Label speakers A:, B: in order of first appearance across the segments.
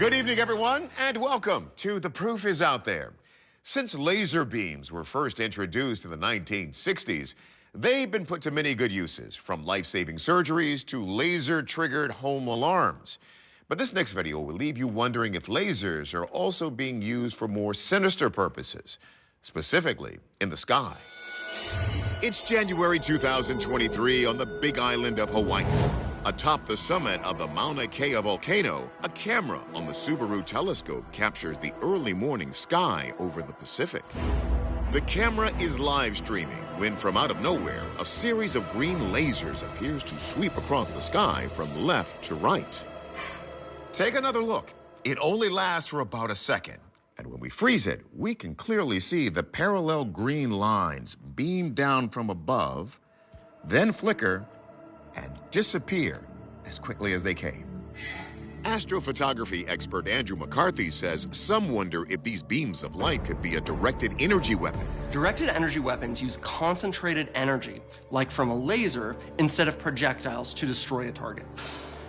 A: Good evening, everyone, and welcome to The Proof is Out There. Since laser beams were first introduced in the 1960s, they've been put to many good uses, from life-saving surgeries to laser-triggered home alarms. But this next video will leave you wondering if lasers are also being used for more sinister purposes, specifically in the sky. It's January 2023 on the big island of Hawaii. Atop the summit of the Mauna Kea volcano, a camera on the Subaru telescope captures the early morning sky over the Pacific. The camera is live streaming when, from out of nowhere, a series of green lasers appears to sweep across the sky from left to right. Take another look. It only lasts for about a second. And when we freeze it, we can clearly see the parallel green lines beam down from above, then flicker and disappear as quickly as they came. Astrophotography expert Andrew McCarthy says some wonder if these beams of light could be a directed energy weapon.
B: Directed energy weapons use concentrated energy, like from a laser, instead of projectiles to destroy a target.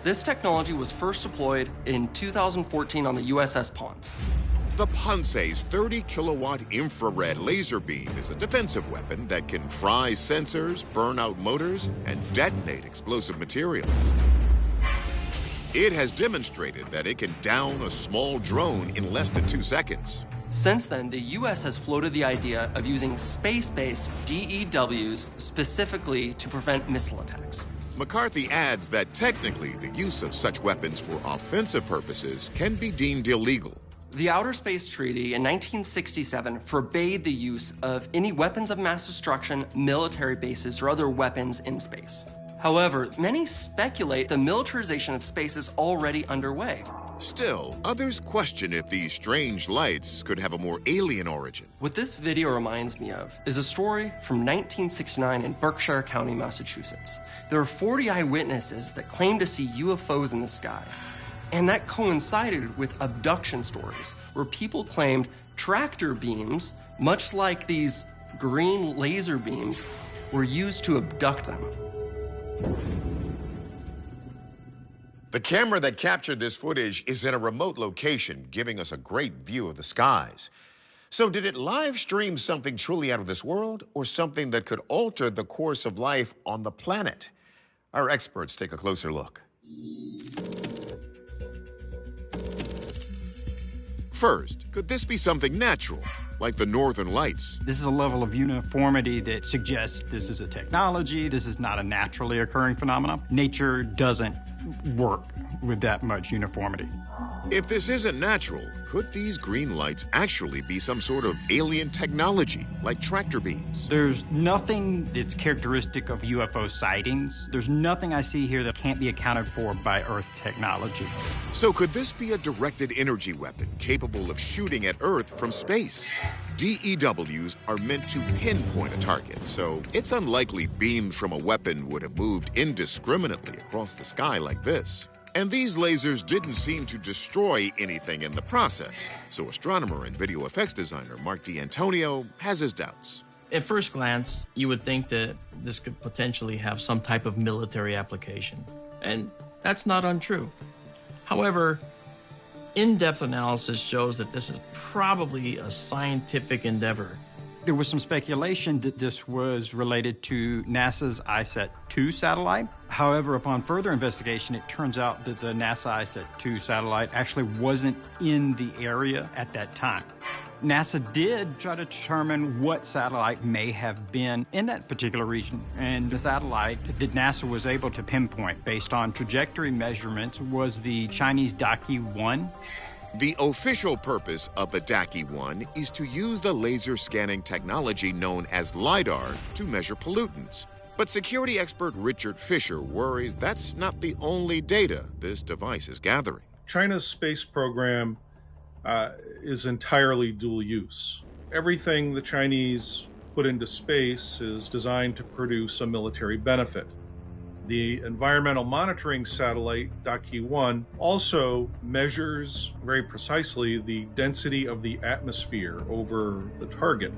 B: This technology was first deployed in 2014 on the USS Ponce.
A: The Ponce's 30-kilowatt infrared laser beam is a defensive weapon that can fry sensors, burn out motors, and detonate explosive materials. It has demonstrated that it can down a small drone in less than 2 seconds.
B: Since then, the U.S. has floated the idea of using space-based DEWs specifically to prevent missile attacks.
A: McCarthy adds that technically the use of such weapons for offensive purposes can be deemed illegal.
B: The Outer Space Treaty in 1967 forbade the use of any weapons of mass destruction, military bases, or other weapons in space. However, many speculate the militarization of space is already underway.
A: Still, others question if these strange lights could have a more alien origin.
B: What this video reminds me of is a story from 1969 in Berkshire County, Massachusetts. There were 40 eyewitnesses that claimed to see UFOs in the sky. And that coincided with abduction stories, where people claimed tractor beams, much like these green laser beams, were used to abduct them.
A: The camera that captured this footage is in a remote location, giving us a great view of the skies. So did it live stream something truly out of this world, or something that could alter the course of life on the planet? Our experts take a closer look. First, could this be something natural, like the Northern Lights?
C: This is a level of uniformity that suggests this is a technology, this is not a naturally occurring phenomenon. Nature doesn't work with that much uniformity.
A: If this isn't natural, could these green lights actually be some sort of alien technology, like tractor beams?
C: There's nothing that's characteristic of UFO sightings. There's nothing I see here that can't be accounted for by Earth technology.
A: So could this be a directed energy weapon capable of shooting at Earth from space? DEWs are meant to pinpoint a target, so it's unlikely beams from a weapon would have moved indiscriminately across the sky like this. And these lasers didn't seem to destroy anything in the process, so astronomer and video effects designer Mark D'Antonio has his doubts.
D: At first glance, you would think that this could potentially have some type of military application, and that's not untrue. However, in-depth analysis shows that this is probably a scientific endeavor.
C: There was some speculation that this was related to NASA's ISAT-2 satellite. However, upon further investigation, it turns out that the NASA ISAT-2 satellite actually wasn't in the area at that time. NASA did try to determine what satellite may have been in that particular region, and the satellite that NASA was able to pinpoint based on trajectory measurements was the Chinese Daqi-1.
A: The official purpose of the Daqi-1 is to use the laser scanning technology known as LiDAR to measure pollutants. But security expert Richard Fisher worries that's not the only data this device is gathering.
E: China's space program is entirely dual use. Everything the Chinese put into space is designed to produce a military benefit. The environmental monitoring satellite, Daqi-1, also measures very precisely the density of the atmosphere over the target.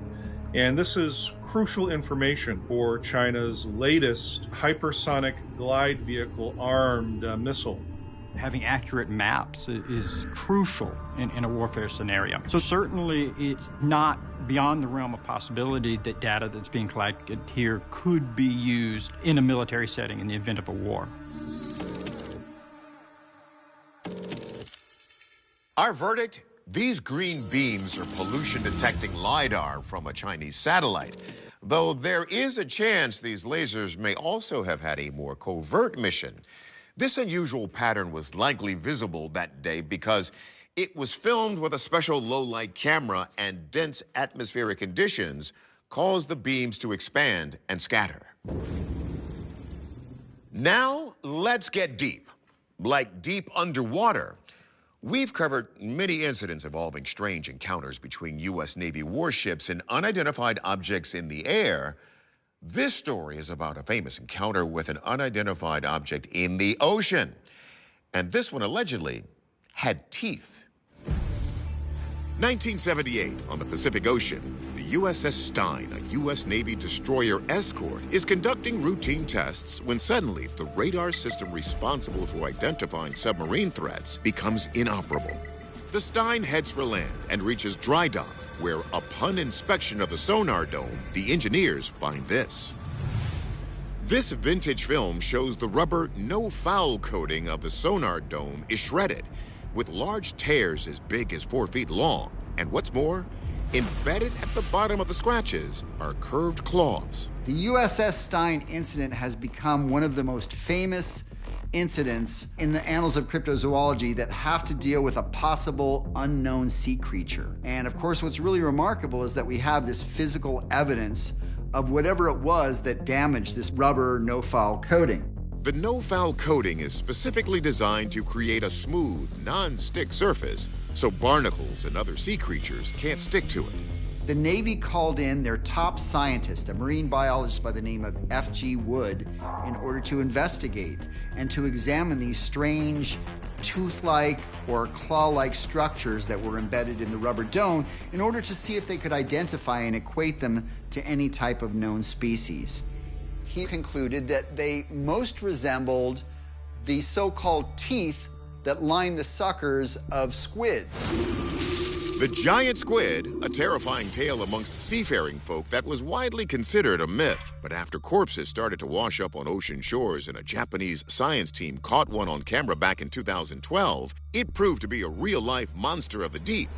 E: And this is crucial information for China's latest hypersonic glide vehicle armed missile.
C: having accurate maps is crucial in a warfare scenario. So certainly it's not beyond the realm of possibility that data that's being collected here could be used in a military setting in the event of a war.
A: Our verdict? These green beams are pollution-detecting LiDAR from a Chinese satellite, though there is a chance these lasers may also have had a more covert mission. This unusual pattern was likely visible that day because it was filmed with a special low-light camera, and dense atmospheric conditions caused the beams to expand and scatter. Now, let's get deep, like deep underwater. We've covered many incidents involving strange encounters between U.S. Navy warships and unidentified objects in the air. This story is about a famous encounter with an unidentified object in the ocean. And this one allegedly had teeth. 1978, on the Pacific Ocean, the USS Stein, a U.S. Navy destroyer escort, is conducting routine tests when suddenly the radar system responsible for identifying submarine threats becomes inoperable. The Stein heads for land and reaches dry dock, where, upon inspection of the sonar dome, the engineers find this. This vintage film shows the rubber no-foul coating of the sonar dome is shredded, with large tears as big as 4 feet long. And what's more, embedded at the bottom of the scratches are curved claws.
F: The USS Stein incident has become one of the most famous incidents in the annals of cryptozoology that have to deal with a possible unknown sea creature. And of course, what's really remarkable is that we have this physical evidence of whatever it was that damaged this rubber no-foul coating.
A: The no-foul coating is specifically designed to create a smooth, non-stick surface so barnacles and other sea creatures can't stick to it.
F: The Navy called in their top scientist, a marine biologist by the name of F.G. Wood, in order to investigate and to examine these strange tooth-like or claw-like structures that were embedded in the rubber dome in order to see if they could identify and equate them to any type of known species. He concluded that they most resembled the so-called teeth that line the suckers of squids.
A: The giant squid, a terrifying tale amongst seafaring folk that was widely considered a myth. But after corpses started to wash up on ocean shores and a Japanese science team caught one on camera back in 2012, it proved to be a real-life monster of the deep.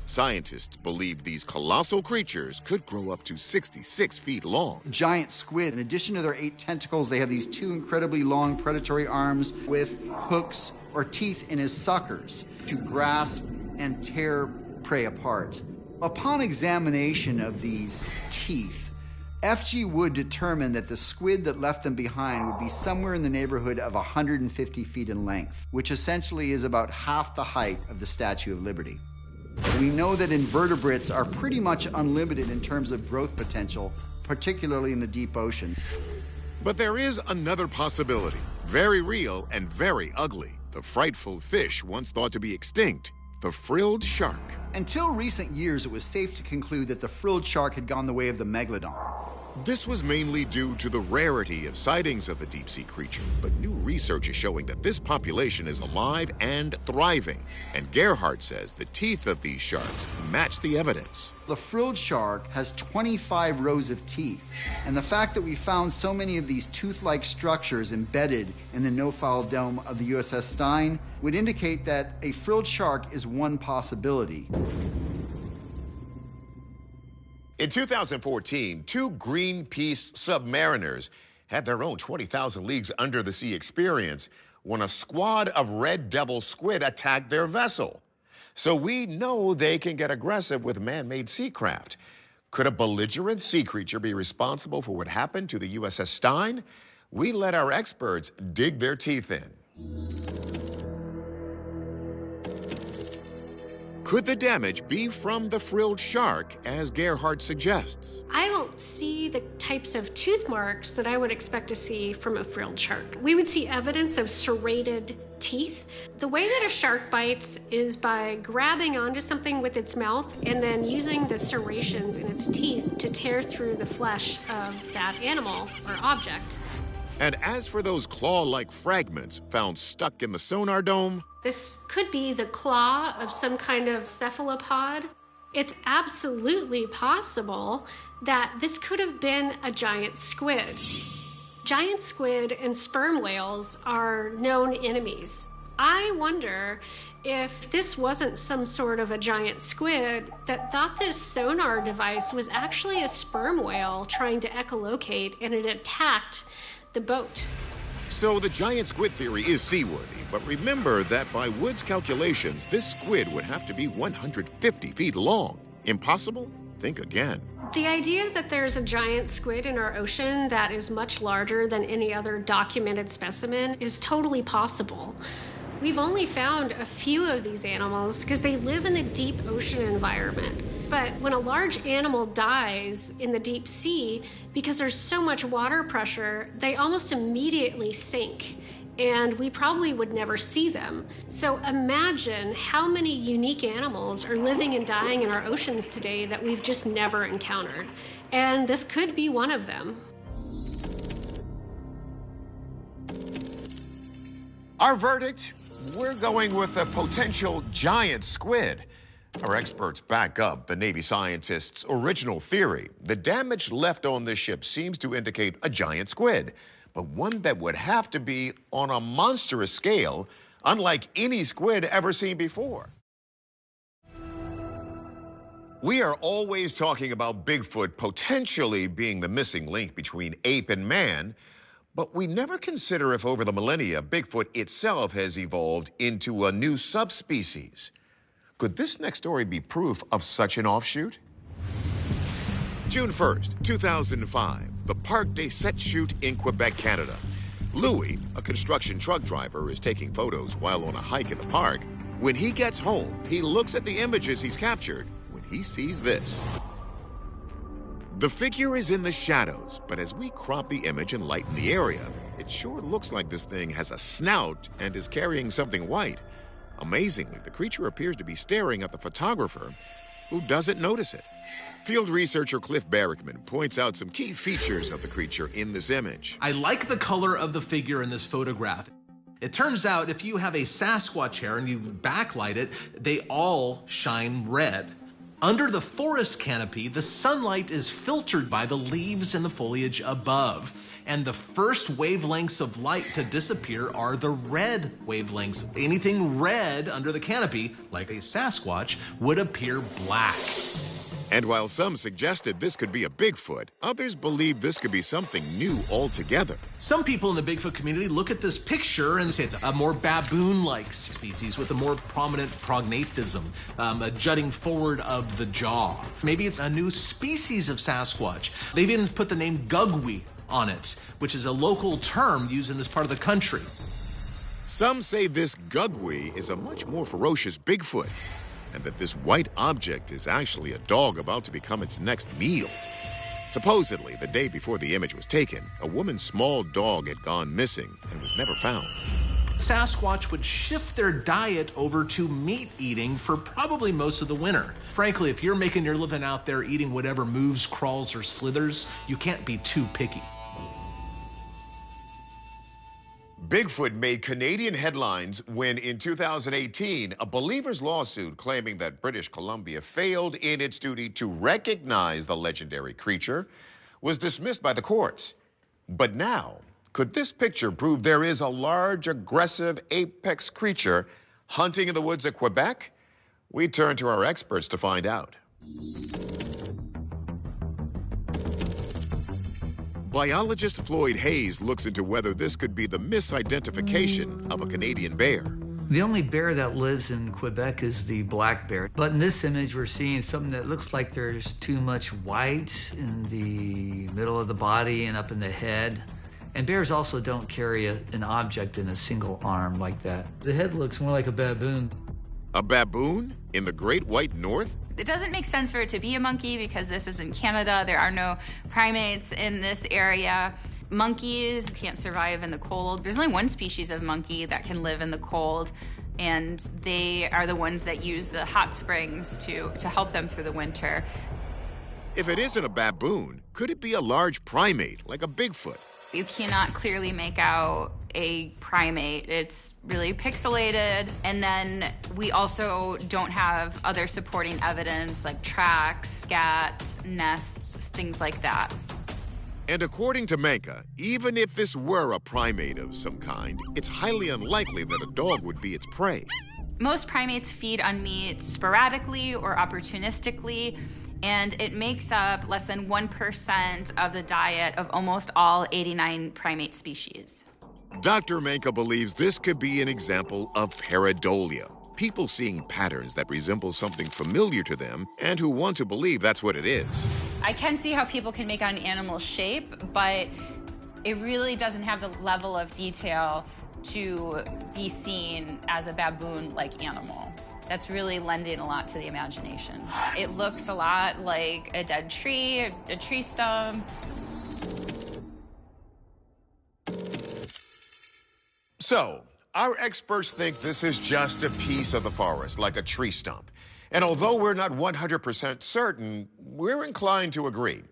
A: Scientists believed these colossal creatures could grow up to 66 feet long.
F: Giant squid, in addition to their 8 tentacles, they have these 2 incredibly long predatory arms with hooks or teeth in his suckers to grasp and tear prey apart. Upon examination of these teeth, F.G. Wood determined that the squid that left them behind would be somewhere in the neighborhood of 150 feet in length, which essentially is about half the height of the Statue of Liberty. We know that invertebrates are pretty much unlimited in terms of growth potential, particularly in the deep ocean.
A: But there is another possibility, very real and very ugly. The frightful fish once thought to be extinct, the frilled shark.
F: Until recent years, it was safe to conclude that the frilled shark had gone the way of the megalodon.
A: This was mainly due to the rarity of sightings of the deep-sea creature, but new research is showing that this population is alive and thriving. And Gerhardt says the teeth of these sharks match the evidence.
F: The frilled shark has 25 rows of teeth, and the fact that we found so many of these tooth-like structures embedded in the no-foul dome of the USS Stein would indicate that a frilled shark is one possibility.
A: In 2014, 2 Greenpeace submariners had their own 20,000 leagues under the sea experience when a squad of red devil squid attacked their vessel. So we know they can get aggressive with man-made sea craft. Could a belligerent sea creature be responsible for what happened to the USS Stein? We let our experts dig their teeth in. Could the damage be from the frilled shark, as Gerhardt suggests?
G: I don't see the types of tooth marks that I would expect to see from a frilled shark. We would see evidence of serrated teeth. The way that a shark bites is by grabbing onto something with its mouth and then using the serrations in its teeth to tear through the flesh of that animal or object.
A: And as for those claw-like fragments found stuck in the sonar dome,
G: This could be the claw of some kind of cephalopod. It's absolutely possible that this could have been a giant squid. Giant squid and sperm whales are known enemies. I wonder if this wasn't some sort of a giant squid that thought this sonar device was actually a sperm whale trying to echolocate, and it attacked the boat.
A: so the giant squid theory is seaworthy. But remember that by Wood's calculations, this squid would have to be 150 feet long. Impossible? Think again.
G: The idea that there's a giant squid in our ocean that is much larger than any other documented specimen is totally possible. We've only found a few of these animals because they live in the deep ocean environment. But when a large animal dies in the deep sea, because there's so much water pressure, they almost immediately sink, and we probably would never see them. So imagine how many unique animals are living and dying in our oceans today that we've just never encountered. And this could be one of them.
A: Our verdict? We're going with a potential giant squid. Our experts back up the Navy scientists' original theory. The damage left on this ship seems to indicate a giant squid, but one that would have to be on a monstrous scale, unlike any squid ever seen before. We are always talking about Bigfoot potentially being the missing link between ape and man, but we never consider if over the millennia, Bigfoot itself has evolved into a new subspecies. Could this next story be proof of such an offshoot? June 1st, 2005, the Parc des Sept Chutes in Quebec, Canada. Louis, a construction truck driver, is taking photos while on a hike in the park. When he gets home, he looks at the images he's captured when he sees this. The figure is in the shadows, but as we crop the image and lighten the area, it sure looks like this thing has a snout and is carrying something white. Amazingly, the creature appears to be staring at the photographer, who doesn't notice it. Field researcher Cliff Barrickman points out some key features of the creature in this image.
H: I like the color of the figure in this photograph. It turns out if you have a Sasquatch hair and you backlight it, they all shine red. Under the forest canopy, the sunlight is filtered by the leaves and the foliage above. And the first wavelengths of light to disappear are the red wavelengths. Anything red under the canopy, like a Sasquatch, would appear black.
A: And while some suggested this could be a Bigfoot, others believe this could be something new altogether.
H: Some people in the Bigfoot community look at this picture and say it's a more baboon-like species with a more prominent prognathysm, a jutting forward of the jaw. Maybe it's a new species of Sasquatch. They've even put the name Gugwi on it, which is a local term used in this part of the country.
A: Some say this Gugwi is a much more ferocious Bigfoot, and that this white object is actually a dog about to become its next meal. Supposedly, the day before the image was taken, a woman's small dog had gone missing and was never found.
H: Sasquatch would shift their diet over to meat eating for probably most of the winter. Frankly, if you're making your living out there eating whatever moves, crawls, or slithers, you can't be too picky.
A: Bigfoot made Canadian headlines when, in 2018, a believer's lawsuit claiming that British Columbia failed in its duty to recognize the legendary creature was dismissed by the courts. But now, could this picture prove there is a large, aggressive apex creature hunting in the woods of Quebec? We turn to our experts to find out. Biologist Floyd Hayes looks into whether this could be the misidentification of a Canadian bear.
I: The only bear that lives in Quebec is the black bear. But in this image, we're seeing something that looks like there's too much white in the middle of the body and up in the head. And bears also don't carry an object in a single arm like that. The head looks more like a baboon.
A: A baboon in the Great White North?
J: It doesn't make sense for it to be a monkey because this is in Canada. There are no primates in this area. Monkeys can't survive in the cold. There's only one species of monkey that can live in the cold, and they are the ones that use the hot springs to help them through the winter.
A: If it isn't a baboon, could it be a large primate like a Bigfoot?
J: You cannot clearly make out a primate. It's really pixelated. And then we also don't have other supporting evidence like tracks, scat, nests, things like that.
A: And according to Menka, even if this were a primate of some kind, it's highly unlikely that a dog would be its prey.
J: Most primates feed on meat sporadically or opportunistically, and it makes up less than 1% of the diet of almost all 89 primate species.
A: Dr. Menka believes this could be an example of pareidolia, people seeing patterns that resemble something familiar to them and who want to believe that's what it is.
J: I can see how people can make out an animal's shape, but it really doesn't have the level of detail to be seen as a baboon-like animal. That's really lending a lot to the imagination. It looks a lot like a dead tree, a tree stump.
A: So, our experts think this is just a piece of the forest, like a tree stump. And although we're not 100% certain, we're inclined to agree.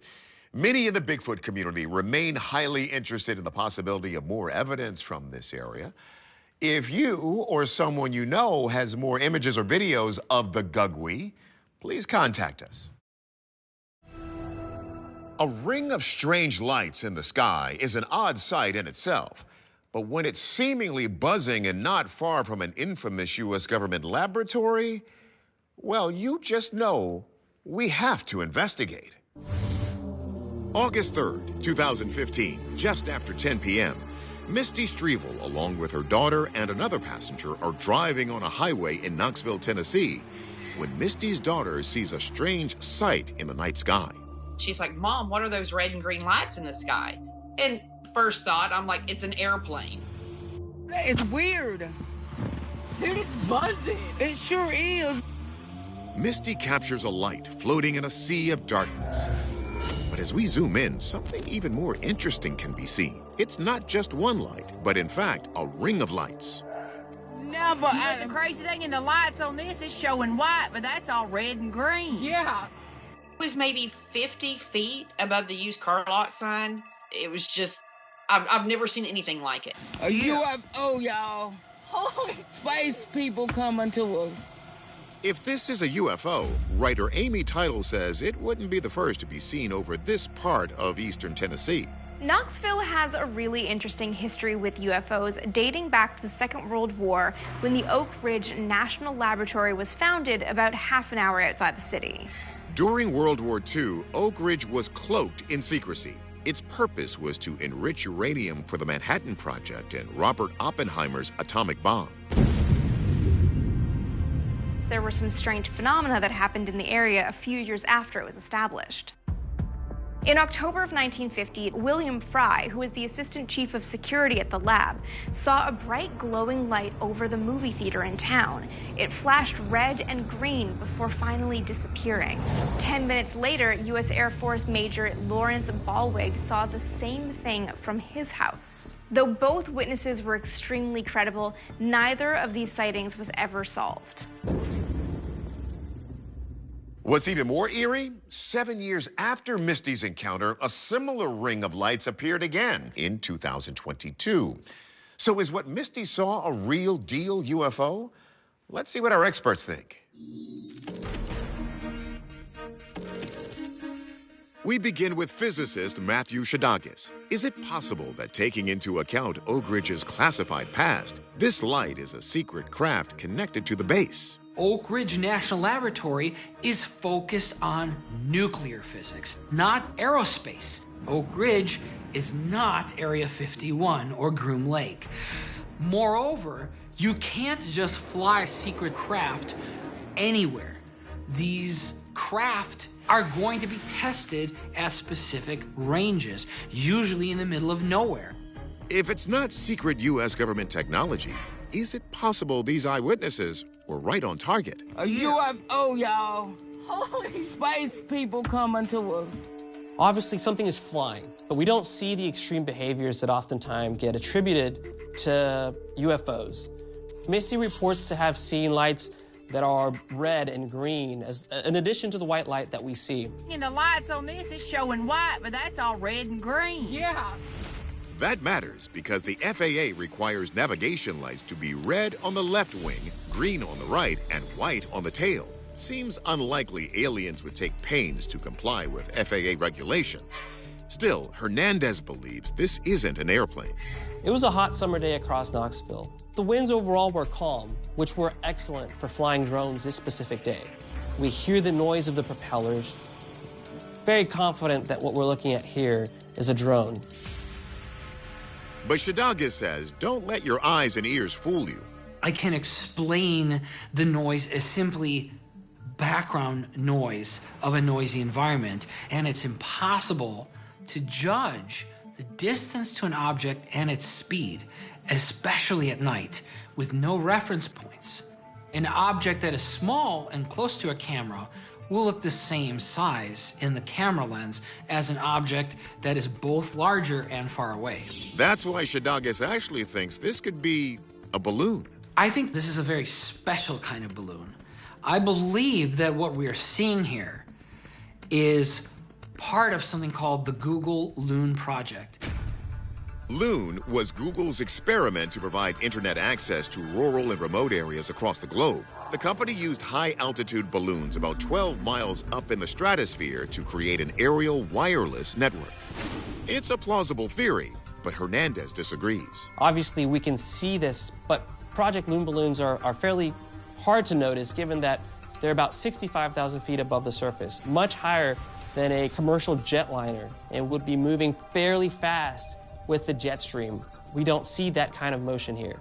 A: Many in the Bigfoot community remain highly interested in the possibility of more evidence from this area. If you or someone you know has more images or videos of the Gugwe, please contact us. A ring of strange lights in the sky is an odd sight in itself. But when it's seemingly buzzing and not far from an infamous U.S. government laboratory, well, you just know we have to investigate. August 3rd, 2015, just after 10 p.m., Misty Strevel, along with her daughter and another passenger, are driving on a highway in Knoxville, Tennessee, when Misty's daughter sees a strange sight in the night sky.
K: She's like, Mom, what are those red and green lights in the sky? And first thought, I'm like, it's an airplane.
L: It's weird. Dude, it's buzzing. It sure is.
A: Misty captures a light floating in a sea of darkness. But as we zoom in, something even more interesting can be seen. It's not just one light, but in fact, a ring of lights.
L: Never. The crazy thing in the lights on this is showing white, but that's all red and green. Yeah.
K: It was maybe 50 feet above the used car lot sign. It was just, I've never seen anything like it.
L: A UFO, y'all. Holy space people coming to us.
A: If this is a UFO, writer Amy Teitel says it wouldn't be the first to be seen over this part of eastern Tennessee.
M: Knoxville has a really interesting history with UFOs dating back to the Second World War when the Oak Ridge National Laboratory was founded about half an hour outside the city.
A: During World War II, Oak Ridge was cloaked in secrecy. Its purpose was to enrich uranium for the Manhattan Project and Robert Oppenheimer's atomic bomb.
M: There were some strange phenomena that happened in the area a few years after it was established. In October of 1950, William Fry, who was the assistant chief of security at the lab, saw a bright glowing light over the movie theater in town. It flashed red and green before finally disappearing. 10 minutes later, U.S. Air Force Major Lawrence Ballwig saw the same thing from his house. Though both witnesses were extremely credible, neither of these sightings was ever solved.
A: What's even more eerie, 7 years after Misty's encounter, a similar ring of lights appeared again in 2022. So is what Misty saw a real deal UFO? Let's see what our experts think. We begin with physicist Matthew Shadagis. Is it possible that taking into account Oak Ridge's classified past, this light is a secret craft connected to the base?
N: Oak Ridge National Laboratory is focused on nuclear physics, not aerospace. Oak Ridge is not Area 51 or Groom Lake. Moreover, you can't just fly a secret craft anywhere. These craft are going to be tested at specific ranges, usually in the middle of nowhere.
A: If it's not secret U.S. government technology, is it possible these eyewitnesses were right on target?
L: A UFO, y'all. Holy space people coming to us.
B: Obviously, something is flying, but we don't see the extreme behaviors that oftentimes get attributed to UFOs. Misty reports to have seen lights that are red and green, in addition to the white light that we see.
L: And the lights on this is showing white, but that's all red and green. Yeah.
A: That matters because the FAA requires navigation lights to be red on the left wing, green on the right, and white on the tail. Seems unlikely aliens would take pains to comply with FAA regulations. Still, Hernandez believes this isn't an airplane.
B: It was a hot summer day across Knoxville. The winds overall were calm, which were excellent for flying drones this specific day. We hear the noise of the propellers. Very confident that what we're looking at here is a drone.
A: But Shadaga says, don't let your eyes and ears fool you.
N: I can explain the noise as simply background noise of a noisy environment, and it's impossible to judge the distance to an object and its speed, especially at night, with no reference points. An object that is small and close to a camera will look the same size in the camera lens as an object that is both larger and far away.
A: That's why Shadagas actually thinks this could be a balloon.
N: I think this is a very special kind of balloon. I believe that what we are seeing here is part of something called the Google Loon Project.
A: Loon was Google's experiment to provide internet access to rural and remote areas across the globe. The company used high-altitude balloons about 12 miles up in the stratosphere to create an aerial wireless network. It's a plausible theory, but Hernandez disagrees.
B: Obviously, we can see this, but Project Loon balloons are fairly hard to notice given that they're about 65,000 feet above the surface, much higher than a commercial jetliner, and would be moving fairly fast with the jet stream. We don't see that kind of motion here.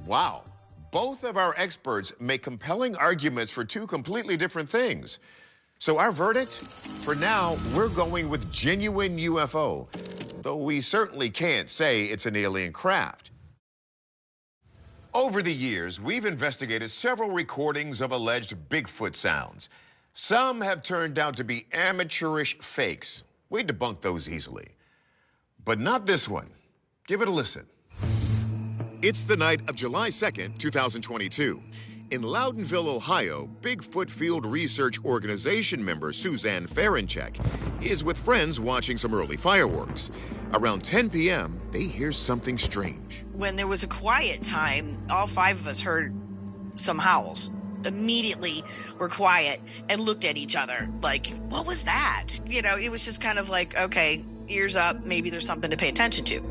A: Wow. Both of our experts make compelling arguments for two completely different things. So our verdict? For now, we're going with genuine UFO, though we certainly can't say it's an alien craft. Over the years, we've investigated several recordings of alleged Bigfoot sounds. Some have turned out to be amateurish fakes. We debunk those easily. But not this one. Give it a listen. It's the night of July 2nd, 2022. In Loudonville, Ohio, Bigfoot Field Research Organization member Suzanne Ferenchek is with friends watching some early fireworks. Around 10 p.m., they hear something strange.
K: When there was a quiet time, all five of us heard some howls. Immediately were quiet and looked at each other like, what was that? You know, it was just kind of like, okay, ears up, maybe there's something to pay attention to.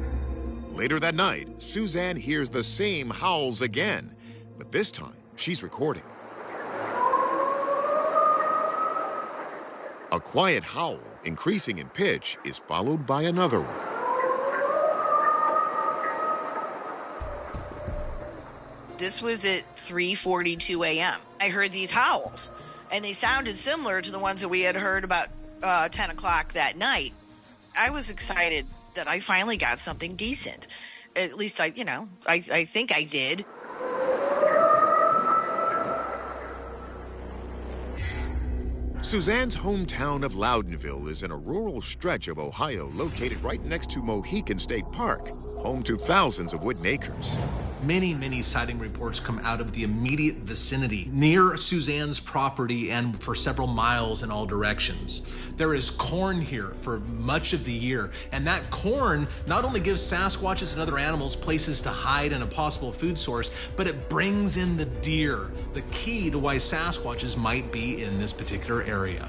A: Later that night, Suzanne hears the same howls again, but this time she's recording. A quiet howl, increasing in pitch, is followed by another one.
K: This was at 3:42 a.m. I heard these howls, and they sounded similar to the ones that we had heard about 10 o'clock that night. I was excited that I finally got something decent. At least I think I did.
A: Suzanne's hometown of Loudonville is in a rural stretch of Ohio located right next to Mohican State Park, home to thousands of wooden acres.
H: Many sighting reports come out of the immediate vicinity near Suzanne's property and for several miles in all directions. There is corn here for much of the year, and that corn not only gives Sasquatches and other animals places to hide and a possible food source, but it brings in the deer, the key to why Sasquatches might be in this particular area.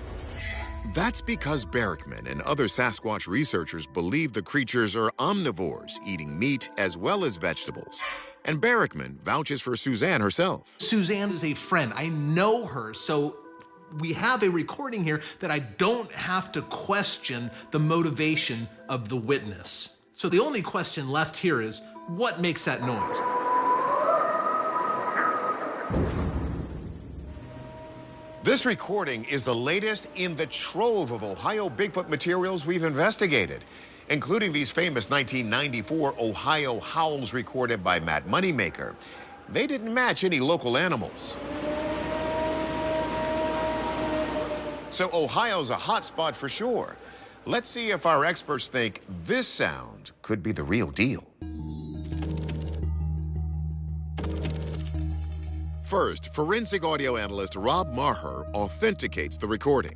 A: That's because Barrickman and other Sasquatch researchers believe the creatures are omnivores, eating meat as well as vegetables. And Barrickman vouches for Suzanne herself.
H: Suzanne is a friend. I know her, so we have a recording here that I don't have to question the motivation of the witness. So the only question left here is, what makes that noise?
A: This recording is the latest in the trove of Ohio Bigfoot materials we've investigated, including these famous 1994 Ohio howls recorded by Matt Moneymaker. They didn't match any local animals. So Ohio's a hot spot for sure. Let's see if our experts think this sound could be the real deal. First, forensic audio analyst Rob Maher authenticates the recording.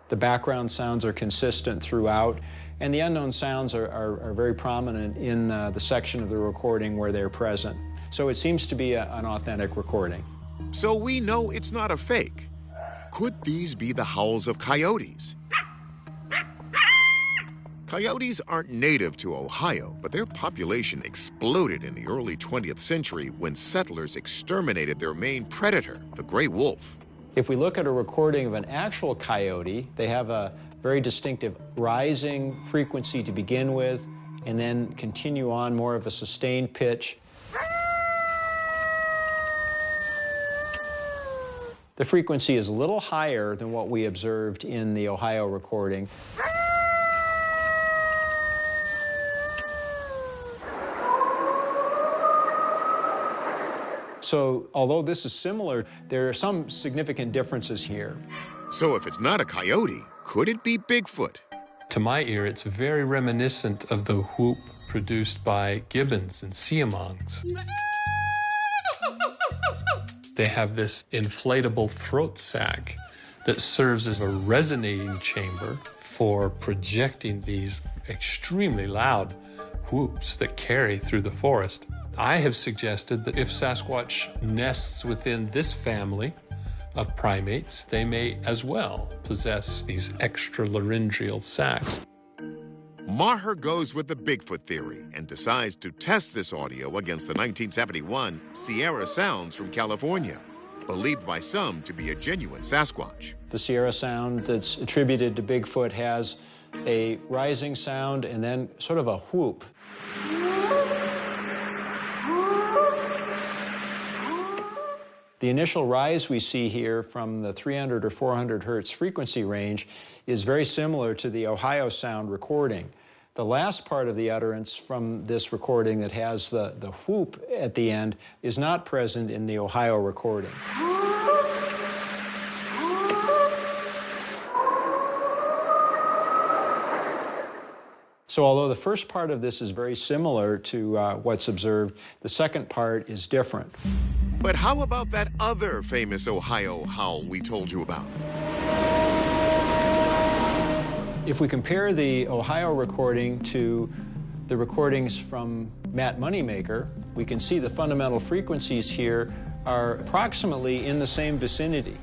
C: The background sounds are consistent throughout, and the unknown sounds are very prominent in the section of the recording where they're present. So it seems to be an authentic recording.
A: So we know it's not a fake. Could these be the howls of coyotes? Coyotes aren't native to Ohio, but their population exploded in the early 20th century when settlers exterminated their main predator, the gray wolf.
C: If we look at a recording of an actual coyote, they have a very distinctive rising frequency to begin with, and then continue on more of a sustained pitch. The frequency is a little higher than what we observed in the Ohio recording. So, although this is similar, there are some significant differences here.
A: So if it's not a coyote, could it be Bigfoot?
O: To my ear, it's very reminiscent of the whoop produced by gibbons and siamongs. They have this inflatable throat sac that serves as a resonating chamber for projecting these extremely loud whoops that carry through the forest. I have suggested that if Sasquatch nests within this family of primates, they may as well possess these extralaryngeal sacs.
A: Maher goes with the Bigfoot theory and decides to test this audio against the 1971 Sierra Sounds from California, believed by some to be a genuine Sasquatch.
C: The Sierra Sound that's attributed to Bigfoot has a rising sound and then sort of a whoop. The initial rise we see here from the 300 or 400 hertz frequency range is very similar to the Ohio Sound recording. The last part of the utterance from this recording that has the whoop at the end is not present in the Ohio recording. So although the first part of this is very similar to what's observed, the second part is different.
A: But how about that other famous Ohio howl we told you about?
C: If we compare the Ohio recording to the recordings from Matt Moneymaker, we can see the fundamental frequencies here are approximately in the same vicinity.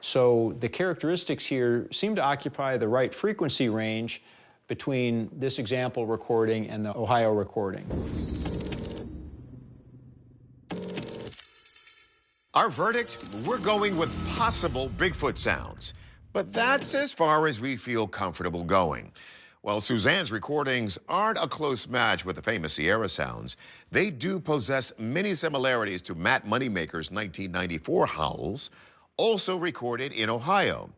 C: So the characteristics here seem to occupy the right frequency range between this example recording and the Ohio recording.
A: Our verdict? We're going with possible Bigfoot sounds. But that's as far as we feel comfortable going. While Suzanne's recordings aren't a close match with the famous Sierra Sounds, they do possess many similarities to Matt Moneymaker's 1994 howls, also recorded in Ohio.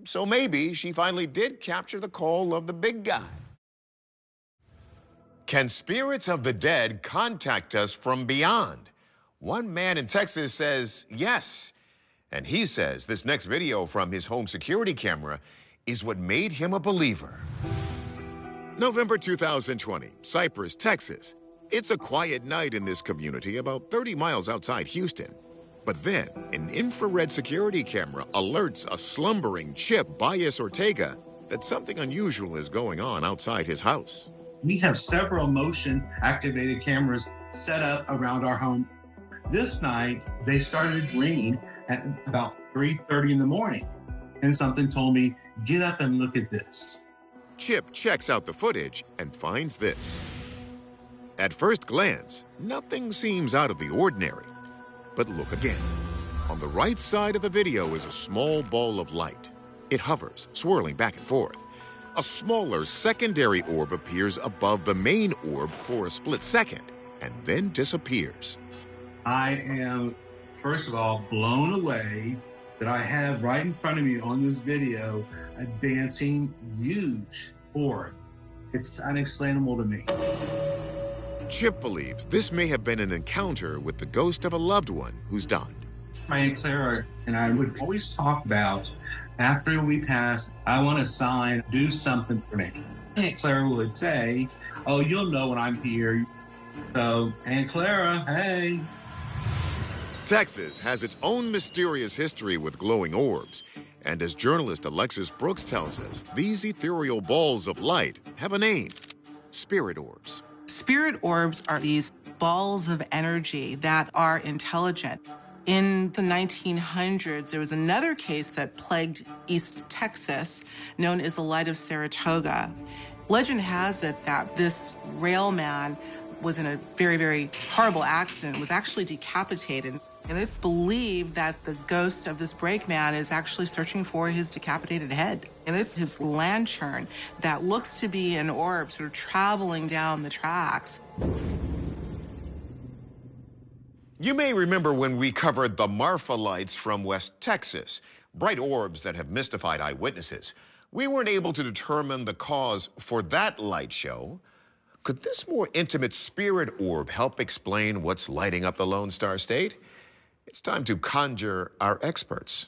A: So maybe she finally did capture the call of the big guy. Can spirits of the dead contact us from beyond? One man in Texas says yes. And he says this next video from his home security camera is what made him a believer. November 2020, Cypress, Texas. It's a quiet night in this community about 30 miles outside Houston. But then, an infrared security camera alerts a slumbering Chip Bias Ortega that something unusual is going on outside his house.
P: We have several motion-activated cameras set up around our home. This night, they started ringing at about 3:30 in the morning, and something told me, get up and look at this.
A: Chip checks out the footage and finds this. At first glance, nothing seems out of the ordinary. But look again. On the right side of the video is a small ball of light. It hovers, swirling back and forth. A smaller secondary orb appears above the main orb for a split second and then disappears.
P: I am, first of all, blown away that I have right in front of me on this video a dancing, huge orb. It's unexplainable to me.
A: Chip believes this may have been an encounter with the ghost of a loved one who's died.
P: My Aunt Clara and I would always talk about, after we pass, I want a sign, do something for me. Aunt Clara would say, oh, you'll know when I'm here. So, Aunt Clara, hey.
A: Texas has its own mysterious history with glowing orbs. And as journalist Alexis Brooks tells us, these ethereal balls of light have a name: spirit orbs.
Q: Spirit orbs are these balls of energy that are intelligent. In the 1900s, there was another case that plagued East Texas, known as the Light of Saratoga. Legend has it that this railman was in a very, very horrible accident, was actually decapitated. And it's believed that the ghost of this brakeman is actually searching for his decapitated head. And it's his lantern that looks to be an orb sort of traveling down the tracks.
A: You may remember when we covered the Marfa lights from West Texas, bright orbs that have mystified eyewitnesses. We weren't able to determine the cause for that light show. Could this more intimate spirit orb help explain what's lighting up the Lone Star State? It's time to conjure our experts.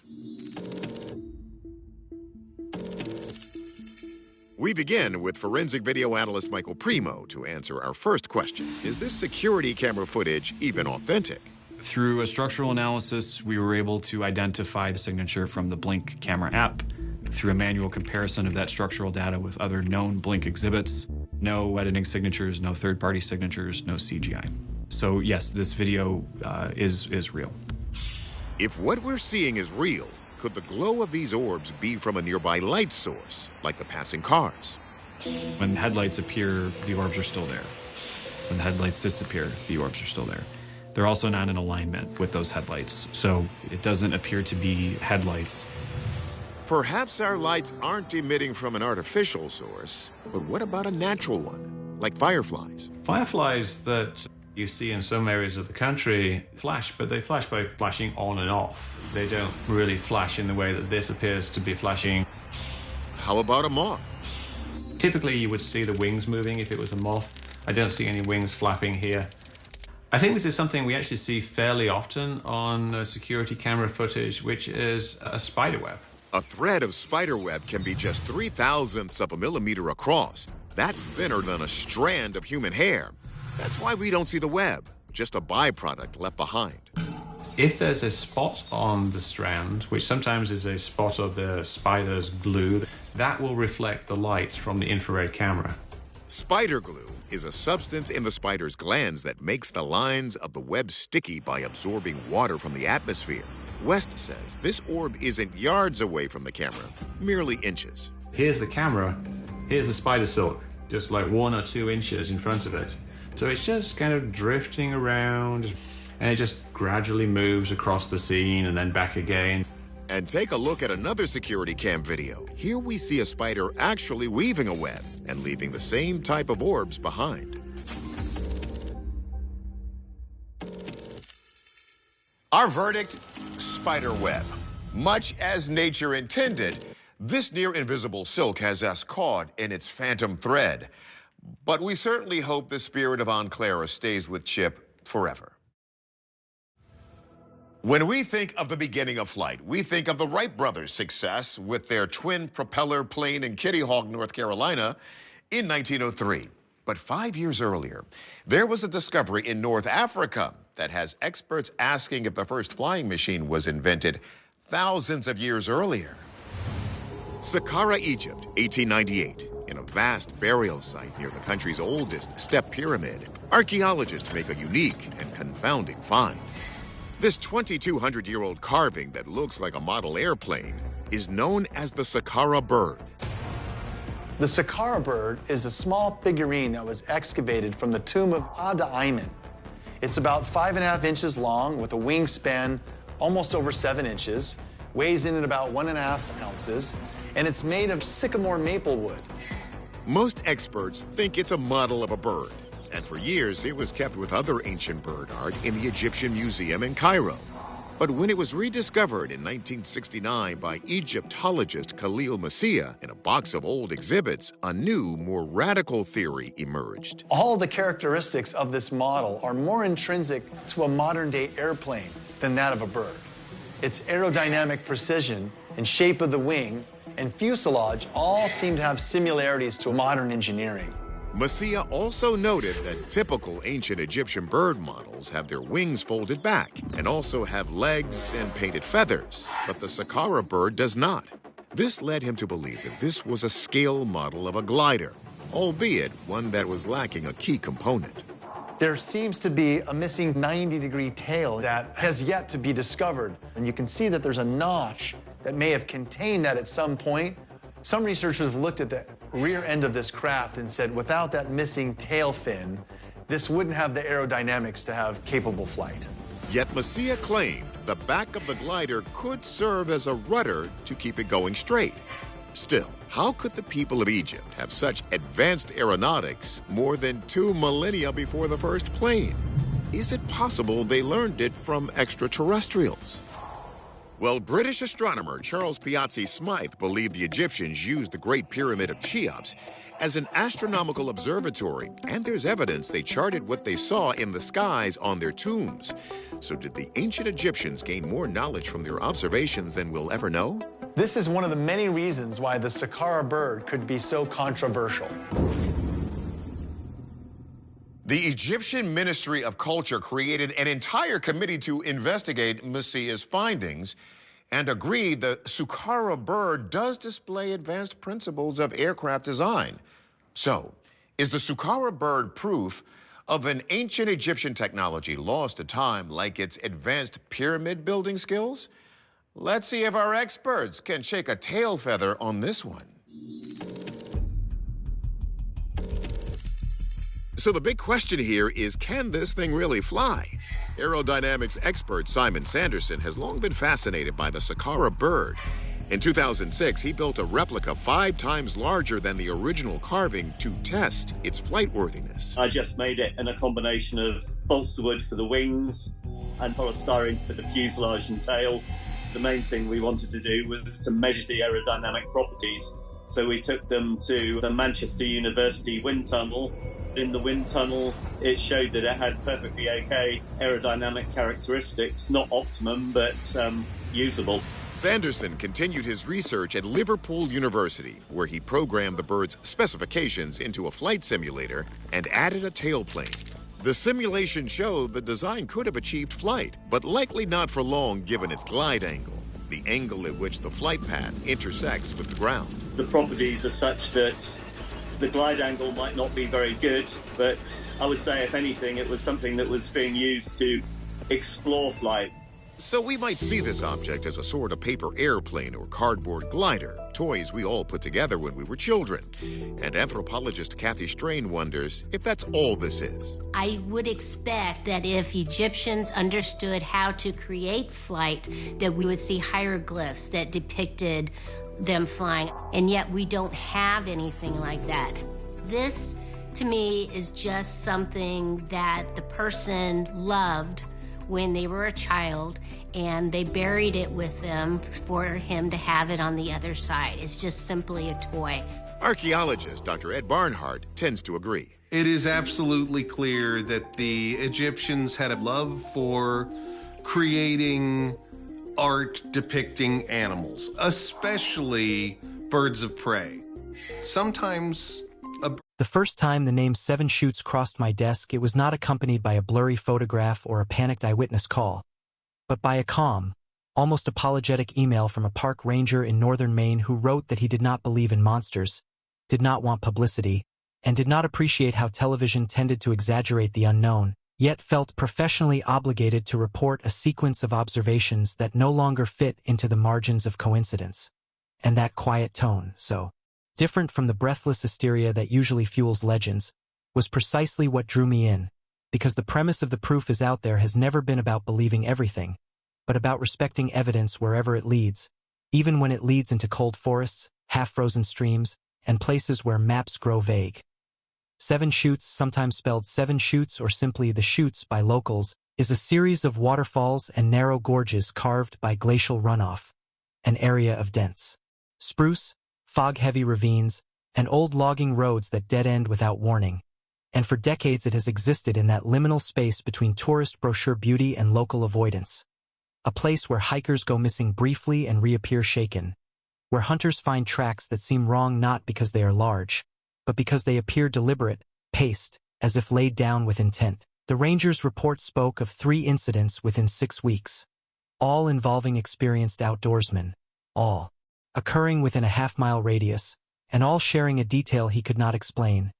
A: We begin with forensic video analyst Michael Primo to answer our first question. Is this security camera footage even authentic?
R: Through a structural analysis, we were able to identify the signature from the Blink camera app. Through a manual comparison of that structural data with other known Blink exhibits, no editing signatures, no third-party signatures, no CGI. So yes, this video is real.
A: If what we're seeing is real, could the glow of these orbs be from a nearby light source, like the passing cars?
R: When headlights appear, the orbs are still there. When the headlights disappear, the orbs are still there. They're also not in alignment with those headlights, so it doesn't appear to be headlights.
A: Perhaps our lights aren't emitting from an artificial source, but what about a natural one, like fireflies?
S: Fireflies that you see in some areas of the country flash, but they flash by flashing on and off. They don't really flash in the way that this appears to be flashing.
A: How about a moth?
S: Typically, you would see the wings moving if it was a moth. I don't see any wings flapping here. I think this is something we actually see fairly often on security camera footage, which is a spider web.
A: A thread of spider web can be just 0.003 of a millimeter across. That's thinner than a strand of human hair. That's why we don't see the web, just a byproduct left behind.
S: If there's a spot on the strand, which sometimes is a spot of the spider's glue, that will reflect the light from the infrared camera.
A: Spider glue is a substance in the spider's glands that makes the lines of the web sticky by absorbing water from the atmosphere. West says this orb isn't yards away from the camera, merely inches.
S: Here's the camera, here's the spider silk, just like 1 or 2 inches in front of it. So it's just kind of drifting around, and it just gradually moves across the scene and then back again.
A: And take a look at another security cam video. Here we see a spider actually weaving a web and leaving the same type of orbs behind. Our verdict, spider web. Much as nature intended, this near-invisible silk has us caught in its phantom thread. But we certainly hope the spirit of Aunt Clara stays with Chip forever. When we think of the beginning of flight, we think of the Wright brothers' success with their twin propeller plane in Kitty Hawk, North Carolina in 1903. But 5 years earlier, there was a discovery in North Africa that has experts asking if the first flying machine was invented thousands of years earlier. Saqqara, Egypt, 1898. In a vast burial site near the country's oldest step pyramid, archaeologists make a unique and confounding find. This 2,200-year-old carving that looks like a model airplane is known as the Saqqara bird.
T: The Saqqara bird is a small figurine that was excavated from the tomb of Ada Ayman. It's about 5.5 inches long with a wingspan almost over 7 inches, weighs in at about 1.5 ounces, and it's made of sycamore maple wood.
A: Most experts think it's a model of a bird, and for years it was kept with other ancient bird art in the Egyptian Museum in Cairo. But when it was rediscovered in 1969 by Egyptologist Khalil Massia in a box of old exhibits, a new, more radical theory emerged.
T: All the characteristics of this model are more intrinsic to a modern-day airplane than that of a bird. Its aerodynamic precision and shape of the wing and fuselage all seem to have similarities to modern engineering.
A: Messiah also noted that typical ancient Egyptian bird models have their wings folded back and also have legs and painted feathers, but the Saqqara bird does not. This led him to believe that this was a scale model of a glider, albeit one that was lacking a key component.
T: There seems to be a missing 90-degree tail that has yet to be discovered. And you can see that there's a notch that may have contained that at some point. Some researchers have looked at the rear end of this craft and said, without that missing tail fin, this wouldn't have the aerodynamics to have capable flight.
A: Yet Messiah claimed the back of the glider could serve as a rudder to keep it going straight. Still, how could the people of Egypt have such advanced aeronautics more than 2 millennia before the first plane? Is it possible they learned it from extraterrestrials? Well, British astronomer Charles Piazzi Smythe believed the Egyptians used the Great Pyramid of Cheops as an astronomical observatory, and there's evidence they charted what they saw in the skies on their tombs. So did the ancient Egyptians gain more knowledge from their observations than we'll ever know?
T: This is one of the many reasons why the Saqqara bird could be so controversial.
A: The Egyptian Ministry of Culture created an entire committee to investigate Messiah's findings and agreed the Saqqara bird does display advanced principles of aircraft design. So, is the Saqqara bird proof of an ancient Egyptian technology lost to time like its advanced pyramid building skills? Let's see if our experts can shake a tail feather on this one. So the big question here is, can this thing really fly? Aerodynamics expert Simon Sanderson has long been fascinated by the Saqqara bird. In 2006, he built a replica 5 times larger than the original carving to test its flightworthiness.
U: I just made it in a combination of balsa wood for the wings and polystyrene for the fuselage and tail. The main thing we wanted to do was to measure the aerodynamic properties. So we took them to the Manchester University wind tunnel. In the wind tunnel, it showed that it had perfectly okay aerodynamic characteristics, not optimum, but usable.
A: Sanderson continued his research at Liverpool University, where he programmed the bird's specifications into a flight simulator and added a tailplane. The simulation showed the design could have achieved flight, but likely not for long given its glide angle, the angle at which the flight path intersects with the ground.
U: The properties are such that the glide angle might not be very good, but I would say, if anything, it was something that was being used to explore flight.
A: So we might see this object as a sort of paper airplane or cardboard glider, toys we all put together when we were children. And anthropologist Kathy Strain wonders if that's all this is.
V: I would expect that if Egyptians understood how to create flight, that we would see hieroglyphs that depicted them flying, and yet we don't have anything like that. This, to me, is just something that the person loved when they were a child, and they buried it with them for him to have it on the other side. It's just simply a toy.
A: Archaeologist Dr. Ed Barnhart tends to agree.
W: It is absolutely clear that the Egyptians had a love for creating art depicting animals, especially birds of prey. Sometimes
X: The first time the name 7 Chutes crossed my desk, it was not accompanied by a blurry photograph or a panicked eyewitness call, but by a calm, almost apologetic email from a park ranger in northern Maine who wrote that he did not believe in monsters, did not want publicity, and did not appreciate how television tended to exaggerate the unknown, yet felt professionally obligated to report a sequence of observations that no longer fit into the margins of coincidence. And that quiet tone, so different from the breathless hysteria that usually fuels legends, was precisely what drew me in, because the premise of the proof is out there has never been about believing everything, but about respecting evidence wherever it leads, even when it leads into cold forests, half-frozen streams, and places where maps grow vague. 7 Chutes, sometimes spelled 7 Chutes or simply the Chutes by locals, is a series of waterfalls and narrow gorges carved by glacial runoff, an area of dense spruce, fog-heavy ravines, and old logging roads that dead-end without warning. And for decades it has existed in that liminal space between tourist brochure beauty and local avoidance. A place where hikers go missing briefly and reappear shaken, where hunters find tracks that seem wrong not because they are large, but because they appear deliberate, paced, as if laid down with intent. The Rangers' report spoke of 3 incidents within 6 weeks, all involving experienced outdoorsmen, all occurring within a half-mile radius, and all sharing a detail he could not explain.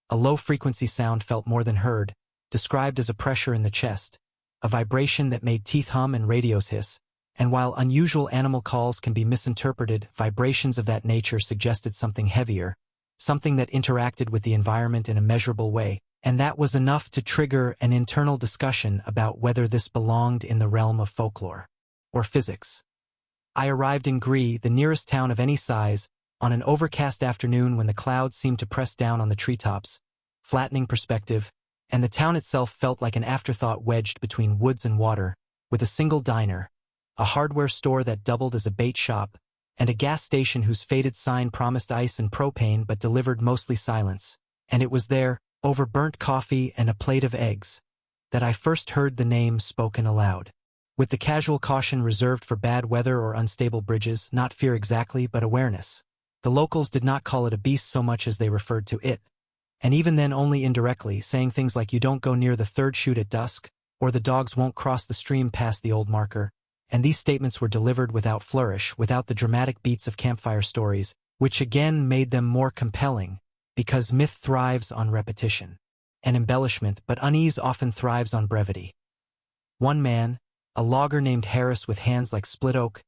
X: A low-frequency sound felt more than heard, described as a pressure in the chest, a vibration that made teeth hum and radios hiss, and while unusual animal calls can be misinterpreted, vibrations of that nature suggested something heavier, something that interacted with the environment in a measurable way, and that was enough to trigger an internal discussion about whether this belonged in the realm of folklore or physics. I arrived in Gree, the nearest town of any size, on an overcast afternoon when the clouds seemed to press down on the treetops, flattening perspective, and the town itself felt like an afterthought wedged between woods and water, with a single diner, a hardware store that doubled as a bait shop, and a gas station whose faded sign promised ice and propane but delivered mostly silence. And it was there, over burnt coffee and a plate of eggs, that I first heard the name spoken aloud. With the casual caution reserved for bad weather or unstable bridges, not fear exactly, but awareness. The locals did not call it a beast so much as they referred to it, and even then only indirectly, saying things like you don't go near the 3rd chute at dusk, or the dogs won't cross the stream past the old marker, and these statements were delivered without flourish, without the dramatic beats of campfire stories, which again made them more compelling, because myth thrives on repetition and embellishment, but unease often thrives on brevity. One man, a logger named Harris with hands like split oak,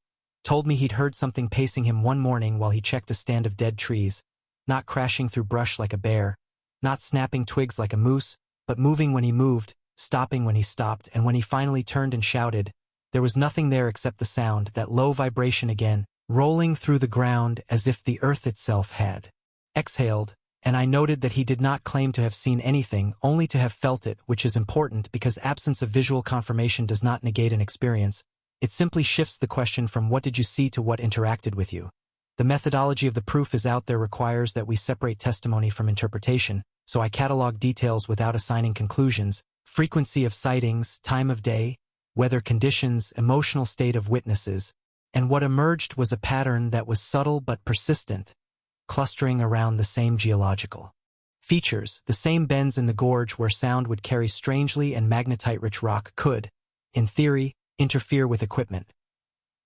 X: told me he'd heard something pacing him one morning while he checked a stand of dead trees, not crashing through brush like a bear, not snapping twigs like a moose, but moving when he moved, stopping when he stopped, and when he finally turned and shouted, there was nothing there except the sound, that low vibration again, rolling through the ground as if the earth itself had exhaled, and I noted that he did not claim to have seen anything, only to have felt it, which is important because absence of visual confirmation does not negate an experience. It simply shifts the question from what did you see to what interacted with you. The methodology of the proof is out there requires that we separate testimony from interpretation, so I catalog details without assigning conclusions, frequency of sightings, time of day, weather conditions, emotional state of witnesses, and what emerged was a pattern that was subtle but persistent, clustering around the same geological features, the same bends in the gorge where sound would carry strangely and magnetite-rich rock could, in theory, interfere with equipment.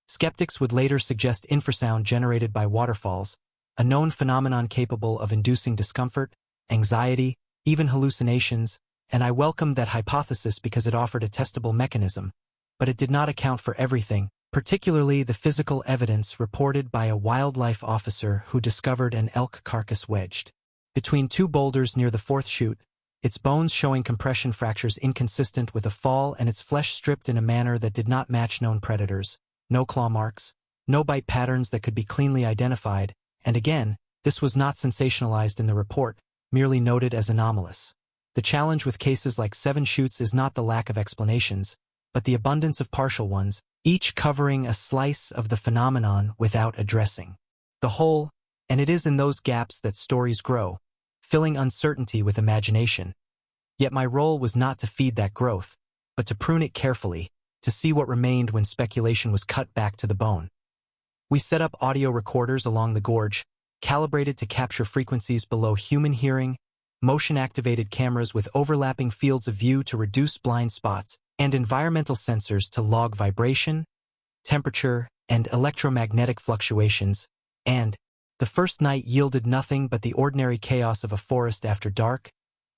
X: Skeptics would later suggest infrasound generated by waterfalls, a known phenomenon capable of inducing discomfort, anxiety, even hallucinations, and I welcomed that hypothesis because it offered a testable mechanism, but it did not account for everything, particularly the physical evidence reported by a wildlife officer who discovered an elk carcass wedged between 2 boulders near the 4th chute, its bones showing compression fractures inconsistent with a fall and its flesh stripped in a manner that did not match known predators, no claw marks, no bite patterns that could be cleanly identified, and again, this was not sensationalized in the report, merely noted as anomalous. The challenge with cases like 7 Chutes is not the lack of explanations, but the abundance of partial ones, each covering a slice of the phenomenon without addressing the whole, and it is in those gaps that stories grow, filling uncertainty with imagination. Yet my role was not to feed that growth, but to prune it carefully, to see what remained when speculation was cut back to the bone. We set up audio recorders along the gorge, calibrated to capture frequencies below human hearing, motion-activated cameras with overlapping fields of view to reduce blind spots, and environmental sensors to log vibration, temperature, and electromagnetic fluctuations, and the first night yielded nothing but the ordinary chaos of a forest after dark,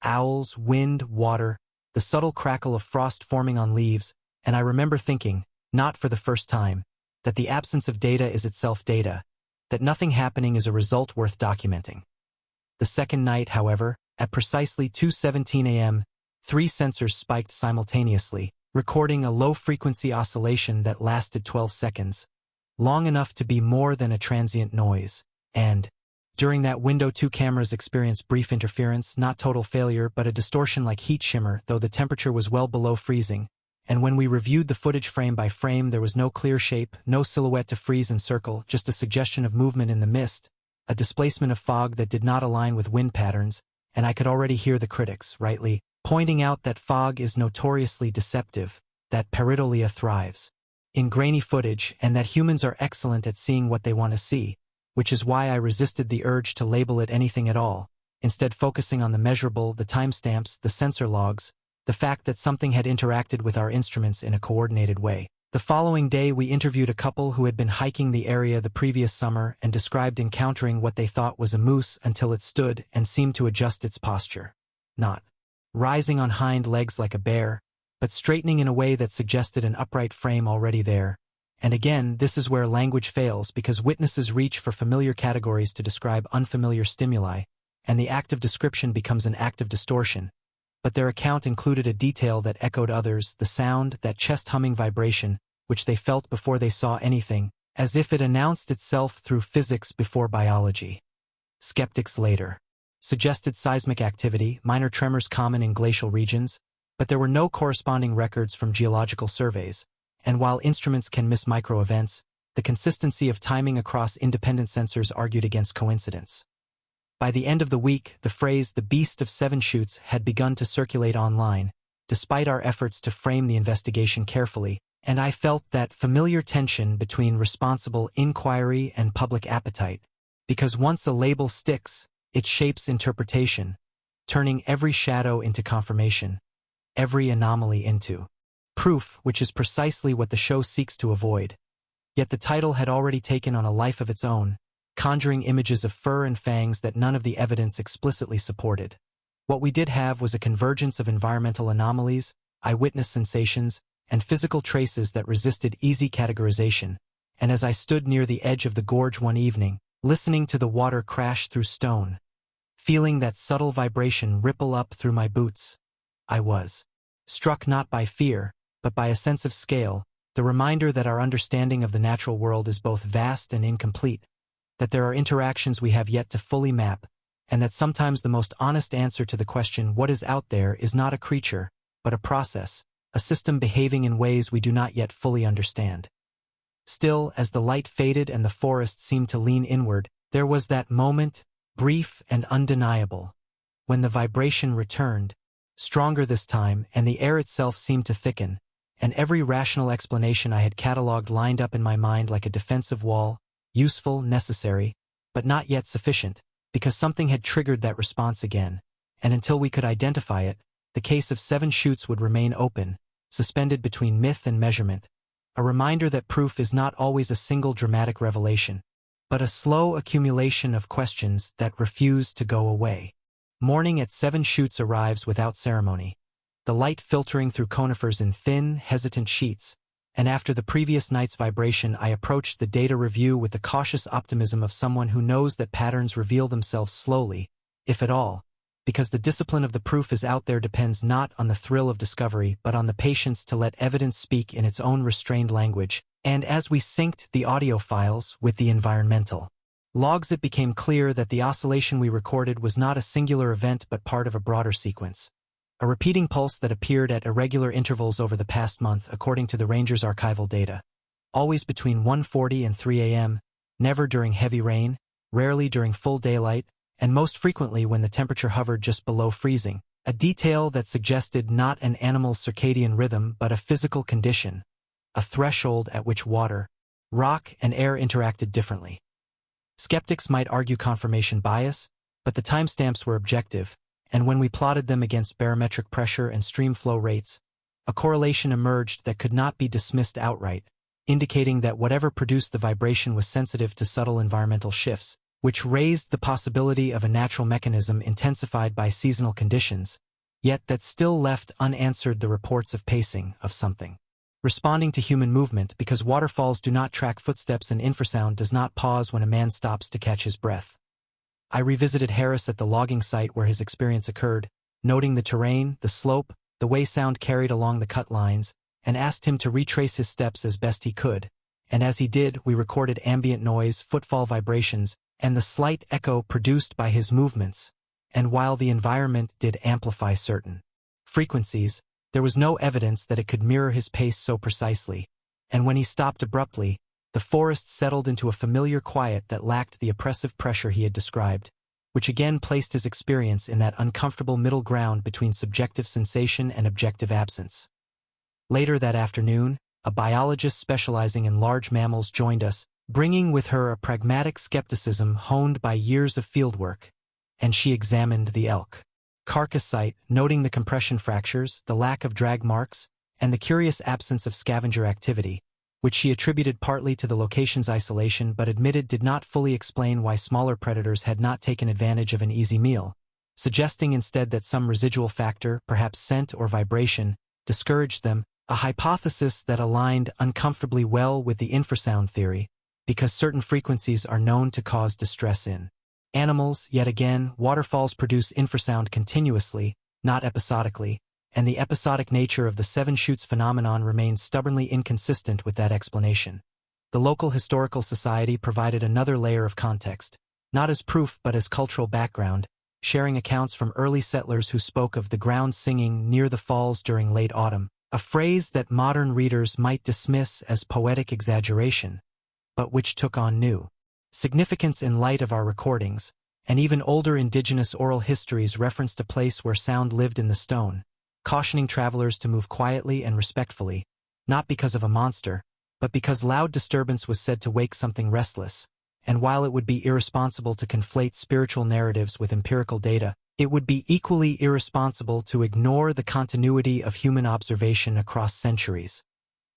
X: owls, wind, water, the subtle crackle of frost forming on leaves, and I remember thinking, not for the first time, that the absence of data is itself data, that nothing happening is a result worth documenting. The second night, however, at precisely 2:17 a.m., 3 sensors spiked simultaneously, recording a low-frequency oscillation that lasted 12 seconds, long enough to be more than a transient noise, and, during that window 2 cameras experienced brief interference, not total failure but a distortion like heat shimmer, though the temperature was well below freezing, and when we reviewed the footage frame by frame there was no clear shape, no silhouette to freeze and circle, just a suggestion of movement in the mist, a displacement of fog that did not align with wind patterns, and I could already hear the critics, rightly, pointing out that fog is notoriously deceptive, that pareidolia thrives in grainy footage, and that humans are excellent at seeing what they want to see, which is why I resisted the urge to label it anything at all, instead focusing on the measurable, the timestamps, the sensor logs, the fact that something had interacted with our instruments in a coordinated way. The following day, we interviewed a couple who had been hiking the area the previous summer and described encountering what they thought was a moose until it stood and seemed to adjust its posture. Not rising on hind legs like a bear, but straightening in a way that suggested an upright frame already there. And again, this is where language fails because witnesses reach for familiar categories to describe unfamiliar stimuli, and the act of description becomes an act of distortion. But their account included a detail that echoed others, the sound, that chest-humming vibration, which they felt before they saw anything, as if it announced itself through physics before biology. Skeptics later suggested seismic activity, minor tremors common in glacial regions, but there were no corresponding records from geological surveys, and while instruments can miss micro-events, the consistency of timing across independent sensors argued against coincidence. By the end of the week, the phrase "the Beast of Seven Chutes" had begun to circulate online, despite our efforts to frame the investigation carefully, and I felt that familiar tension between responsible inquiry and public appetite, because once a label sticks, it shapes interpretation, turning every shadow into confirmation, every anomaly into proof, which is precisely what the show seeks to avoid. Yet the title had already taken on a life of its own, conjuring images of fur and fangs that none of the evidence explicitly supported. What we did have was a convergence of environmental anomalies, eyewitness sensations, and physical traces that resisted easy categorization, and as I stood near the edge of the gorge one evening, listening to the water crash through stone, feeling that subtle vibration ripple up through my boots, I was struck not by fear, but by a sense of scale, the reminder that our understanding of the natural world is both vast and incomplete, that there are interactions we have yet to fully map, and that sometimes the most honest answer to the question "what is out there" is not a creature, but a process, a system behaving in ways we do not yet fully understand. Still, as the light faded and the forest seemed to lean inward, there was that moment, brief and undeniable, when the vibration returned, stronger this time, and the air itself seemed to thicken, and every rational explanation I had catalogued lined up in my mind like a defensive wall, useful, necessary, but not yet sufficient, because something had triggered that response again, and until we could identify it, the case of Seven Chutes would remain open, suspended between myth and measurement, a reminder that proof is not always a single dramatic revelation, but a slow accumulation of questions that refuse to go away. Morning at Seven Chutes arrives without ceremony, the light filtering through conifers in thin, hesitant sheets, and after the previous night's vibration I approached the data review with the cautious optimism of someone who knows that patterns reveal themselves slowly, if at all, because the discipline of the proof is out there depends not on the thrill of discovery but on the patience to let evidence speak in its own restrained language, and as we synced the audio files with the environmental logs it became clear that the oscillation we recorded was not a singular event but part of a broader sequence. A repeating pulse that appeared at irregular intervals over the past month according to the ranger's archival data. Always between 1:40 and 3 a.m., never during heavy rain, rarely during full daylight, and most frequently when the temperature hovered just below freezing, a detail that suggested not an animal's circadian rhythm but a physical condition, a threshold at which water, rock, and air interacted differently. Skeptics might argue confirmation bias, but the timestamps were objective, and when we plotted them against barometric pressure and stream flow rates, a correlation emerged that could not be dismissed outright, indicating that whatever produced the vibration was sensitive to subtle environmental shifts, which raised the possibility of a natural mechanism intensified by seasonal conditions, yet that still left unanswered the reports of pacing of something responding to human movement, because waterfalls do not track footsteps and infrasound does not pause when a man stops to catch his breath. I revisited Harris at the logging site where his experience occurred, noting the terrain, the slope, the way sound carried along the cut lines, and asked him to retrace his steps as best he could, and as he did we recorded ambient noise, footfall vibrations, and the slight echo produced by his movements, and while the environment did amplify certain frequencies, there was no evidence that it could mirror his pace so precisely, and when he stopped abruptly, the forest settled into a familiar quiet that lacked the oppressive pressure he had described, which again placed his experience in that uncomfortable middle ground between subjective sensation and objective absence. Later that afternoon, a biologist specializing in large mammals joined us, bringing with her a pragmatic skepticism honed by years of fieldwork. and she examined the elk carcass site, noting the compression fractures, the lack of drag marks, and the curious absence of scavenger activity, which she attributed partly to the location's isolation but admitted did not fully explain why smaller predators had not taken advantage of an easy meal, suggesting instead that some residual factor, perhaps scent or vibration, discouraged them, a hypothesis that aligned uncomfortably well with the infrasound theory, because certain frequencies are known to cause distress in animals. Yet again, waterfalls produce infrasound continuously, not episodically, and the episodic nature of the Seven Chutes phenomenon remains stubbornly inconsistent with that explanation. The local historical society provided another layer of context, not as proof but as cultural background, sharing accounts from early settlers who spoke of the ground singing near the falls during late autumn, a phrase that modern readers might dismiss as poetic exaggeration, but which took on new significance in light of our recordings, and even older indigenous oral histories referenced a place where sound lived in the stone, cautioning travelers to move quietly and respectfully, not because of a monster, but because loud disturbance was said to wake something restless, and while it would be irresponsible to conflate spiritual narratives with empirical data, it would be equally irresponsible to ignore the continuity of human observation across centuries,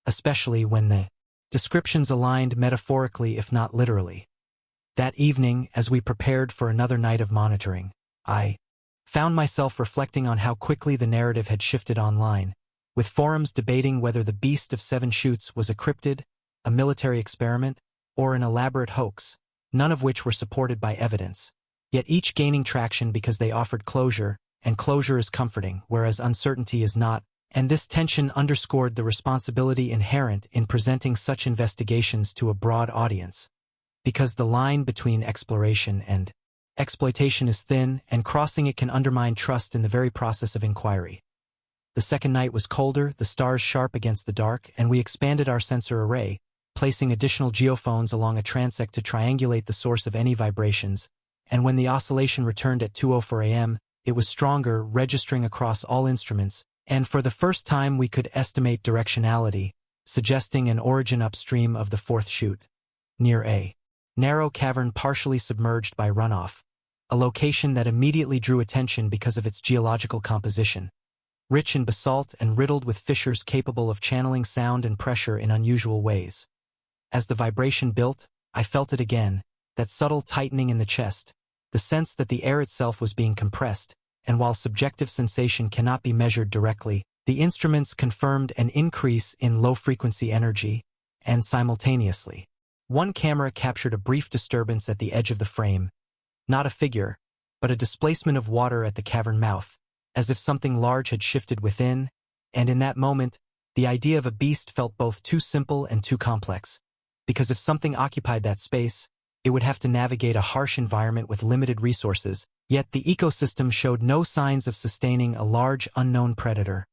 X: especially when the descriptions aligned metaphorically if not literally. That evening, as we prepared for another night of monitoring, I found myself reflecting on how quickly the narrative had shifted online, with forums debating whether the Beast of Seven Chutes was a cryptid, a military experiment, or an elaborate hoax, none of which were supported by evidence, yet each gaining traction because they offered closure, and closure is comforting, whereas uncertainty is not, and this tension underscored the responsibility inherent in presenting such investigations to a broad audience. Because the line between exploration and exploitation is thin, and crossing it can undermine trust in the very process of inquiry. The second night was colder, the stars sharp against the dark, and we expanded our sensor array, placing additional geophones along a transect to triangulate the source of any vibrations, and when the oscillation returned at 2:04 a.m., it was stronger, registering across all instruments, and for the first time we could estimate directionality, suggesting an origin upstream of the fourth chute, near a narrow cavern partially submerged by runoff, a location that immediately drew attention because of its geological composition, rich in basalt and riddled with fissures capable of channeling sound and pressure in unusual ways. As the vibration built, I felt it again, that subtle tightening in the chest, the sense that the air itself was being compressed, and while subjective sensation cannot be measured directly, the instruments confirmed an increase in low-frequency energy, and simultaneously, one camera captured a brief disturbance at the edge of the frame, not a figure, but a displacement of water at the cavern mouth, as if something large had shifted within, and in that moment, the idea of a beast felt both too simple and too complex, because if something occupied that space, it would have to navigate a harsh environment with limited resources, yet the ecosystem showed no signs of sustaining a large unknown predator,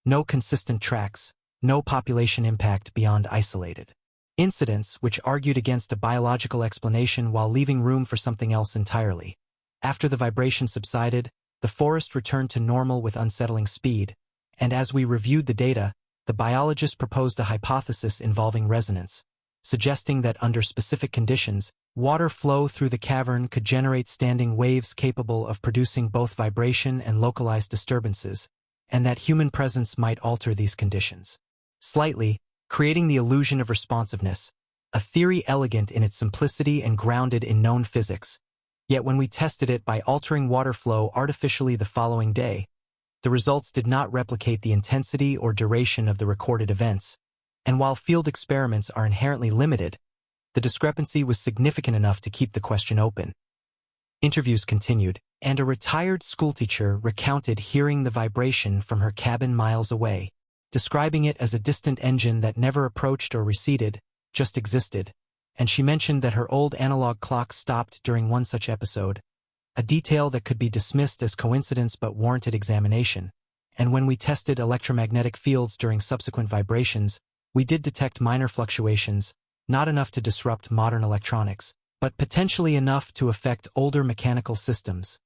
X: no consistent tracks, no population impact beyond isolated incidents which argued against a biological explanation while leaving room for something else entirely. After the vibration subsided, the forest returned to normal with unsettling speed, and as we reviewed the data, the biologist proposed a hypothesis involving resonance, suggesting that under specific conditions, water flow through the cavern could generate standing waves capable of producing both vibration and localized disturbances, and that human presence might alter these conditions slightly, creating the illusion of responsiveness, a theory elegant in its simplicity and grounded in known physics. Yet when we tested it by altering water flow artificially the following day, the results did not replicate the intensity or duration of the recorded events, and while field experiments are inherently limited, the discrepancy was significant enough to keep the question open. Interviews continued, and a retired schoolteacher recounted hearing the vibration from her cabin miles away, describing it as a distant engine that never approached or receded, just existed, and she mentioned that her old analog clock stopped during one such episode, a detail that could be dismissed as coincidence but warranted examination, and when we tested electromagnetic fields during subsequent vibrations, we did detect minor fluctuations, not enough to disrupt modern electronics, but potentially enough to affect older mechanical systems,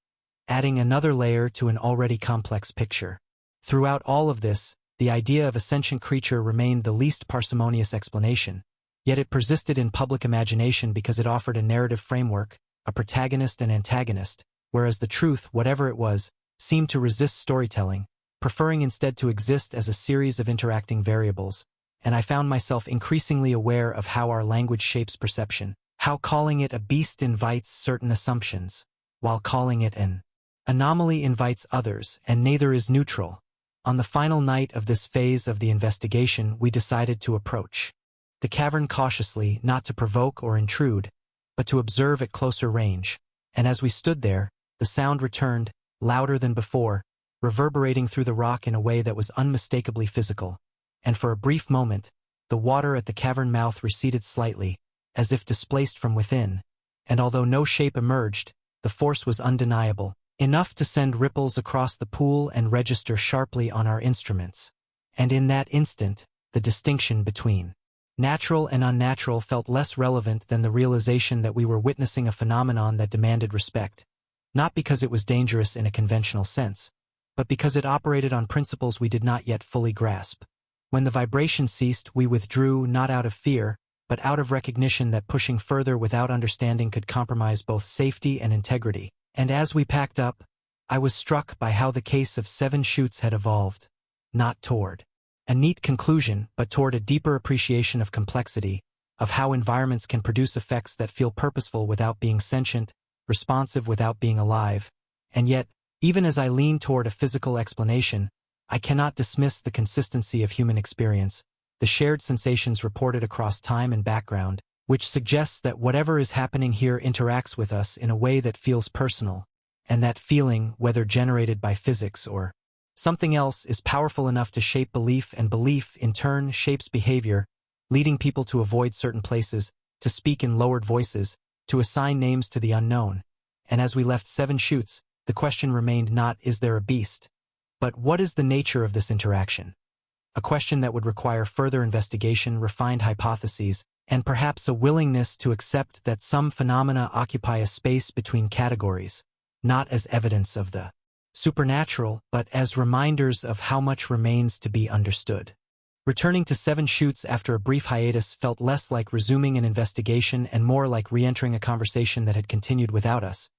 X: adding another layer to an already complex picture. Throughout all of this, the idea of a sentient creature remained the least parsimonious explanation, yet it persisted in public imagination because it offered a narrative framework, a protagonist and antagonist, whereas the truth, whatever it was, seemed to resist storytelling, preferring instead to exist as a series of interacting variables, and I found myself increasingly aware of how our language shapes perception, how calling it a beast invites certain assumptions, while calling it an anomaly invites others, and neither is neutral. On the final night of this phase of the investigation, we decided to approach the cavern cautiously, not to provoke or intrude, but to observe at closer range, and as we stood there, the sound returned, louder than before, reverberating through the rock in a way that was unmistakably physical, and for a brief moment, the water at the cavern mouth receded slightly, as if displaced from within, and although no shape emerged, the force was undeniable, enough to send ripples across the pool and register sharply on our instruments. And in that instant, the distinction between natural and unnatural felt less relevant than the realization that we were witnessing a phenomenon that demanded respect, not because it was dangerous in a conventional sense, but because it operated on principles we did not yet fully grasp. When the vibration ceased, we withdrew not out of fear, but out of recognition that pushing further without understanding could compromise both safety and integrity. And as we packed up, I was struck by how the case of 7 Chutes had evolved, not toward a neat conclusion, but toward a deeper appreciation of complexity, of how environments can produce effects that feel purposeful without being sentient, responsive without being alive. And yet, even as I lean toward a physical explanation, I cannot dismiss the consistency of human experience, the shared sensations reported across time and background, which suggests that whatever is happening here interacts with us in a way that feels personal, and that feeling, whether generated by physics or something else, is powerful enough to shape belief, and belief, in turn, shapes behavior, leading people to avoid certain places, to speak in lowered voices, to assign names to the unknown. And as we left 7 Chutes, the question remained not, is there a beast? But what is the nature of this interaction? A question that would require further investigation, refined hypotheses, and perhaps a willingness to accept that some phenomena occupy a space between categories, not as evidence of the supernatural, but as reminders of how much remains to be understood. Returning to 7 Chutes after a brief hiatus felt less like resuming an investigation and more like re-entering a conversation that had continued without us,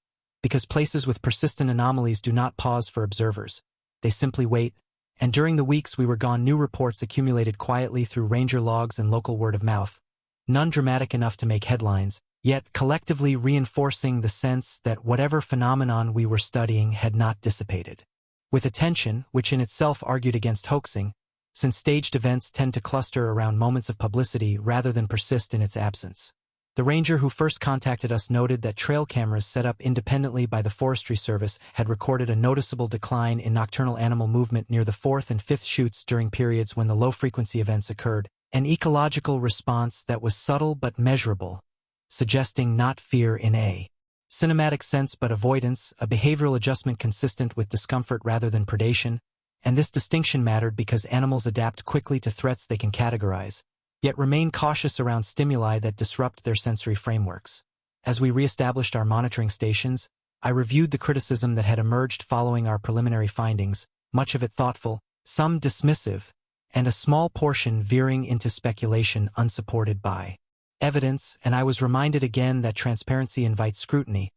X: because places with persistent anomalies do not pause for observers. They simply wait, and during the weeks we were gone, new reports accumulated quietly through ranger logs and local word of mouth, none dramatic enough to make headlines, yet collectively reinforcing the sense that whatever phenomenon we were studying had not dissipated. With attention, which in itself argued against hoaxing, since staged events tend to cluster around moments of publicity rather than persist in its absence. The ranger who first contacted us noted that trail cameras set up independently by the Forestry Service had recorded a noticeable decline in nocturnal animal movement near the 4th and 5th chutes during periods when the low-frequency events occurred, an ecological response that was subtle but measurable, suggesting not fear in a cinematic sense but avoidance, a behavioral adjustment consistent with discomfort rather than predation, and this distinction mattered because animals adapt quickly to threats they can categorize, yet remain cautious around stimuli that disrupt their sensory frameworks. As we reestablished our monitoring stations, I reviewed the criticism that had emerged following our preliminary findings, much of it thoughtful, some dismissive, and a small portion veering into speculation unsupported by evidence, and I was reminded again that transparency invites scrutiny.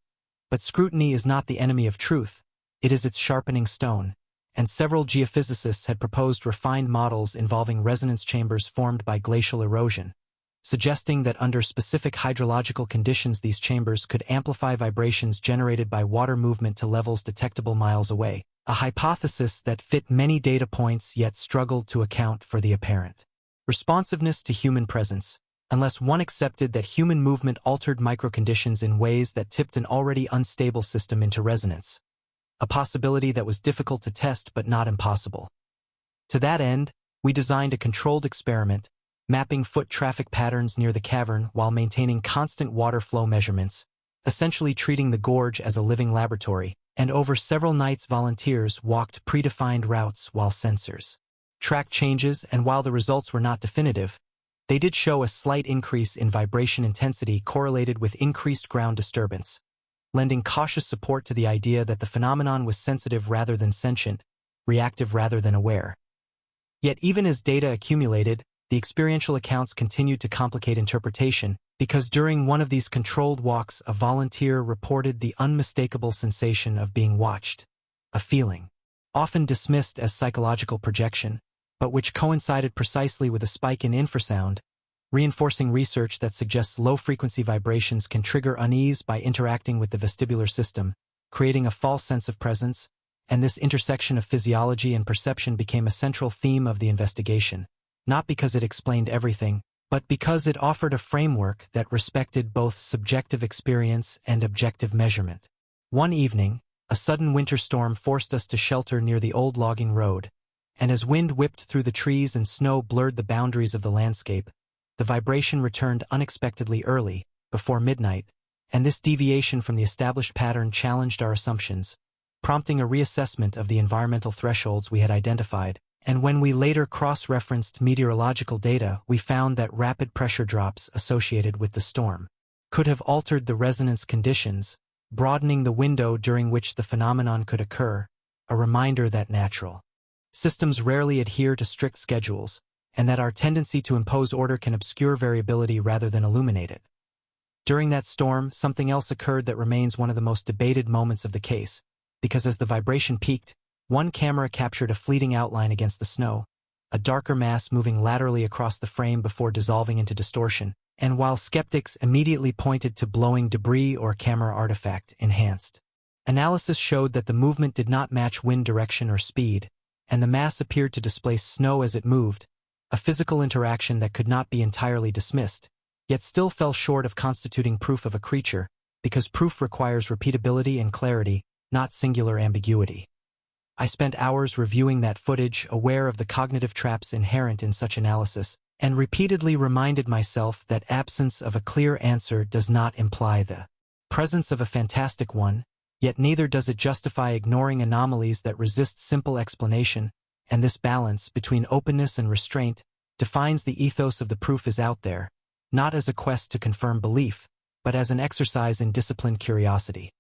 X: But scrutiny is not the enemy of truth, it is its sharpening stone, and several geophysicists had proposed refined models involving resonance chambers formed by glacial erosion, suggesting that under specific hydrological conditions these chambers could amplify vibrations generated by water movement to levels detectable miles away, a hypothesis that fit many data points yet struggled to account for the apparent responsiveness to human presence, unless one accepted that human movement altered microconditions in ways that tipped an already unstable system into resonance, a possibility that was difficult to test but not impossible. To that end, we designed a controlled experiment, mapping foot traffic patterns near the cavern while maintaining constant water flow measurements, essentially treating the gorge as a living laboratory, and over several nights volunteers walked predefined routes while sensors tracked changes, and while the results were not definitive, they did show a slight increase in vibration intensity correlated with increased ground disturbance, lending cautious support to the idea that the phenomenon was sensitive rather than sentient, reactive rather than aware. Yet even as data accumulated, the experiential accounts continued to complicate interpretation because during one of these controlled walks, a volunteer reported the unmistakable sensation of being watched, a feeling often dismissed as psychological projection, but which coincided precisely with a spike in infrasound, reinforcing research that suggests low-frequency vibrations can trigger unease by interacting with the vestibular system, creating a false sense of presence, and this intersection of physiology and perception became a central theme of the investigation, not because it explained everything, but because it offered a framework that respected both subjective experience and objective measurement. One evening, a sudden winter storm forced us to shelter near the old logging road, and as wind whipped through the trees and snow blurred the boundaries of the landscape, the vibration returned unexpectedly early, before midnight, and this deviation from the established pattern challenged our assumptions, prompting a reassessment of the environmental thresholds we had identified. And when we later cross-referenced meteorological data, we found that rapid pressure drops associated with the storm could have altered the resonance conditions, broadening the window during which the phenomenon could occur, a reminder that natural systems rarely adhere to strict schedules, and that our tendency to impose order can obscure variability rather than illuminate it. During that storm, something else occurred that remains one of the most debated moments of the case, because as the vibration peaked, one camera captured a fleeting outline against the snow, a darker mass moving laterally across the frame before dissolving into distortion, and while skeptics immediately pointed to blowing debris or camera artifact, enhanced analysis showed that the movement did not match wind direction or speed, and the mass appeared to displace snow as it moved, a physical interaction that could not be entirely dismissed, yet still fell short of constituting proof of a creature, because proof requires repeatability and clarity, not singular ambiguity. I spent hours reviewing that footage, aware of the cognitive traps inherent in such analysis, and repeatedly reminded myself that absence of a clear answer does not imply the presence of a fantastic one, yet neither does it justify ignoring anomalies that resist simple explanation, and this balance between openness and restraint defines the ethos of the proof is out there, not as a quest to confirm belief, but as an exercise in disciplined curiosity.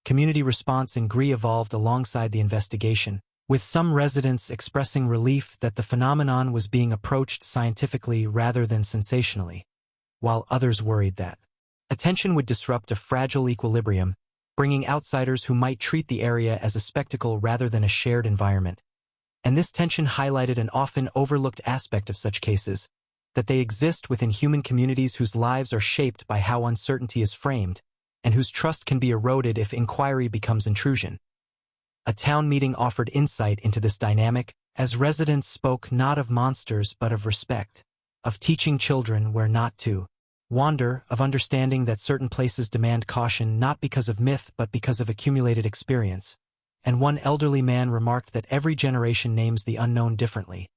X: Community response in Gree evolved alongside the investigation, with some residents expressing relief that the phenomenon was being approached scientifically rather than sensationally, while others worried that attention would disrupt a fragile equilibrium, bringing outsiders who might treat the area as a spectacle rather than a shared environment. And this tension highlighted an often overlooked aspect of such cases, that they exist within human communities whose lives are shaped by how uncertainty is framed, and whose trust can be eroded if inquiry becomes intrusion. A town meeting offered insight into this dynamic, as residents spoke not of monsters but of respect, of teaching children where not to wander, of understanding that certain places demand caution not because of myth but because of accumulated experience. And one elderly man remarked that every generation names the unknown differently,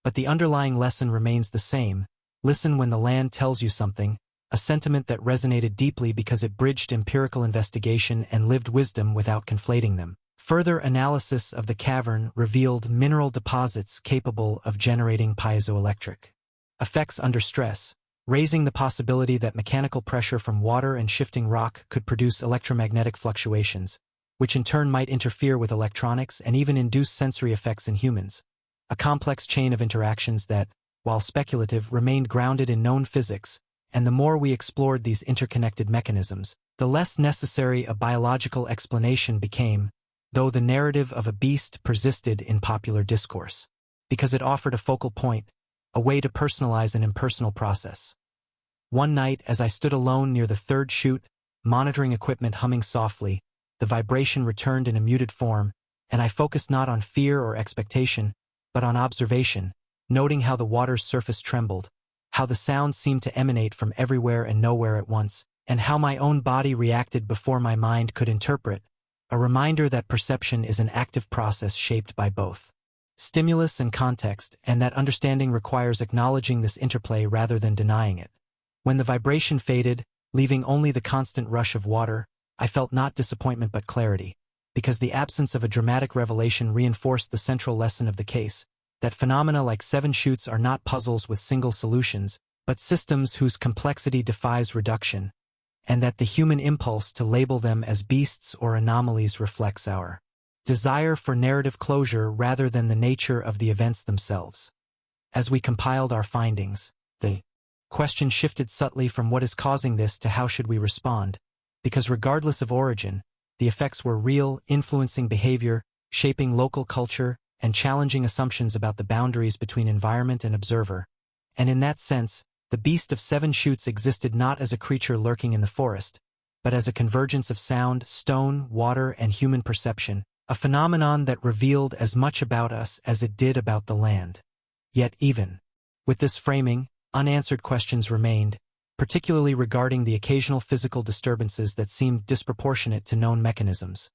X: but the underlying lesson remains the same: listen when the land tells you something, a sentiment that resonated deeply because it bridged empirical investigation and lived wisdom without conflating them. Further analysis of the cavern revealed mineral deposits capable of generating piezoelectric effects under stress, raising the possibility that mechanical pressure from water and shifting rock could produce electromagnetic fluctuations, which in turn might interfere with electronics and even induce sensory effects in humans. A complex chain of interactions that, while speculative, remained grounded in known physics, and the more we explored these interconnected mechanisms, the less necessary a biological explanation became, though the narrative of a beast persisted in popular discourse, because it offered a focal point, a way to personalize an impersonal process. One night, as I stood alone near the third chute, monitoring equipment humming softly, the vibration returned in a muted form, and I focused not on fear or expectation, but on observation, noting how the water's surface trembled, how the sound seemed to emanate from everywhere and nowhere at once, and how my own body reacted before my mind could interpret, a reminder that perception is an active process shaped by both stimulus and context, and that understanding requires acknowledging this interplay rather than denying it. When the vibration faded, leaving only the constant rush of water, I felt not disappointment but clarity, because the absence of a dramatic revelation reinforced the central lesson of the case, that phenomena like seven chutes are not puzzles with single solutions, but systems whose complexity defies reduction, and that the human impulse to label them as beasts or anomalies reflects our desire for narrative closure rather than the nature of the events themselves. As we compiled our findings, the question shifted subtly from what is causing this to how should we respond, because regardless of origin, the effects were real, influencing behavior, shaping local culture, and challenging assumptions about the boundaries between environment and observer. And in that sense, the Beast of Seven Chutes existed not as a creature lurking in the forest, but as a convergence of sound, stone, water, and human perception, a phenomenon that revealed as much about us as it did about the land. Yet even with this framing, unanswered questions remained, particularly regarding the occasional physical disturbances that seemed disproportionate to known mechanisms.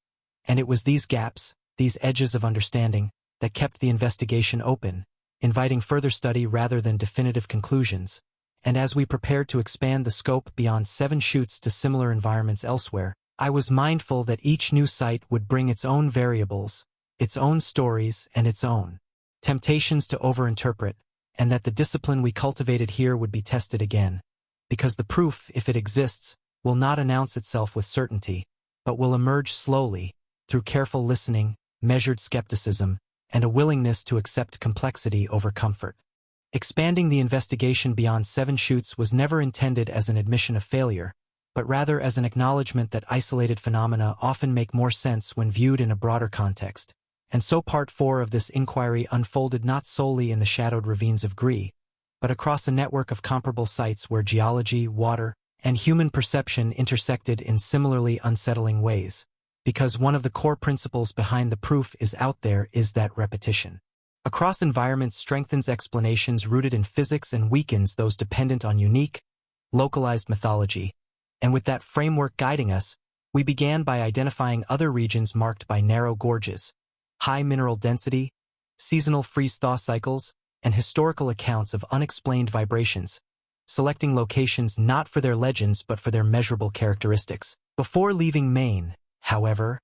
X: And it was these gaps, these edges of understanding, that kept the investigation open, inviting further study rather than definitive conclusions. And as we prepared to expand the scope beyond Seven Chutes to similar environments elsewhere, I was mindful that each new site would bring its own variables, its own stories, and its own temptations to overinterpret, and that the discipline we cultivated here would be tested again, because the proof, if it exists, will not announce itself with certainty, but will emerge slowly, through careful listening, measured skepticism, and a willingness to accept complexity over comfort. Expanding the investigation beyond Seven Chutes was never intended as an admission of failure, but rather as an acknowledgement that isolated phenomena often make more sense when viewed in a broader context. And so Part 4 of this inquiry unfolded not solely in the shadowed ravines of Gree, but across a network of comparable sites where geology, water, and human perception intersected in similarly unsettling ways. Because one of the core principles behind the proof is out there is that repetition across environments strengthens explanations rooted in physics and weakens those dependent on unique, localized mythology. And with that framework guiding us, we began by identifying other regions marked by narrow gorges, high mineral density, seasonal freeze-thaw cycles, and historical accounts of unexplained vibrations, selecting locations not for their legends but for their measurable characteristics. Before leaving Maine, however,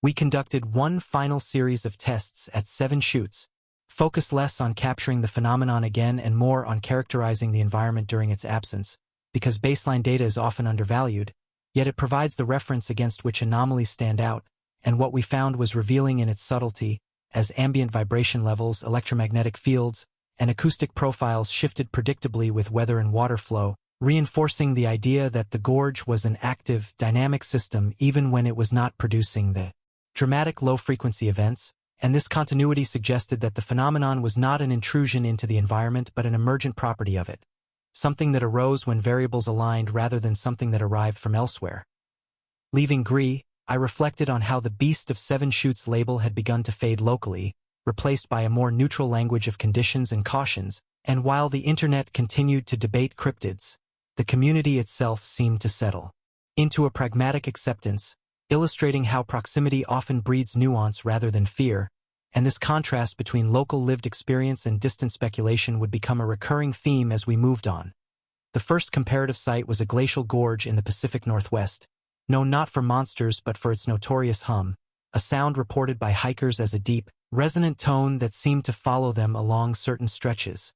X: we conducted one final series of tests at Seven Chutes, focused less on capturing the phenomenon again and more on characterizing the environment during its absence, because baseline data is often undervalued, yet it provides the reference against which anomalies stand out, and what we found was revealing in its subtlety, as ambient vibration levels, electromagnetic fields, and acoustic profiles shifted predictably with weather and water flow, reinforcing the idea that the gorge was an active, dynamic system even when it was not producing the dramatic low-frequency events, and this continuity suggested that the phenomenon was not an intrusion into the environment but an emergent property of it, something that arose when variables aligned rather than something that arrived from elsewhere. Leaving Gree, I reflected on how the Beast of Seven Chutes label had begun to fade locally, replaced by a more neutral language of conditions and cautions, and while the internet continued to debate cryptids, the community itself seemed to settle into a pragmatic acceptance, illustrating how proximity often breeds nuance rather than fear, and this contrast between local lived experience and distant speculation would become a recurring theme as we moved on. The first comparative site was a glacial gorge in the Pacific Northwest, known not for monsters but for its notorious hum, a sound reported by hikers as a deep, resonant tone that seemed to follow them along certain stretches.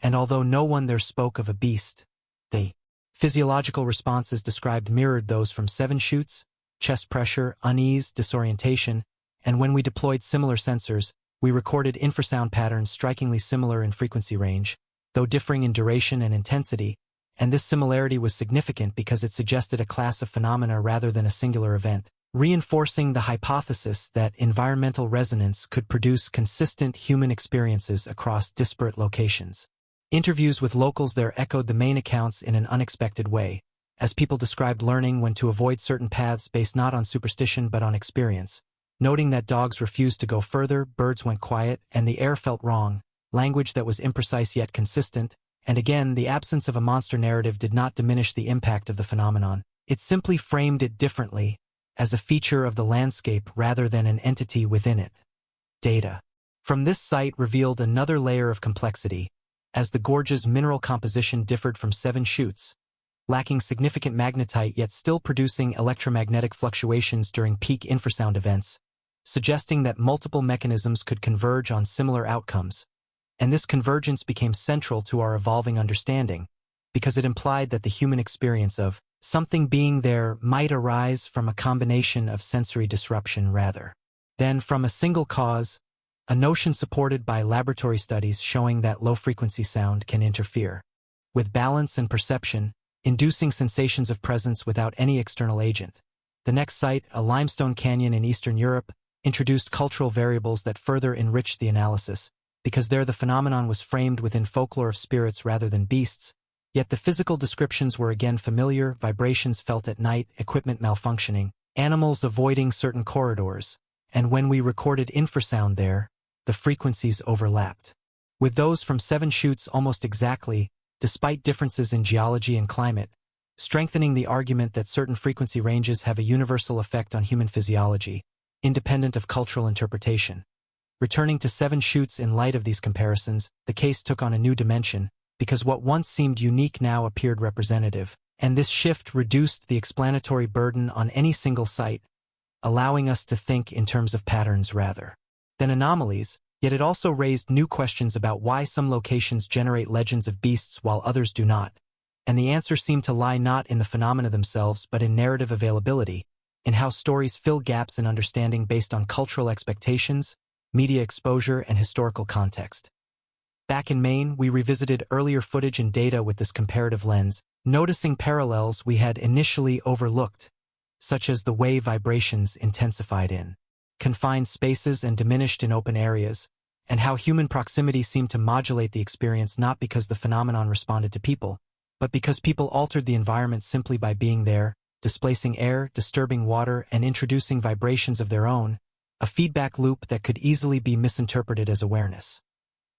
X: And although no one there spoke of a beast, the physiological responses described mirrored those from Seven Chutes: chest pressure, unease, disorientation, and when we deployed similar sensors, we recorded infrasound patterns strikingly similar in frequency range, though differing in duration and intensity, and this similarity was significant because it suggested a class of phenomena rather than a singular event, reinforcing the hypothesis that environmental resonance could produce consistent human experiences across disparate locations. Interviews with locals there echoed the main accounts in an unexpected way, as people described learning when to avoid certain paths based not on superstition but on experience, noting that dogs refused to go further, birds went quiet, and the air felt wrong, language that was imprecise yet consistent, and again, the absence of a monster narrative did not diminish the impact of the phenomenon. It simply framed it differently, as a feature of the landscape rather than an entity within it. Data from this site revealed another layer of complexity, as the gorge's mineral composition differed from Seven Chutes, lacking significant magnetite yet still producing electromagnetic fluctuations during peak infrasound events, suggesting that multiple mechanisms could converge on similar outcomes. And this convergence became central to our evolving understanding, because it implied that the human experience of something being there might arise from a combination of sensory disruption rather than from a single cause, a notion supported by laboratory studies showing that low-frequency sound can interfere with balance and perception, inducing sensations of presence without any external agent. The next site, a limestone canyon in Eastern Europe, introduced cultural variables that further enriched the analysis, because there the phenomenon was framed within folklore of spirits rather than beasts, yet the physical descriptions were again familiar: vibrations felt at night, equipment malfunctioning, animals avoiding certain corridors, and when we recorded infrasound there, the frequencies overlapped with those from Seven Chutes almost exactly, despite differences in geology and climate, strengthening the argument that certain frequency ranges have a universal effect on human physiology, independent of cultural interpretation. Returning to Seven Chutes in light of these comparisons, the case took on a new dimension, because what once seemed unique now appeared representative, and this shift reduced the explanatory burden on any single site, allowing us to think in terms of patterns rather than anomalies, yet it also raised new questions about why some locations generate legends of beasts while others do not, and the answer seemed to lie not in the phenomena themselves but in narrative availability, in how stories fill gaps in understanding based on cultural expectations, media exposure, and historical context. Back in Maine, we revisited earlier footage and data with this comparative lens, noticing parallels we had initially overlooked, such as the way vibrations intensified in confined spaces and diminished in open areas, and how human proximity seemed to modulate the experience not because the phenomenon responded to people, but because people altered the environment simply by being there, displacing air, disturbing water, and introducing vibrations of their own, a feedback loop that could easily be misinterpreted as awareness.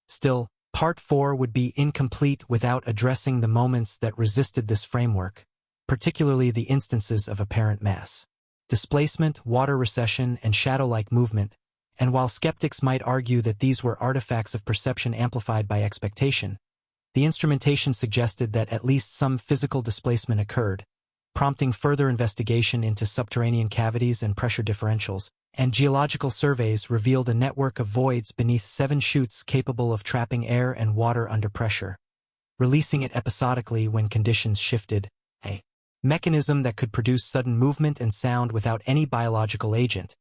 X: Still, Part 4 would be incomplete without addressing the moments that resisted this framework, particularly the instances of apparent mass displacement, water recession, and shadow-like movement, and while skeptics might argue that these were artifacts of perception amplified by expectation, the instrumentation suggested that at least some physical displacement occurred, prompting further investigation into subterranean cavities and pressure differentials, and geological surveys revealed a network of voids beneath Seven Chutes capable of trapping air and water under pressure, releasing it episodically when conditions shifted, a mechanism that could produce sudden movement and sound without any biological agent,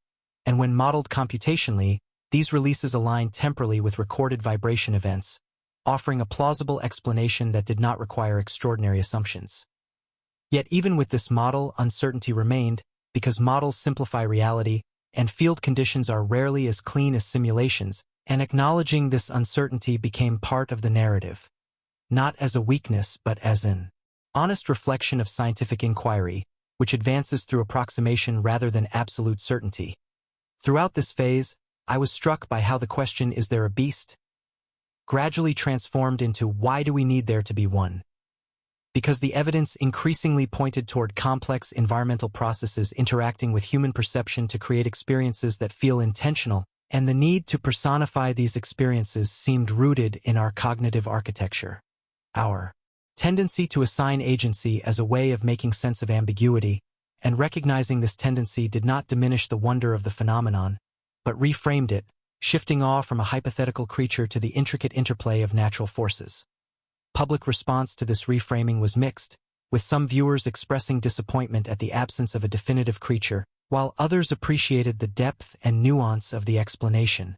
X: and when modeled computationally, these releases aligned temporally with recorded vibration events, offering a plausible explanation that did not require extraordinary assumptions. Yet even with this model, uncertainty remained, because models simplify reality, and field conditions are rarely as clean as simulations, and acknowledging this uncertainty became part of the narrative, not as a weakness but as an honest reflection of scientific inquiry, which advances through approximation rather than absolute certainty. Throughout this phase, I was struck by how the question, "Is there a beast?" gradually transformed into "Why do we need there to be one?" Because the evidence increasingly pointed toward complex environmental processes interacting with human perception to create experiences that feel intentional, and the need to personify these experiences seemed rooted in our cognitive architecture. Our tendency to assign agency as a way of making sense of ambiguity, and recognizing this tendency did not diminish the wonder of the phenomenon, but reframed it, shifting awe from a hypothetical creature to the intricate interplay of natural forces. Public response to this reframing was mixed, with some viewers expressing disappointment at the absence of a definitive creature, while others appreciated the depth and nuance of the explanation.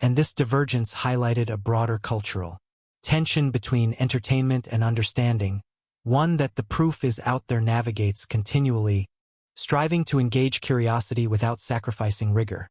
X: And this divergence highlighted a broader cultural tension between entertainment and understanding, one that The Proof Is Out There navigates continually, striving to engage curiosity without sacrificing rigor.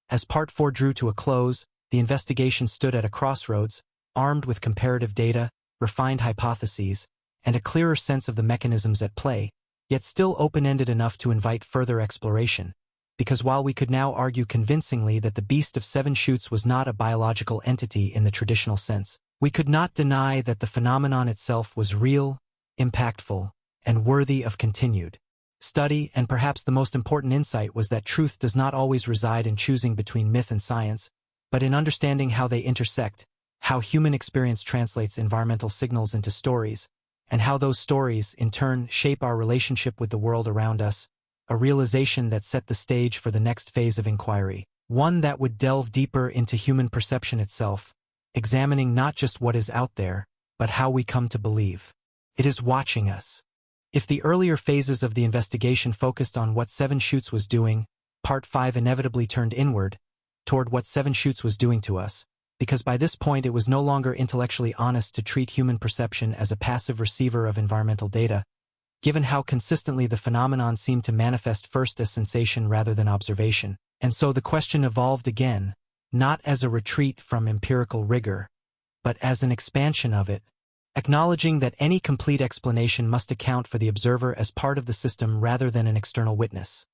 X: As Part 4 drew to a close, the investigation stood at a crossroads, armed with comparative data, refined hypotheses, and a clearer sense of the mechanisms at play, yet still open-ended enough to invite further exploration, because while we could now argue convincingly that the Beast of Seven Chutes was not a biological entity in the traditional sense, we could not deny that the phenomenon itself was real, impactful, and worthy of continued study, and perhaps the most important insight was that truth does not always reside in choosing between myth and science, but in understanding how they intersect, how human experience translates environmental signals into stories, and how those stories, in turn, shape our relationship with the world around us, a realization that set the stage for the next phase of inquiry, one that would delve deeper into human perception itself, examining not just what is out there, but how we come to believe it is watching us. If the earlier phases of the investigation focused on what Seven Chutes was doing, Part 5 inevitably turned inward, toward what Seven Chutes was doing to us, because by this point it was no longer intellectually honest to treat human perception as a passive receiver of environmental data, given how consistently the phenomenon seemed to manifest first as sensation rather than observation. And so the question evolved again, not as a retreat from empirical rigor, but as an expansion of it, acknowledging that any complete explanation must account for the observer as part of the system rather than an external witness.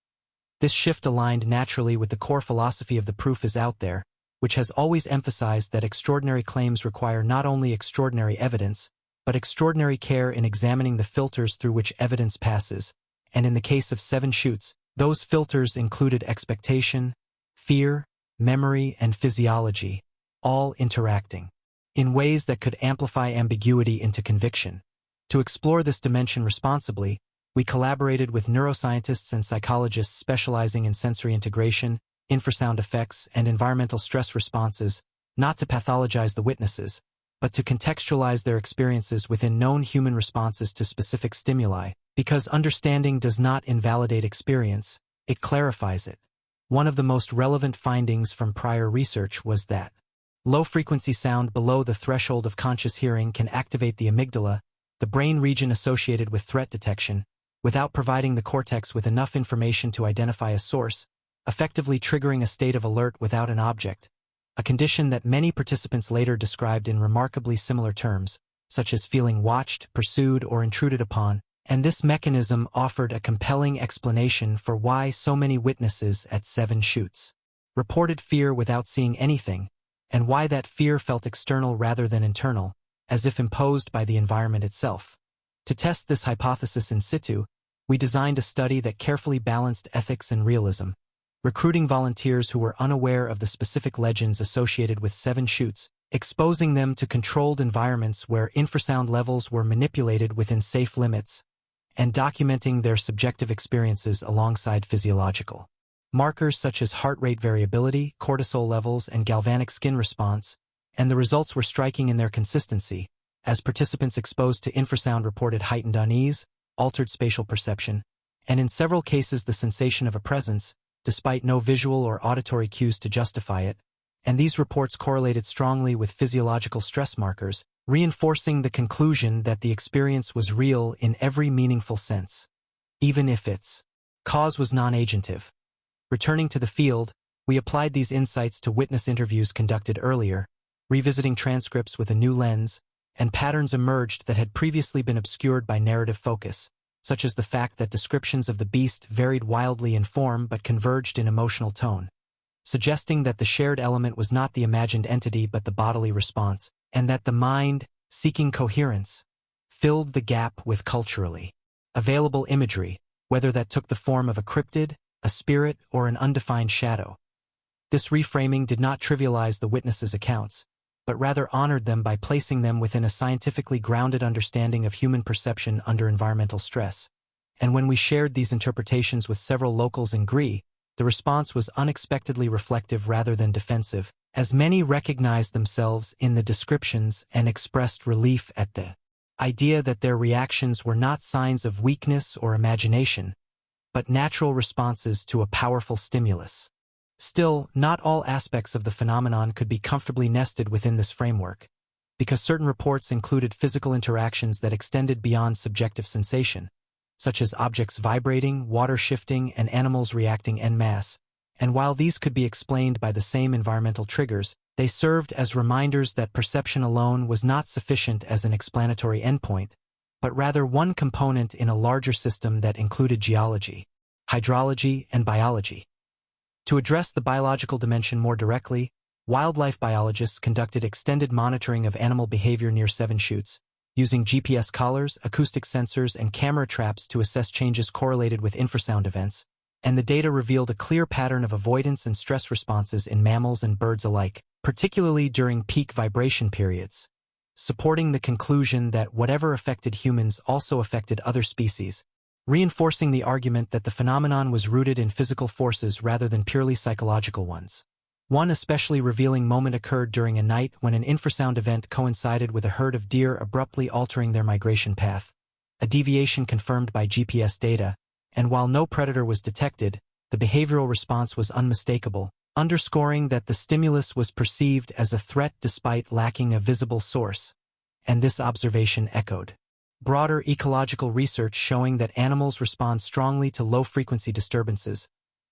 X: This shift aligned naturally with the core philosophy of the proof is out there, which has always emphasized that extraordinary claims require not only extraordinary evidence, but extraordinary care in examining the filters through which evidence passes, and in the case of Seven Chutes, those filters included expectation, fear, memory, and physiology, all interacting in ways that could amplify ambiguity into conviction. To explore this dimension responsibly, we collaborated with neuroscientists and psychologists specializing in sensory integration, infrasound effects, and environmental stress responses, not to pathologize the witnesses, but to contextualize their experiences within known human responses to specific stimuli, because understanding does not invalidate experience, it clarifies it. One of the most relevant findings from prior research was that low-frequency sound below the threshold of conscious hearing can activate the amygdala, the brain region associated with threat detection, without providing the cortex with enough information to identify a source, effectively triggering a state of alert without an object, a condition that many participants later described in remarkably similar terms, such as feeling watched, pursued, or intruded upon, and this mechanism offered a compelling explanation for why so many witnesses at Seven Chutes reported fear without seeing anything, and why that fear felt external rather than internal, as if imposed by the environment itself. To test this hypothesis in situ, we designed a study that carefully balanced ethics and realism, recruiting volunteers who were unaware of the specific legends associated with Seven Chutes, exposing them to controlled environments where infrasound levels were manipulated within safe limits, and documenting their subjective experiences alongside physiological markers such as heart rate variability, cortisol levels, and galvanic skin response, and the results were striking in their consistency, as participants exposed to infrasound reported heightened unease, altered spatial perception, and in several cases the sensation of a presence, despite no visual or auditory cues to justify it, and these reports correlated strongly with physiological stress markers, reinforcing the conclusion that the experience was real in every meaningful sense, even if its cause was non-agentive. Returning to the field, we applied these insights to witness interviews conducted earlier, revisiting transcripts with a new lens, and patterns emerged that had previously been obscured by narrative focus, such as the fact that descriptions of the beast varied wildly in form but converged in emotional tone, suggesting that the shared element was not the imagined entity but the bodily response, and that the mind, seeking coherence, filled the gap with culturally available imagery, whether that took the form of a cryptid, a spirit, or an undefined shadow. This reframing did not trivialize the witnesses' accounts, but rather honored them by placing them within a scientifically grounded understanding of human perception under environmental stress. And when we shared these interpretations with several locals in Gree, the response was unexpectedly reflective rather than defensive, as many recognized themselves in the descriptions and expressed relief at the idea that their reactions were not signs of weakness or imagination, but natural responses to a powerful stimulus. Still, not all aspects of the phenomenon could be comfortably nested within this framework, because certain reports included physical interactions that extended beyond subjective sensation, such as objects vibrating, water shifting, and animals reacting en masse, and while these could be explained by the same environmental triggers, they served as reminders that perception alone was not sufficient as an explanatory endpoint, but rather one component in a larger system that included geology, hydrology, and biology. To address the biological dimension more directly, wildlife biologists conducted extended monitoring of animal behavior near Seven Chutes, using GPS collars, acoustic sensors, and camera traps to assess changes correlated with infrasound events, and the data revealed a clear pattern of avoidance and stress responses in mammals and birds alike, particularly during peak vibration periods, supporting the conclusion that whatever affected humans also affected other species, reinforcing the argument that the phenomenon was rooted in physical forces rather than purely psychological ones. One especially revealing moment occurred during a night when an infrasound event coincided with a herd of deer abruptly altering their migration path, a deviation confirmed by GPS data, and while no predator was detected, the behavioral response was unmistakable, underscoring that the stimulus was perceived as a threat despite lacking a visible source, and this observation echoed broader ecological research showing that animals respond strongly to low-frequency disturbances,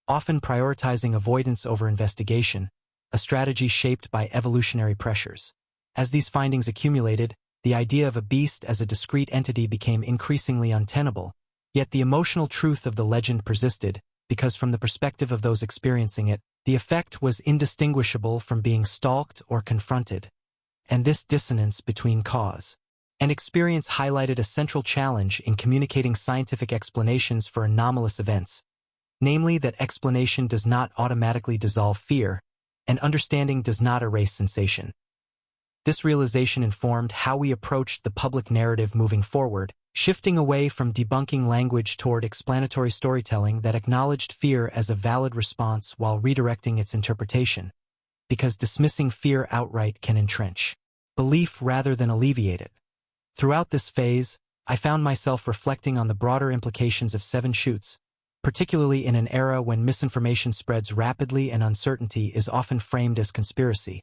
X: often prioritizing avoidance over investigation, a strategy shaped by evolutionary pressures. As these findings accumulated, the idea of a beast as a discrete entity became increasingly untenable, yet the emotional truth of the legend persisted, because from the perspective of those experiencing it, the effect was indistinguishable from being stalked or confronted. And this dissonance between cause and experience highlighted a central challenge in communicating scientific explanations for anomalous events, namely that explanation does not automatically dissolve fear, and understanding does not erase sensation. This realization informed how we approached the public narrative moving forward, shifting away from debunking language toward explanatory storytelling that acknowledged fear as a valid response while redirecting its interpretation, because dismissing fear outright can entrench belief rather than alleviate it. Throughout this phase, I found myself reflecting on the broader implications of 7 Chutes, particularly in an era when misinformation spreads rapidly and uncertainty is often framed as conspiracy,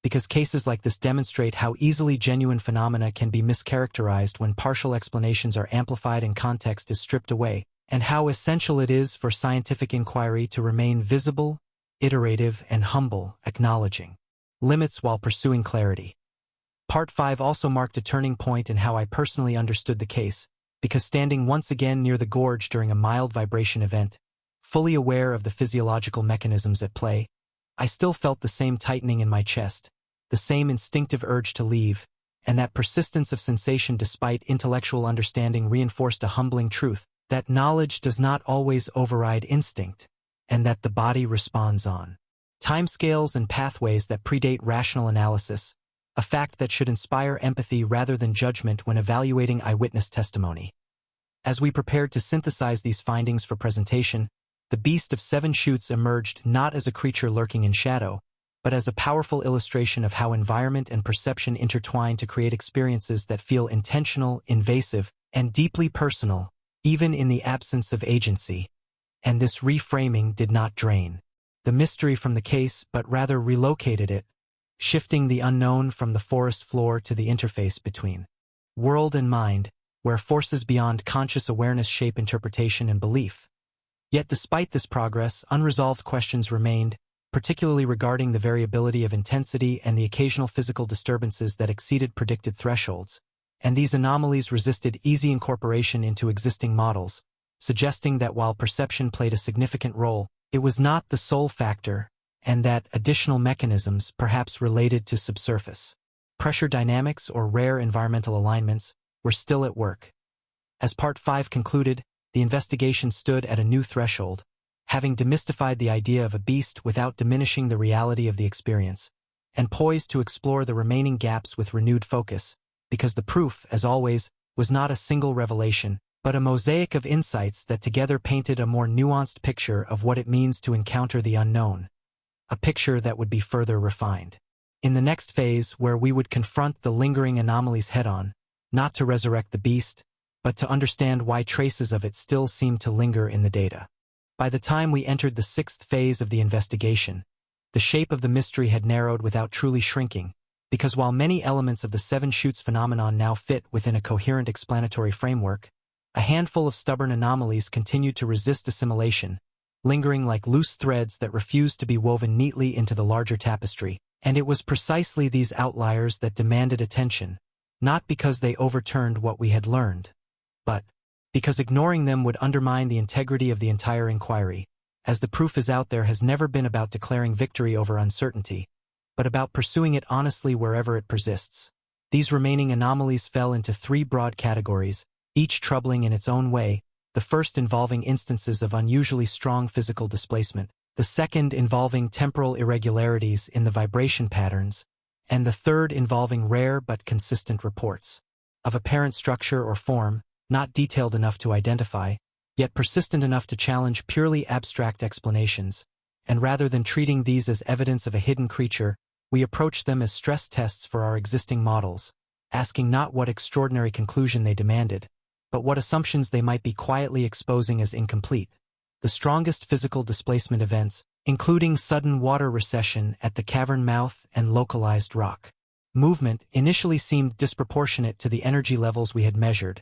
X: because cases like this demonstrate how easily genuine phenomena can be mischaracterized when partial explanations are amplified and context is stripped away, and how essential it is for scientific inquiry to remain visible, iterative, and humble, acknowledging limits while pursuing clarity. Part 5 also marked a turning point in how I personally understood the case, because standing once again near the gorge during a mild vibration event, fully aware of the physiological mechanisms at play, I still felt the same tightening in my chest, the same instinctive urge to leave, and that persistence of sensation despite intellectual understanding reinforced a humbling truth, that knowledge does not always override instinct, and that the body responds on timescales and pathways that predate rational analysis, a fact that should inspire empathy rather than judgment when evaluating eyewitness testimony. As we prepared to synthesize these findings for presentation, the beast of 7 Chutes emerged not as a creature lurking in shadow, but as a powerful illustration of how environment and perception intertwine to create experiences that feel intentional, invasive, and deeply personal, even in the absence of agency. And this reframing did not drain the mystery from the case, but rather relocated it, shifting the unknown from the forest floor to the interface between world and mind, where forces beyond conscious awareness shape interpretation and belief. Yet despite this progress, unresolved questions remained, particularly regarding the variability of intensity and the occasional physical disturbances that exceeded predicted thresholds, and these anomalies resisted easy incorporation into existing models, suggesting that while perception played a significant role, it was not the sole factor, and that additional mechanisms, perhaps related to subsurface pressure dynamics or rare environmental alignments, were still at work. As Part 5 concluded, the investigation stood at a new threshold, having demystified the idea of a beast without diminishing the reality of the experience, and poised to explore the remaining gaps with renewed focus, because the proof, as always, was not a single revelation, but a mosaic of insights that together painted a more nuanced picture of what it means to encounter the unknown, a picture that would be further refined in the next phase, where we would confront the lingering anomalies head-on, not to resurrect the beast, but to understand why traces of it still seemed to linger in the data. By the time we entered the 6th phase of the investigation, the shape of the mystery had narrowed without truly shrinking, because while many elements of the 7 Chutes phenomenon now fit within a coherent explanatory framework, a handful of stubborn anomalies continued to resist assimilation, lingering like loose threads that refused to be woven neatly into the larger tapestry, and it was precisely these outliers that demanded attention, not because they overturned what we had learned, but because ignoring them would undermine the integrity of the entire inquiry, as the proof is out there has never been about declaring victory over uncertainty, but about pursuing it honestly wherever it persists. These remaining anomalies fell into 3 broad categories, each troubling in its own way, the first involving instances of unusually strong physical displacement, the second involving temporal irregularities in the vibration patterns, and the third involving rare but consistent reports of apparent structure or form, not detailed enough to identify, yet persistent enough to challenge purely abstract explanations, and rather than treating these as evidence of a hidden creature, we approached them as stress tests for our existing models, asking not what extraordinary conclusion they demanded, but what assumptions they might be quietly exposing as incomplete. The strongest physical displacement events, including sudden water recession at the cavern mouth and localized rock movement, initially seemed disproportionate to the energy levels we had measured,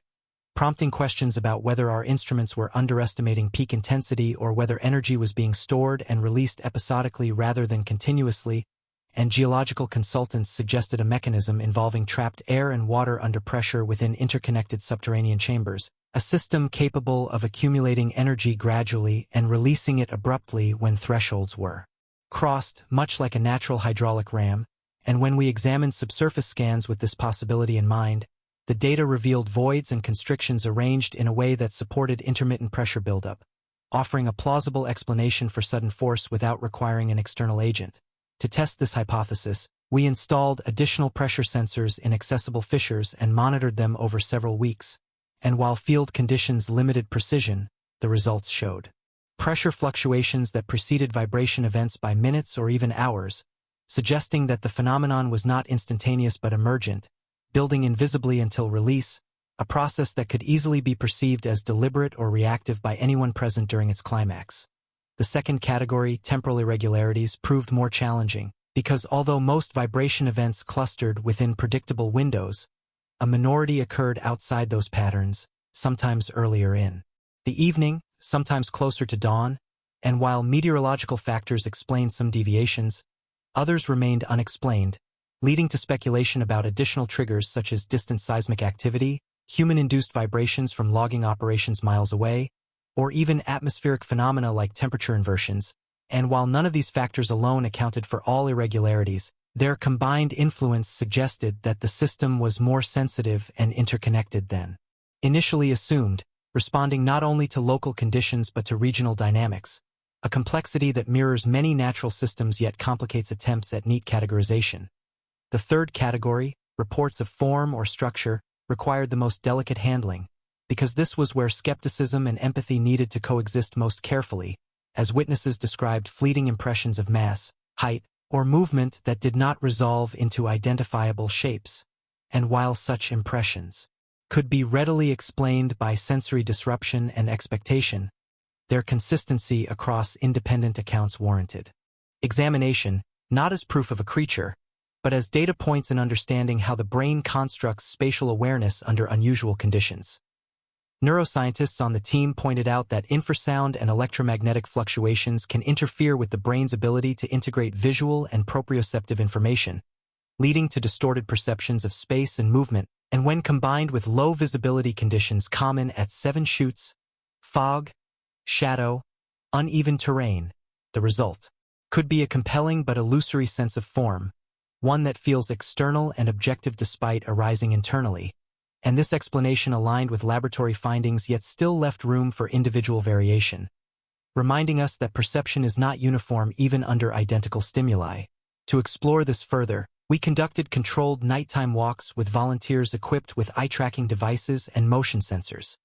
X: prompting questions about whether our instruments were underestimating peak intensity or whether energy was being stored and released episodically rather than continuously, and geological consultants suggested a mechanism involving trapped air and water under pressure within interconnected subterranean chambers, a system capable of accumulating energy gradually and releasing it abruptly when thresholds were crossed, much like a natural hydraulic ram. And when we examined subsurface scans with this possibility in mind, the data revealed voids and constrictions arranged in a way that supported intermittent pressure buildup, offering a plausible explanation for sudden force without requiring an external agent. To test this hypothesis, we installed additional pressure sensors in accessible fissures and monitored them over several weeks. And while field conditions limited precision, the results showed pressure fluctuations that preceded vibration events by minutes or even hours, suggesting that the phenomenon was not instantaneous but emergent, building invisibly until release, a process that could easily be perceived as deliberate or reactive by anyone present during its climax. The second category, temporal irregularities, proved more challenging, because although most vibration events clustered within predictable windows, a minority occurred outside those patterns, sometimes earlier in the evening, sometimes closer to dawn, and while meteorological factors explain some deviations, others remained unexplained, leading to speculation about additional triggers such as distant seismic activity, human-induced vibrations from logging operations miles away, or even atmospheric phenomena like temperature inversions. And while none of these factors alone accounted for all irregularities, their combined influence suggested that the system was more sensitive and interconnected than initially assumed, responding not only to local conditions but to regional dynamics, a complexity that mirrors many natural systems yet complicates attempts at neat categorization. The third category, reports of form or structure, required the most delicate handling, because this was where skepticism and empathy needed to coexist most carefully, as witnesses described fleeting impressions of mass, height, or movement that did not resolve into identifiable shapes. And while such impressions could be readily explained by sensory disruption and expectation, their consistency across independent accounts warranted examination, not as proof of a creature, but as data points in understanding how the brain constructs spatial awareness under unusual conditions. Neuroscientists on the team pointed out that infrasound and electromagnetic fluctuations can interfere with the brain's ability to integrate visual and proprioceptive information, leading to distorted perceptions of space and movement, and when combined with low visibility conditions common at 7 Chutes, fog, shadow, uneven terrain, the result could be a compelling but illusory sense of form, one that feels external and objective despite arising internally. And this explanation aligned with laboratory findings yet still left room for individual variation, reminding us that perception is not uniform even under identical stimuli. To explore this further, we conducted controlled nighttime walks with volunteers equipped with eye-tracking devices and motion sensors,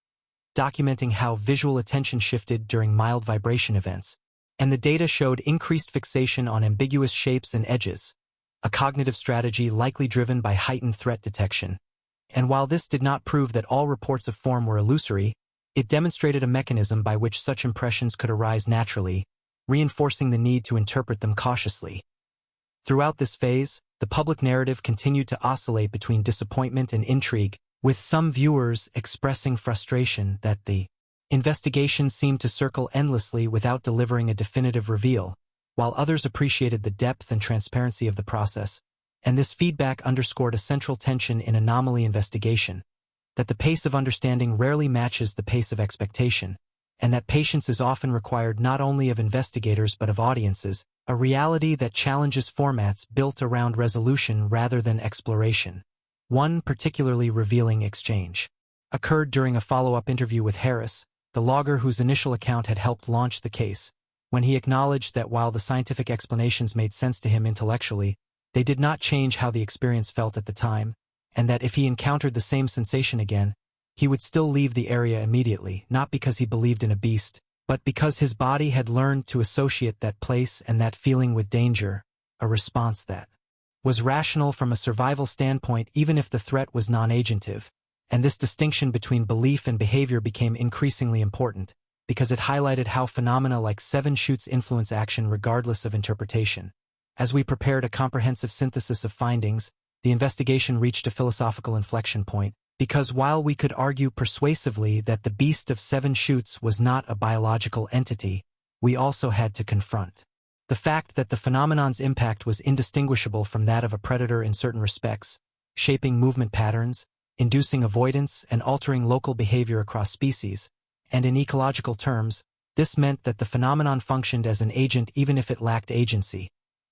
X: documenting how visual attention shifted during mild vibration events, and the data showed increased fixation on ambiguous shapes and edges, a cognitive strategy likely driven by heightened threat detection. And while this did not prove that all reports of form were illusory, it demonstrated a mechanism by which such impressions could arise naturally, reinforcing the need to interpret them cautiously. Throughout this phase, the public narrative continued to oscillate between disappointment and intrigue, with some viewers expressing frustration that the investigation seemed to circle endlessly without delivering a definitive reveal, while others appreciated the depth and transparency of the process. And this feedback underscored a central tension in anomaly investigation, that the pace of understanding rarely matches the pace of expectation, and that patience is often required not only of investigators but of audiences, a reality that challenges formats built around resolution rather than exploration. One particularly revealing exchange occurred during a follow-up interview with Harris, the logger whose initial account had helped launch the case, when he acknowledged that while the scientific explanations made sense to him intellectually, they did not change how the experience felt at the time, and that if he encountered the same sensation again, he would still leave the area immediately, not because he believed in a beast, but because his body had learned to associate that place and that feeling with danger, a response that was rational from a survival standpoint even if the threat was non-agentive, and this distinction between belief and behavior became increasingly important, because it highlighted how phenomena like Seven Chutes influence action regardless of interpretation. As we prepared a comprehensive synthesis of findings, the investigation reached a philosophical inflection point, because while we could argue persuasively that the beast of Seven Chutes was not a biological entity, we also had to confront the fact that the phenomenon's impact was indistinguishable from that of a predator in certain respects, shaping movement patterns, inducing avoidance, and altering local behavior across species. And in ecological terms, this meant that the phenomenon functioned as an agent even if it lacked agency,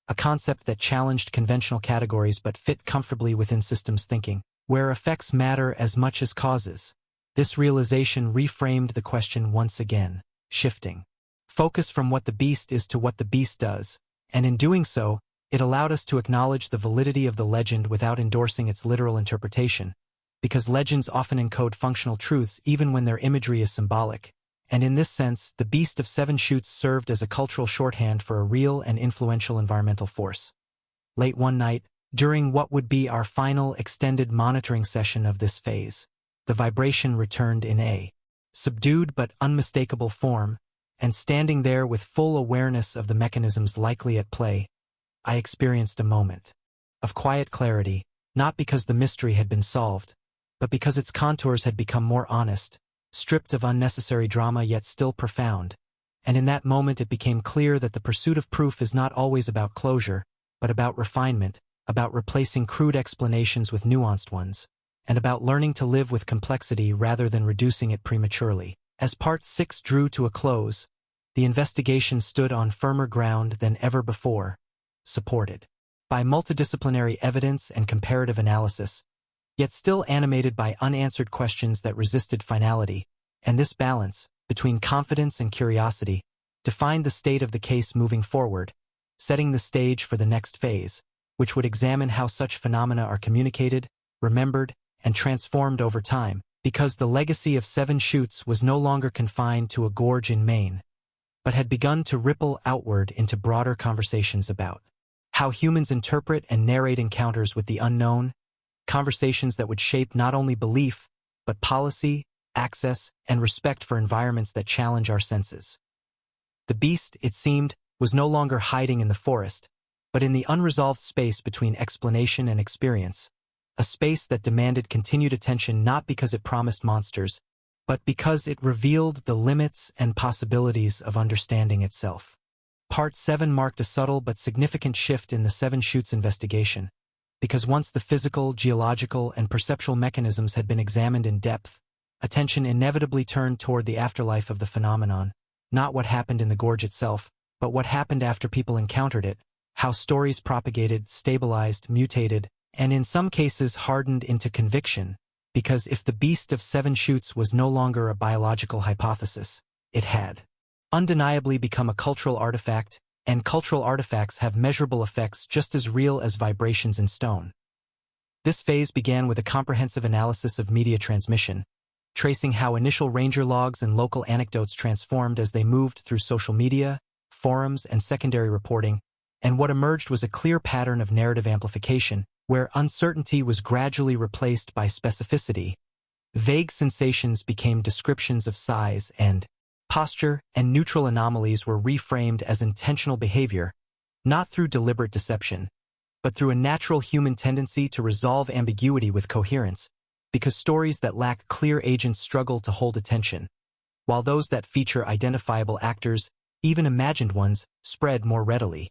X: a concept that challenged conventional categories but fit comfortably within systems thinking, where effects matter as much as causes. This realization reframed the question once again, shifting focus from what the beast is to what the beast does, and in doing so, it allowed us to acknowledge the validity of the legend without endorsing its literal interpretation, because legends often encode functional truths even when their imagery is symbolic, and in this sense, the beast of Seven Chutes served as a cultural shorthand for a real and influential environmental force. Late one night, during what would be our final extended monitoring session of this phase, the vibration returned in a subdued but unmistakable form, and standing there with full awareness of the mechanisms likely at play, I experienced a moment of quiet clarity, not because the mystery had been solved, but because its contours had become more honest, stripped of unnecessary drama yet still profound. And in that moment it became clear that the pursuit of proof is not always about closure, but about refinement, about replacing crude explanations with nuanced ones, and about learning to live with complexity rather than reducing it prematurely. As Part 6 drew to a close, the investigation stood on firmer ground than ever before, supported by multidisciplinary evidence and comparative analysis, yet still animated by unanswered questions that resisted finality, and this balance, between confidence and curiosity, defined the state of the case moving forward, setting the stage for the next phase, which would examine how such phenomena are communicated, remembered, and transformed over time, because the legacy of Seven Chutes was no longer confined to a gorge in Maine, but had begun to ripple outward into broader conversations about how humans interpret and narrate encounters with the unknown, conversations that would shape not only belief, but policy, access, and respect for environments that challenge our senses. The beast, it seemed, was no longer hiding in the forest, but in the unresolved space between explanation and experience, a space that demanded continued attention not because it promised monsters, but because it revealed the limits and possibilities of understanding itself. Part 7 marked a subtle but significant shift in the Seven Chutes investigation, because once the physical, geological, and perceptual mechanisms had been examined in depth, attention inevitably turned toward the afterlife of the phenomenon, not what happened in the gorge itself, but what happened after people encountered it, how stories propagated, stabilized, mutated, and in some cases hardened into conviction, because if the beast of Seven Chutes was no longer a biological hypothesis, it had undeniably become a cultural artifact, and cultural artifacts have measurable effects just as real as vibrations in stone. This phase began with a comprehensive analysis of media transmission, tracing how initial ranger logs and local anecdotes transformed as they moved through social media, forums, and secondary reporting, and what emerged was a clear pattern of narrative amplification, where uncertainty was gradually replaced by specificity. Vague sensations became descriptions of size and posture, and neutral anomalies were reframed as intentional behavior, not through deliberate deception, but through a natural human tendency to resolve ambiguity with coherence, because stories that lack clear agents struggle to hold attention, while those that feature identifiable actors, even imagined ones, spread more readily.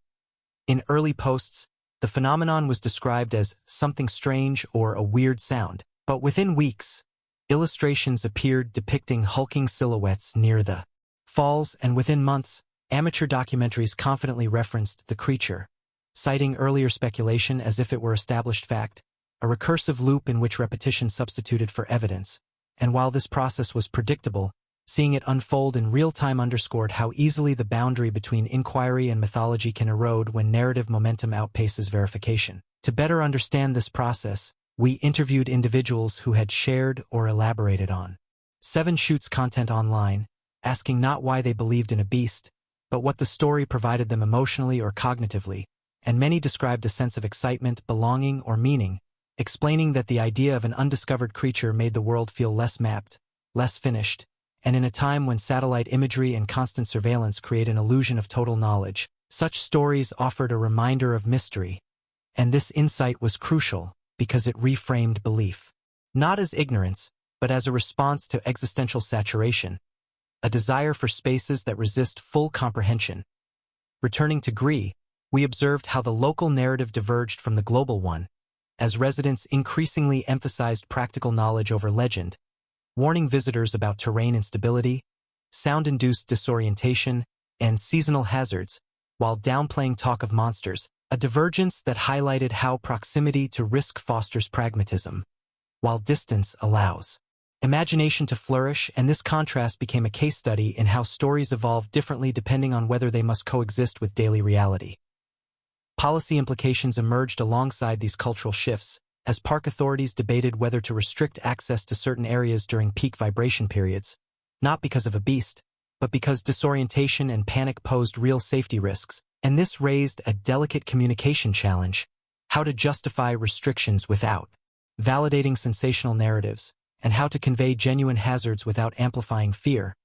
X: In early posts, the phenomenon was described as something strange or a weird sound, but within weeks, illustrations appeared depicting hulking silhouettes near the falls, and within months, amateur documentaries confidently referenced the creature, citing earlier speculation as if it were established fact, a recursive loop in which repetition substituted for evidence. And while this process was predictable, seeing it unfold in real time underscored how easily the boundary between inquiry and mythology can erode when narrative momentum outpaces verification. To better understand this process, we interviewed individuals who had shared or elaborated on Seven Chutes content online, asking not why they believed in a beast, but what the story provided them emotionally or cognitively, and many described a sense of excitement, belonging, or meaning, explaining that the idea of an undiscovered creature made the world feel less mapped, less finished, and in a time when satellite imagery and constant surveillance create an illusion of total knowledge, such stories offered a reminder of mystery. And this insight was crucial because it reframed belief. Not as ignorance, but as a response to existential saturation, a desire for spaces that resist full comprehension. Returning to Gree, we observed how the local narrative diverged from the global one, as residents increasingly emphasized practical knowledge over legend, warning visitors about terrain instability, sound-induced disorientation, and seasonal hazards, while downplaying talk of monsters, a divergence that highlighted how proximity to risk fosters pragmatism, while distance allows imagination to flourish, and this contrast became a case study in how stories evolve differently depending on whether they must coexist with daily reality. Policy implications emerged alongside these cultural shifts, as park authorities debated whether to restrict access to certain areas during peak vibration periods, not because of a beast, but because disorientation and panic posed real safety risks, and this raised a delicate communication challenge: how to justify restrictions without validating sensational narratives, and how to convey genuine hazards without amplifying fear,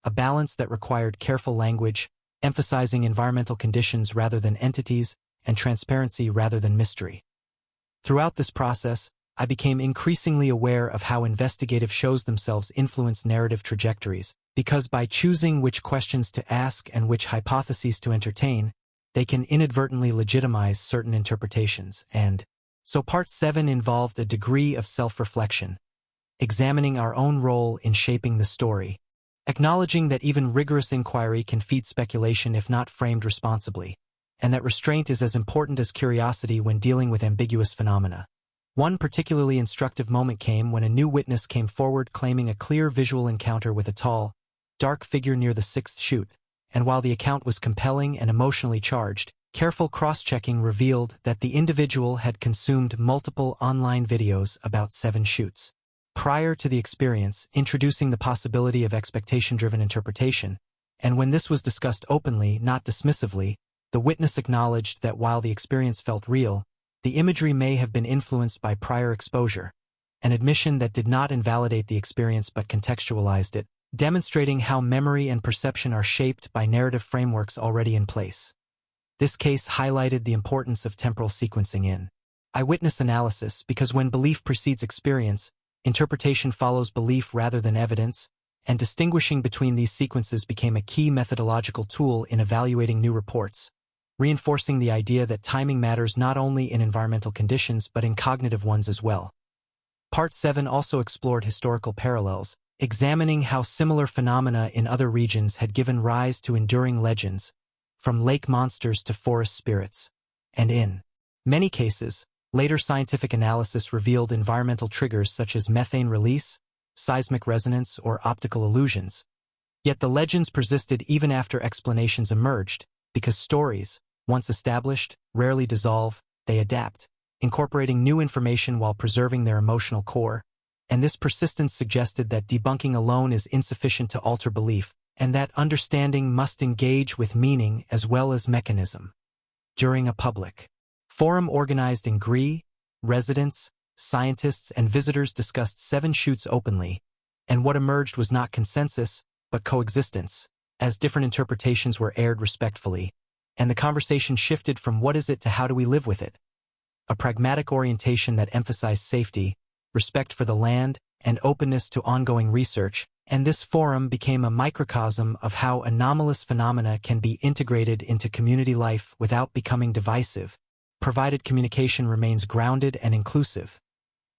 X: a balance that required careful language, emphasizing environmental conditions rather than entities, and transparency rather than mystery. Throughout this process, I became increasingly aware of how investigative shows themselves influence narrative trajectories, because by choosing which questions to ask and which hypotheses to entertain, they can inadvertently legitimize certain interpretations. And so Part 7 involved a degree of self-reflection, examining our own role in shaping the story, acknowledging that even rigorous inquiry can feed speculation if not framed responsibly, and that restraint is as important as curiosity when dealing with ambiguous phenomena. One particularly instructive moment came when a new witness came forward claiming a clear visual encounter with a tall, dark figure near the 6th chute, and while the account was compelling and emotionally charged, careful cross-checking revealed that the individual had consumed multiple online videos about 7 chutes prior to the experience, introducing the possibility of expectation-driven interpretation, and when this was discussed openly, not dismissively, the witness acknowledged that while the experience felt real, the imagery may have been influenced by prior exposure, an admission that did not invalidate the experience but contextualized it, demonstrating how memory and perception are shaped by narrative frameworks already in place. This case highlighted the importance of temporal sequencing in eyewitness analysis because when belief precedes experience, interpretation follows belief rather than evidence, and distinguishing between these sequences became a key methodological tool in evaluating new reports, reinforcing the idea that timing matters not only in environmental conditions but in cognitive ones as well. Part 7 also explored historical parallels, examining how similar phenomena in other regions had given rise to enduring legends, from lake monsters to forest spirits. And in many cases, later scientific analysis revealed environmental triggers such as methane release, seismic resonance, or optical illusions. Yet the legends persisted even after explanations emerged, because stories, once established, rarely dissolve, they adapt, incorporating new information while preserving their emotional core, and this persistence suggested that debunking alone is insufficient to alter belief, and that understanding must engage with meaning as well as mechanism. During a public forum organized in Gree, residents, scientists, and visitors discussed 7 chutes openly, and what emerged was not consensus, but coexistence, as different interpretations were aired respectfully, and the conversation shifted from what is it to how do we live with it, a pragmatic orientation that emphasized safety, respect for the land, and openness to ongoing research, and this forum became a microcosm of how anomalous phenomena can be integrated into community life without becoming divisive, provided communication remains grounded and inclusive.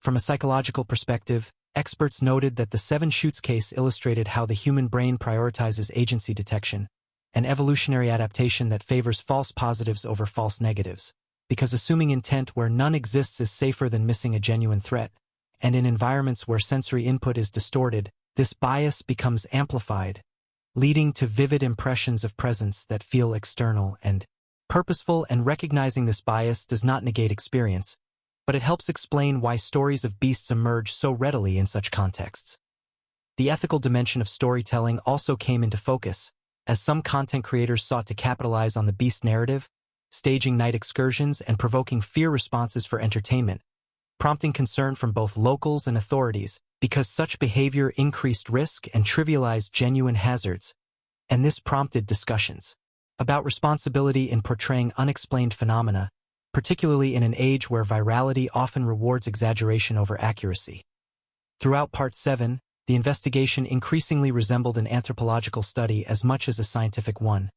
X: From a psychological perspective, experts noted that the 7 chutes case illustrated how the human brain prioritizes agency detection, an evolutionary adaptation that favors false positives over false negatives, because assuming intent where none exists is safer than missing a genuine threat, and in environments where sensory input is distorted, this bias becomes amplified, leading to vivid impressions of presence that feel external and purposeful, and recognizing this bias does not negate experience, but it helps explain why stories of beasts emerge so readily in such contexts. The ethical dimension of storytelling also came into focus, as some content creators sought to capitalize on the beast narrative, staging night excursions and provoking fear responses for entertainment, prompting concern from both locals and authorities, because such behavior increased risk and trivialized genuine hazards, and this prompted discussions about responsibility in portraying unexplained phenomena, particularly in an age where virality often rewards exaggeration over accuracy. Throughout Part 7, the investigation increasingly resembled an anthropological study as much as a scientific one,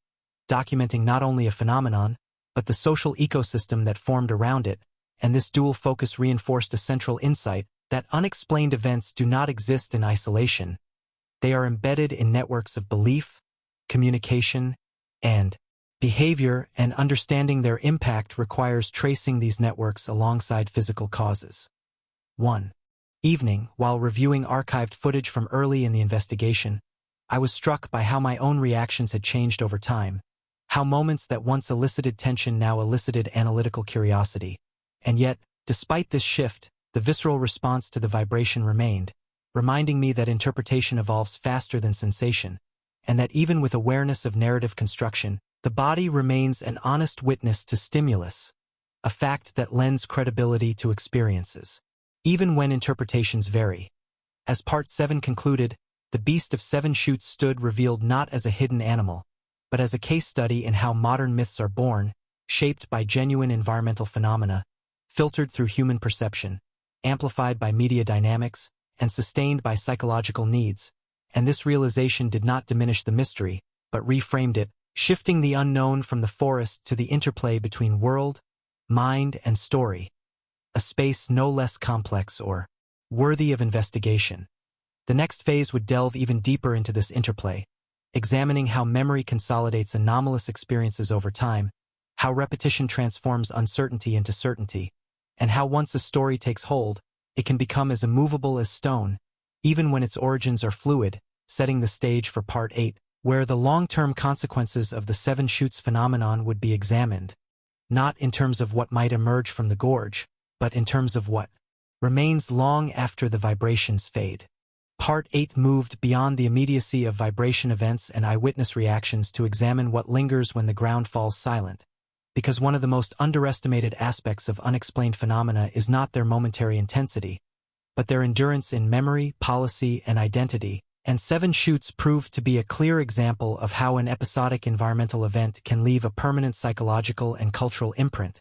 X: documenting not only a phenomenon, but the social ecosystem that formed around it, and this dual focus reinforced a central insight that unexplained events do not exist in isolation. They are embedded in networks of belief, communication, and behavior, and understanding their impact requires tracing these networks alongside physical causes. 1. Evening, while reviewing archived footage from early in the investigation, I was struck by how my own reactions had changed over time, how moments that once elicited tension now elicited analytical curiosity. And yet, despite this shift, the visceral response to the vibration remained, reminding me that interpretation evolves faster than sensation, and that even with awareness of narrative construction, the body remains an honest witness to stimulus, a fact that lends credibility to experiences, even when interpretations vary. As Part 7 concluded, the beast of 7 Chutes stood revealed not as a hidden animal, but as a case study in how modern myths are born, shaped by genuine environmental phenomena, filtered through human perception, amplified by media dynamics, and sustained by psychological needs. And this realization did not diminish the mystery, but reframed it, shifting the unknown from the forest to the interplay between world, mind, and story, a space no less complex or worthy of investigation. The next phase would delve even deeper into this interplay, examining how memory consolidates anomalous experiences over time, how repetition transforms uncertainty into certainty, and how once a story takes hold, it can become as immovable as stone, even when its origins are fluid, setting the stage for Part 8, where the long-term consequences of the 7 Chutes phenomenon would be examined, not in terms of what might emerge from the gorge, but in terms of what remains long after the vibrations fade. Part 8 moved beyond the immediacy of vibration events and eyewitness reactions to examine what lingers when the ground falls silent, because one of the most underestimated aspects of unexplained phenomena is not their momentary intensity, but their endurance in memory, policy, and identity, and 7 Chutes proved to be a clear example of how an episodic environmental event can leave a permanent psychological and cultural imprint,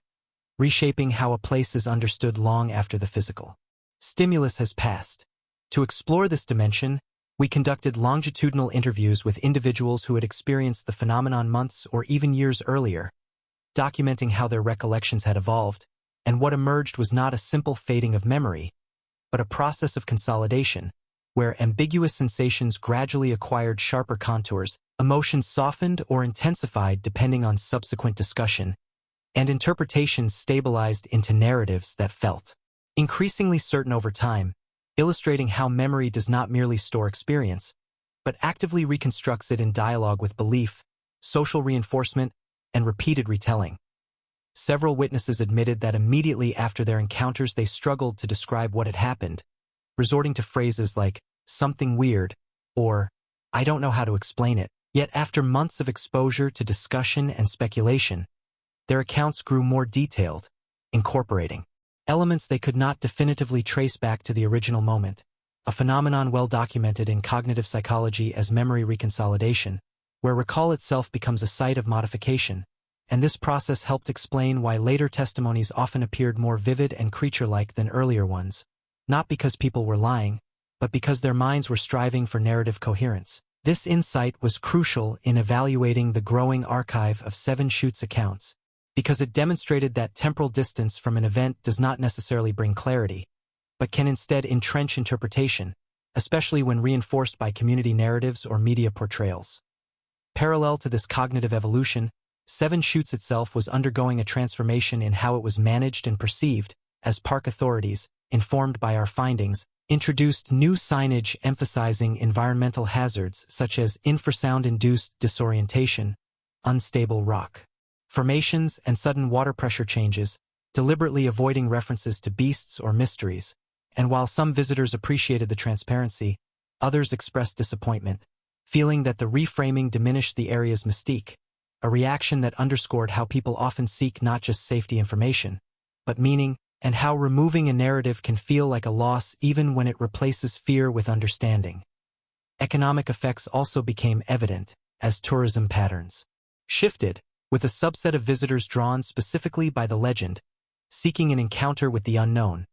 X: reshaping how a place is understood long after the physical stimulus has passed. To explore this dimension, we conducted longitudinal interviews with individuals who had experienced the phenomenon months or even years earlier, documenting how their recollections had evolved, and what emerged was not a simple fading of memory, but a process of consolidation, where ambiguous sensations gradually acquired sharper contours, emotions softened or intensified depending on subsequent discussion, and interpretations stabilized into narratives that felt increasingly certain over time, illustrating how memory does not merely store experience, but actively reconstructs it in dialogue with belief, social reinforcement, and repeated retelling. Several witnesses admitted that immediately after their encounters they struggled to describe what had happened, resorting to phrases like, "something weird," or, "I don't know how to explain it." Yet after months of exposure to discussion and speculation, their accounts grew more detailed, incorporating elements they could not definitively trace back to the original moment, a phenomenon well documented in cognitive psychology as memory reconsolidation, where recall itself becomes a site of modification, and this process helped explain why later testimonies often appeared more vivid and creature-like than earlier ones, not because people were lying, but because their minds were striving for narrative coherence. This insight was crucial in evaluating the growing archive of 7 Chutes accounts, because it demonstrated that temporal distance from an event does not necessarily bring clarity, but can instead entrench interpretation, especially when reinforced by community narratives or media portrayals. Parallel to this cognitive evolution, 7 Chutes itself was undergoing a transformation in how it was managed and perceived, as park authorities, informed by our findings, introduced new signage emphasizing environmental hazards such as infrasound-induced disorientation, unstable rock formations, and sudden water pressure changes, deliberately avoiding references to beasts or mysteries. And while some visitors appreciated the transparency, others expressed disappointment, feeling that the reframing diminished the area's mystique, a reaction that underscored how people often seek not just safety information, but meaning, and how removing a narrative can feel like a loss even when it replaces fear with understanding. Economic effects also became evident as tourism patterns shifted, with a subset of visitors drawn specifically by the legend, seeking an encounter with the unknown,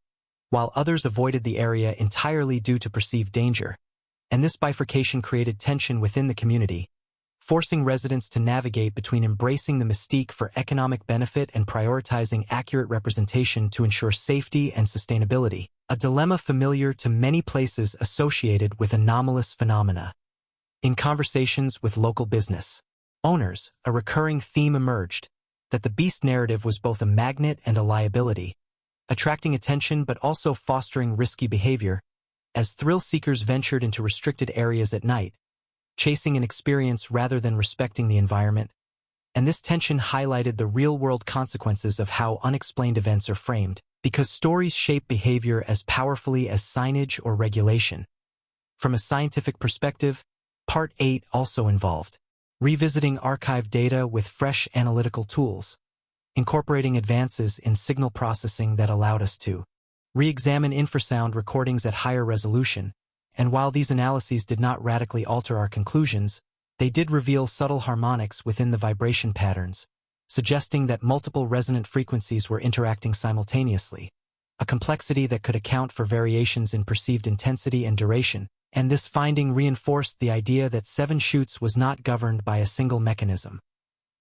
X: while others avoided the area entirely due to perceived danger. And this bifurcation created tension within the community, forcing residents to navigate between embracing the mystique for economic benefit and prioritizing accurate representation to ensure safety and sustainability, a dilemma familiar to many places associated with anomalous phenomena. In conversations with local business owners, a recurring theme emerged that the beast narrative was both a magnet and a liability, attracting attention but also fostering risky behavior as thrill-seekers ventured into restricted areas at night, chasing an experience rather than respecting the environment. And this tension highlighted the real-world consequences of how unexplained events are framed, because stories shape behavior as powerfully as signage or regulation. From a scientific perspective, Part 8 also involved revisiting archived data with fresh analytical tools, incorporating advances in signal processing that allowed us to re-examine infrasound recordings at higher resolution, and while these analyses did not radically alter our conclusions, they did reveal subtle harmonics within the vibration patterns, suggesting that multiple resonant frequencies were interacting simultaneously, a complexity that could account for variations in perceived intensity and duration. And this finding reinforced the idea that Seven Chutes was not governed by a single mechanism,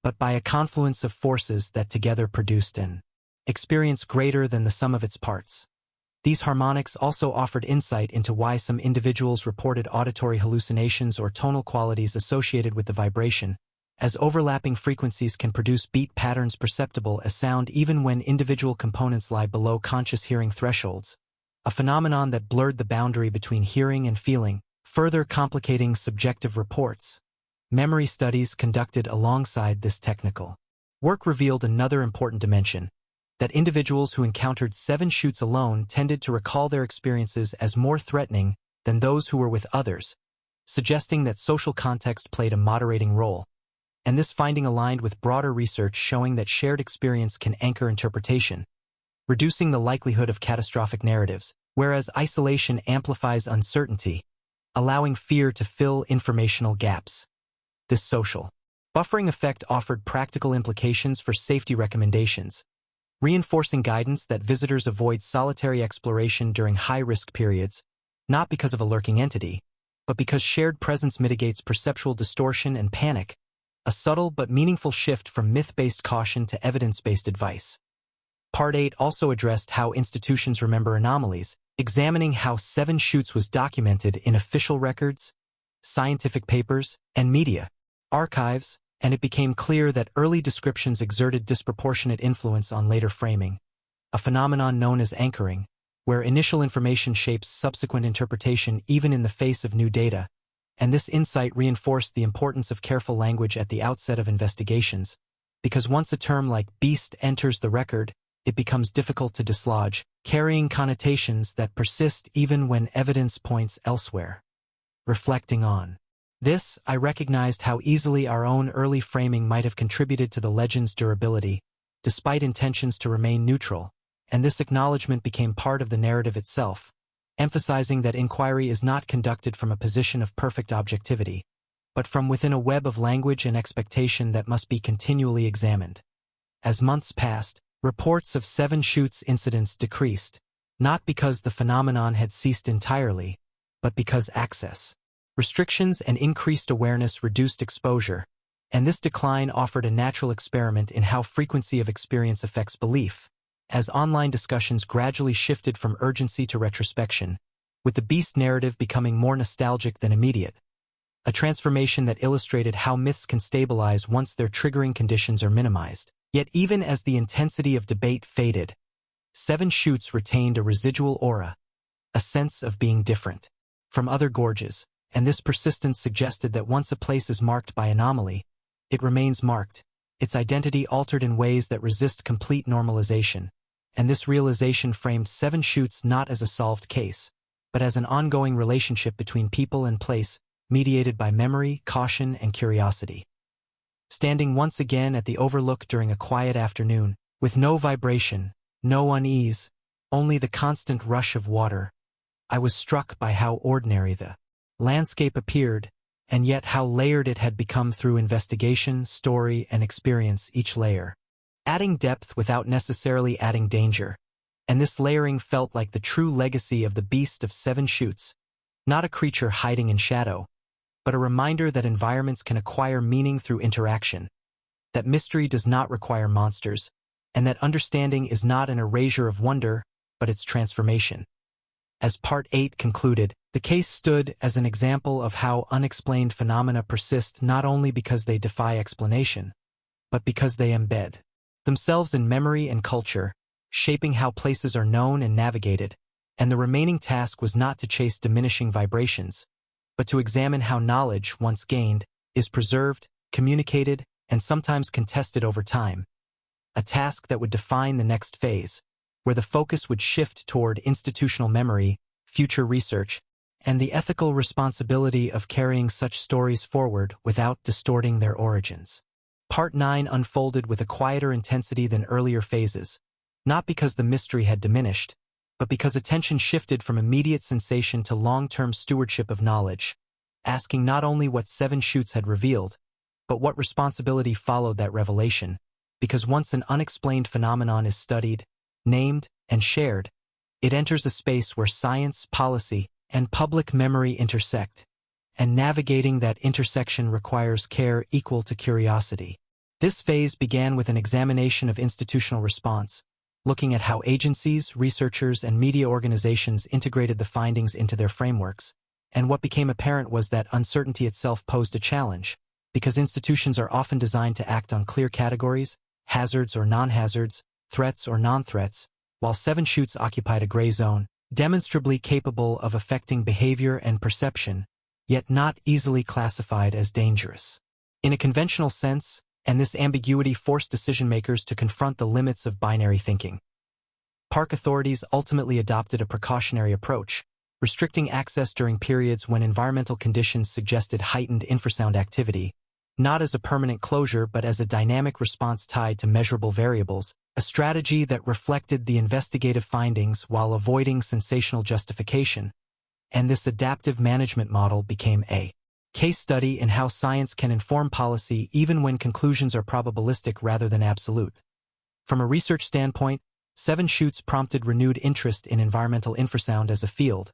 X: but by a confluence of forces that together produced an experience greater than the sum of its parts. These harmonics also offered insight into why some individuals reported auditory hallucinations or tonal qualities associated with the vibration, as overlapping frequencies can produce beat patterns perceptible as sound even when individual components lie below conscious hearing thresholds, a phenomenon that blurred the boundary between hearing and feeling, further complicating subjective reports. Memory studies conducted alongside this technical work revealed another important dimension, that individuals who encountered Seven Chutes alone tended to recall their experiences as more threatening than those who were with others, suggesting that social context played a moderating role. And this finding aligned with broader research showing that shared experience can anchor interpretation, reducing the likelihood of catastrophic narratives, whereas isolation amplifies uncertainty, allowing fear to fill informational gaps. This social buffering effect offered practical implications for safety recommendations, reinforcing guidance that visitors avoid solitary exploration during high-risk periods, not because of a lurking entity, but because shared presence mitigates perceptual distortion and panic, a subtle but meaningful shift from myth-based caution to evidence-based advice. Part 8 also addressed how institutions remember anomalies, examining how Seven Chutes was documented in official records, scientific papers, and media archives, and it became clear that early descriptions exerted disproportionate influence on later framing, a phenomenon known as anchoring, where initial information shapes subsequent interpretation even in the face of new data, and this insight reinforced the importance of careful language at the outset of investigations, because once a term like beast enters the record, it becomes difficult to dislodge, carrying connotations that persist even when evidence points elsewhere. Reflecting on this, I recognized how easily our own early framing might have contributed to the legend's durability, despite intentions to remain neutral, and this acknowledgement became part of the narrative itself, emphasizing that inquiry is not conducted from a position of perfect objectivity, but from within a web of language and expectation that must be continually examined. As months passed, reports of Seven Chutes incidents decreased, not because the phenomenon had ceased entirely, but because access, restrictions, and increased awareness reduced exposure, and this decline offered a natural experiment in how frequency of experience affects belief, as online discussions gradually shifted from urgency to retrospection, with the beast narrative becoming more nostalgic than immediate, a transformation that illustrated how myths can stabilize once their triggering conditions are minimized. Yet even as the intensity of debate faded, Seven Chutes retained a residual aura, a sense of being different from other gorges, and this persistence suggested that once a place is marked by anomaly, it remains marked, its identity altered in ways that resist complete normalization, and this realization framed Seven Chutes not as a solved case, but as an ongoing relationship between people and place, mediated by memory, caution, and curiosity. Standing once again at the overlook during a quiet afternoon, with no vibration, no unease, only the constant rush of water. I was struck by how ordinary the landscape appeared, and yet how layered it had become through investigation, story, and experience, each layer adding depth without necessarily adding danger. And this layering felt like the true legacy of the Beast of Seven Chutes, not a creature hiding in shadow, but a reminder that environments can acquire meaning through interaction, that mystery does not require monsters, and that understanding is not an erasure of wonder, but its transformation. As Part 8 concluded, the case stood as an example of how unexplained phenomena persist not only because they defy explanation, but because they embed themselves in memory and culture, shaping how places are known and navigated. And the remaining task was not to chase diminishing vibrations, but to examine how knowledge, once gained, is preserved, communicated, and sometimes contested over time. A task that would define the next phase, where the focus would shift toward institutional memory, future research, and the ethical responsibility of carrying such stories forward without distorting their origins. Part 9 unfolded with a quieter intensity than earlier phases, not because the mystery had diminished, but because attention shifted from immediate sensation to long-term stewardship of knowledge, asking not only what Seven Chutes had revealed, but what responsibility followed that revelation, because once an unexplained phenomenon is studied, named, and shared, it enters a space where science, policy, and public memory intersect, and navigating that intersection requires care equal to curiosity. This phase began with an examination of institutional response, looking at how agencies, researchers, and media organizations integrated the findings into their frameworks, and what became apparent was that uncertainty itself posed a challenge, because institutions are often designed to act on clear categories, hazards or non-hazards, threats or non-threats, while Seven Chutes occupied a gray zone, demonstrably capable of affecting behavior and perception, yet not easily classified as dangerous. In a conventional sense, and this ambiguity forced decision-makers to confront the limits of binary thinking. Park authorities ultimately adopted a precautionary approach, restricting access during periods when environmental conditions suggested heightened infrasound activity, not as a permanent closure but as a dynamic response tied to measurable variables, a strategy that reflected the investigative findings while avoiding sensational justification. And this adaptive management model became a case study in how science can inform policy even when conclusions are probabilistic rather than absolute. From a research standpoint, Seven Chutes prompted renewed interest in environmental infrasound as a field,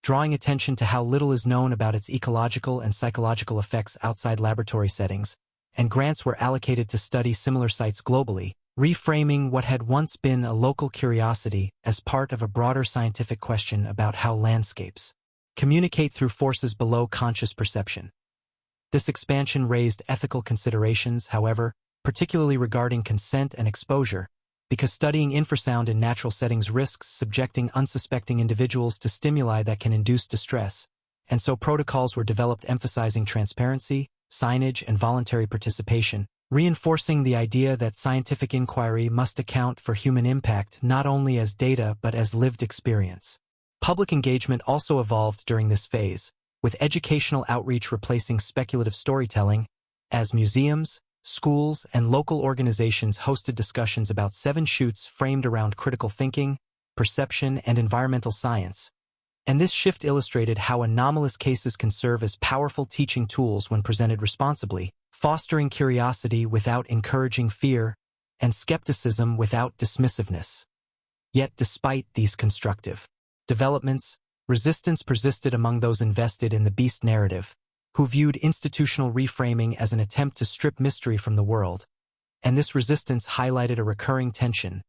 X: drawing attention to how little is known about its ecological and psychological effects outside laboratory settings, and grants were allocated to study similar sites globally, reframing what had once been a local curiosity as part of a broader scientific question about how landscapes communicate through forces below conscious perception. This expansion raised ethical considerations, however, particularly regarding consent and exposure, because studying infrasound in natural settings risks subjecting unsuspecting individuals to stimuli that can induce distress, and so protocols were developed emphasizing transparency, signage, and voluntary participation, reinforcing the idea that scientific inquiry must account for human impact not only as data but as lived experience. Public engagement also evolved during this phase, with educational outreach replacing speculative storytelling, as museums, schools, and local organizations hosted discussions about Seven Chutes framed around critical thinking, perception, and environmental science. And this shift illustrated how anomalous cases can serve as powerful teaching tools when presented responsibly, fostering curiosity without encouraging fear, and skepticism without dismissiveness. Yet despite these constructive developments, resistance persisted among those invested in the beast narrative, who viewed institutional reframing as an attempt to strip mystery from the world. And this resistance highlighted a recurring tension,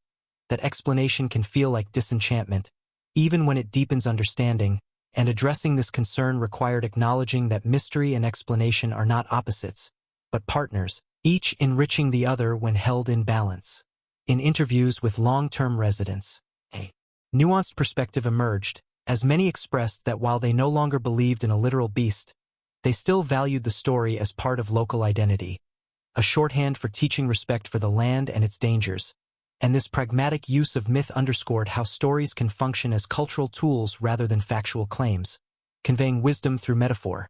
X: that explanation can feel like disenchantment, even when it deepens understanding, and addressing this concern required acknowledging that mystery and explanation are not opposites, but partners, each enriching the other when held in balance. In interviews with long-term residents, a nuanced perspective emerged, as many expressed that while they no longer believed in a literal beast, they still valued the story as part of local identity, a shorthand for teaching respect for the land and its dangers. And this pragmatic use of myth underscored how stories can function as cultural tools rather than factual claims, conveying wisdom through metaphor,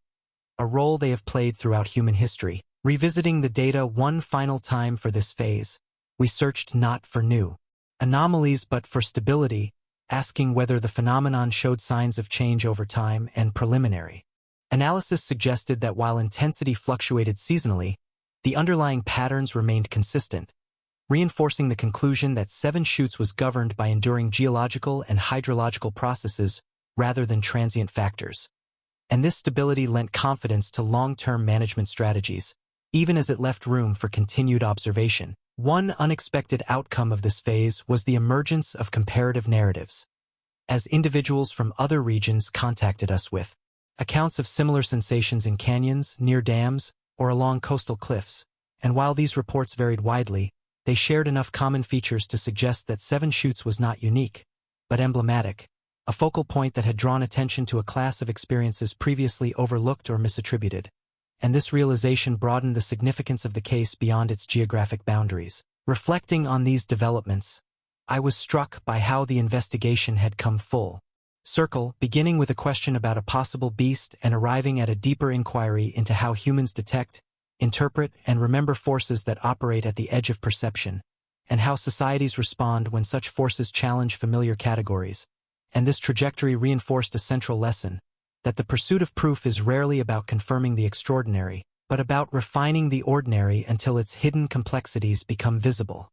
X: a role they have played throughout human history. Revisiting the data one final time for this phase, we searched not for new anomalies but for stability, asking whether the phenomenon showed signs of change over time and preliminary. Analysis suggested that while intensity fluctuated seasonally, the underlying patterns remained consistent, reinforcing the conclusion that Seven Chutes was governed by enduring geological and hydrological processes rather than transient factors. And this stability lent confidence to long-term management strategies, even as it left room for continued observation. One unexpected outcome of this phase was the emergence of comparative narratives. As individuals from other regions contacted us with accounts of similar sensations in canyons, near dams, or along coastal cliffs, and while these reports varied widely, they shared enough common features to suggest that Seven Chutes was not unique, but emblematic, a focal point that had drawn attention to a class of experiences previously overlooked or misattributed. And this realization broadened the significance of the case beyond its geographic boundaries. Reflecting on these developments, I was struck by how the investigation had come full circle, beginning with a question about a possible beast and arriving at a deeper inquiry into how humans detect, interpret, and remember forces that operate at the edge of perception, and how societies respond when such forces challenge familiar categories. And this trajectory reinforced a central lesson, that the pursuit of proof is rarely about confirming the extraordinary, but about refining the ordinary until its hidden complexities become visible.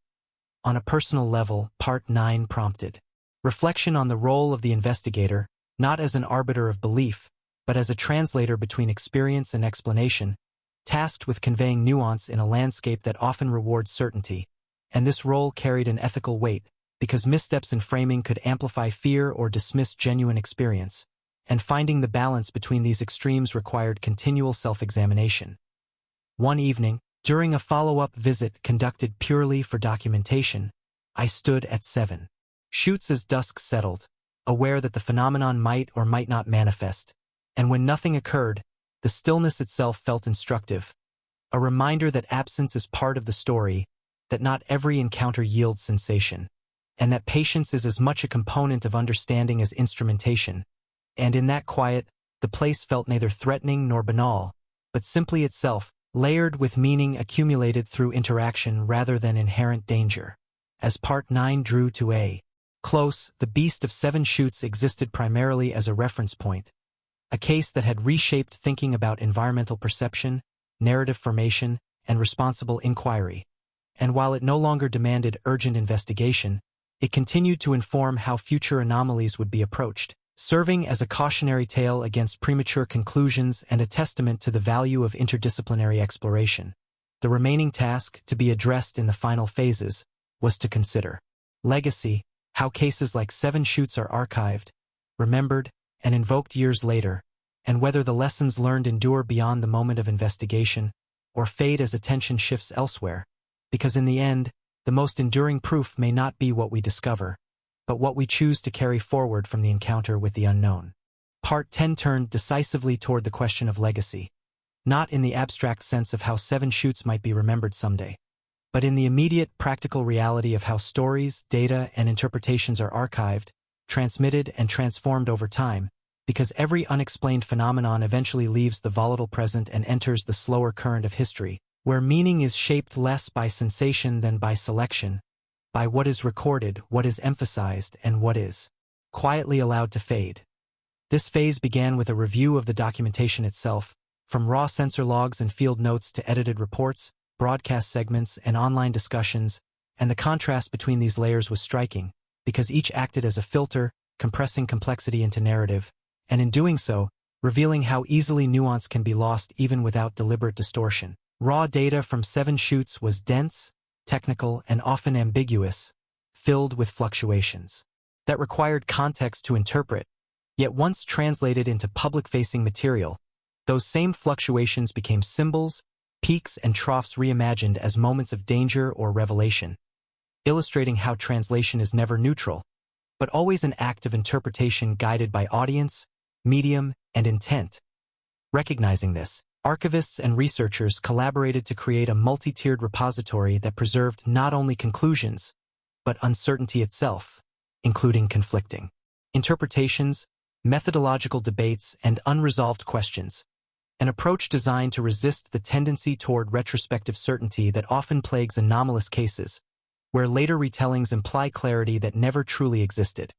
X: On a personal level, Part 9 prompted reflection on the role of the investigator, not as an arbiter of belief, but as a translator between experience and explanation, tasked with conveying nuance in a landscape that often rewards certainty. And this role carried an ethical weight, because missteps in framing could amplify fear or dismiss genuine experience, and finding the balance between these extremes required continual self-examination. One evening, during a follow-up visit conducted purely for documentation, I stood at 7 Chutes as dusk settled, aware that the phenomenon might or might not manifest, and when nothing occurred, the stillness itself felt instructive, a reminder that absence is part of the story, that not every encounter yields sensation, and that patience is as much a component of understanding as instrumentation. And in that quiet, the place felt neither threatening nor banal, but simply itself, layered with meaning accumulated through interaction rather than inherent danger. As Part 9 drew to a close, the beast of Seven Chutes existed primarily as a reference point, a case that had reshaped thinking about environmental perception, narrative formation, and responsible inquiry. And while it no longer demanded urgent investigation, it continued to inform how future anomalies would be approached, serving as a cautionary tale against premature conclusions and a testament to the value of interdisciplinary exploration. The remaining task, to be addressed in the final phases, was to consider legacy, how cases like Seven Chutes are archived, remembered, and invoked years later, and whether the lessons learned endure beyond the moment of investigation, or fade as attention shifts elsewhere, because in the end, the most enduring proof may not be what we discover, but what we choose to carry forward from the encounter with the unknown. Part 10 turned decisively toward the question of legacy, not in the abstract sense of how Seven Chutes might be remembered someday, but in the immediate practical reality of how stories, data, and interpretations are archived, transmitted, and transformed over time, because every unexplained phenomenon eventually leaves the volatile present and enters the slower current of history, where meaning is shaped less by sensation than by selection, by what is recorded, what is emphasized, and what is quietly allowed to fade. This phase began with a review of the documentation itself, from raw sensor logs and field notes to edited reports, broadcast segments, and online discussions, and the contrast between these layers was striking, because each acted as a filter, compressing complexity into narrative, and in doing so, revealing how easily nuance can be lost even without deliberate distortion. Raw data from Seven Chutes was dense, technical, and often ambiguous, filled with fluctuations that required context to interpret, yet once translated into public-facing material, those same fluctuations became symbols, peaks, and troughs reimagined as moments of danger or revelation, illustrating how translation is never neutral, but always an act of interpretation guided by audience, medium, and intent. Recognizing this, archivists and researchers collaborated to create a multi-tiered repository that preserved not only conclusions, but uncertainty itself, including conflicting interpretations, methodological debates, and unresolved questions, an approach designed to resist the tendency toward retrospective certainty that often plagues anomalous cases, where later retellings imply clarity that never truly existed.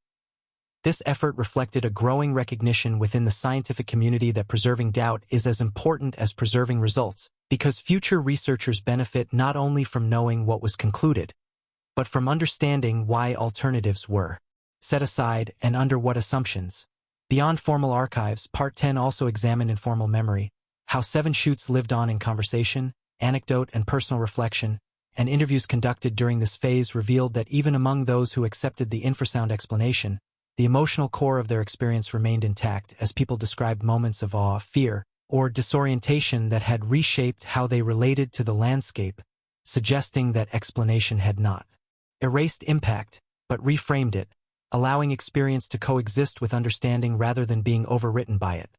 X: This effort reflected a growing recognition within the scientific community that preserving doubt is as important as preserving results, because future researchers benefit not only from knowing what was concluded, but from understanding why alternatives were set aside and under what assumptions. Beyond formal archives, Part 10 also examined informal memory, how 7 Chutes lived on in conversation, anecdote, and personal reflection, and interviews conducted during this phase revealed that even among those who accepted the infrasound explanation, the emotional core of their experience remained intact as people described moments of awe, fear, or disorientation that had reshaped how they related to the landscape, suggesting that explanation had not erased impact, but reframed it, allowing experience to coexist with understanding rather than being overwritten by it.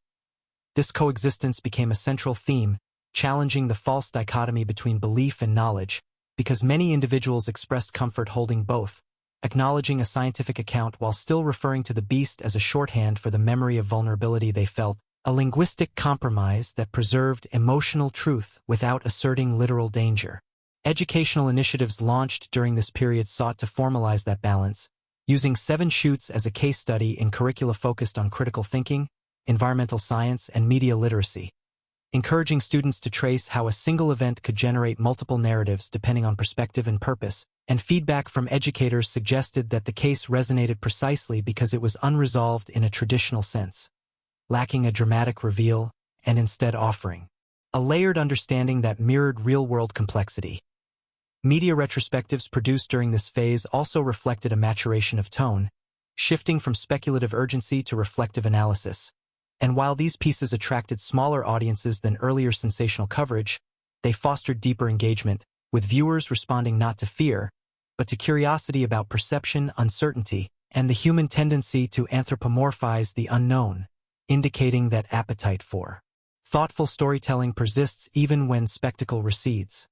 X: This coexistence became a central theme, challenging the false dichotomy between belief and knowledge, because many individuals expressed comfort holding both, acknowledging a scientific account while still referring to the beast as a shorthand for the memory of vulnerability they felt, a linguistic compromise that preserved emotional truth without asserting literal danger. Educational initiatives launched during this period sought to formalize that balance, using 7 Chutes as a case study in curricula focused on critical thinking, environmental science, and media literacy, encouraging students to trace how a single event could generate multiple narratives depending on perspective and purpose, and feedback from educators suggested that the case resonated precisely because it was unresolved in a traditional sense, lacking a dramatic reveal, and instead offering a layered understanding that mirrored real-world complexity. Media retrospectives produced during this phase also reflected a maturation of tone, shifting from speculative urgency to reflective analysis. And while these pieces attracted smaller audiences than earlier sensational coverage, they fostered deeper engagement, with viewers responding not to fear, but to curiosity about perception, uncertainty, and the human tendency to anthropomorphize the unknown, indicating that appetite for thoughtful storytelling persists even when spectacle recedes.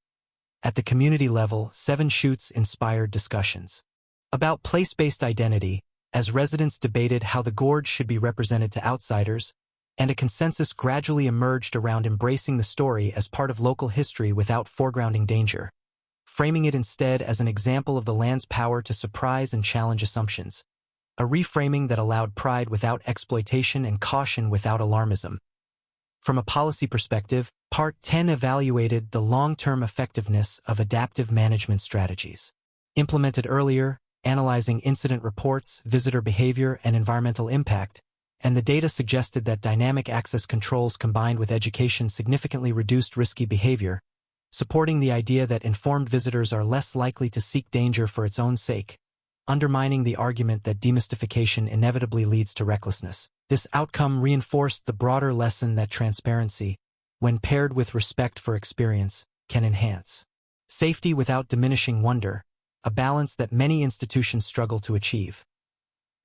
X: At the community level, 7 Chutes inspired discussions about place-based identity, as residents debated how the gorge should be represented to outsiders, and a consensus gradually emerged around embracing the story as part of local history without foregrounding danger, framing it instead as an example of the land's power to surprise and challenge assumptions, a reframing that allowed pride without exploitation and caution without alarmism. From a policy perspective, Part 10 evaluated the long-term effectiveness of adaptive management strategies implemented earlier, analyzing incident reports, visitor behavior, and environmental impact, and the data suggested that dynamic access controls combined with education significantly reduced risky behavior, supporting the idea that informed visitors are less likely to seek danger for its own sake, undermining the argument that demystification inevitably leads to recklessness. This outcome reinforced the broader lesson that transparency, when paired with respect for experience, can enhance safety without diminishing wonder, a balance that many institutions struggle to achieve.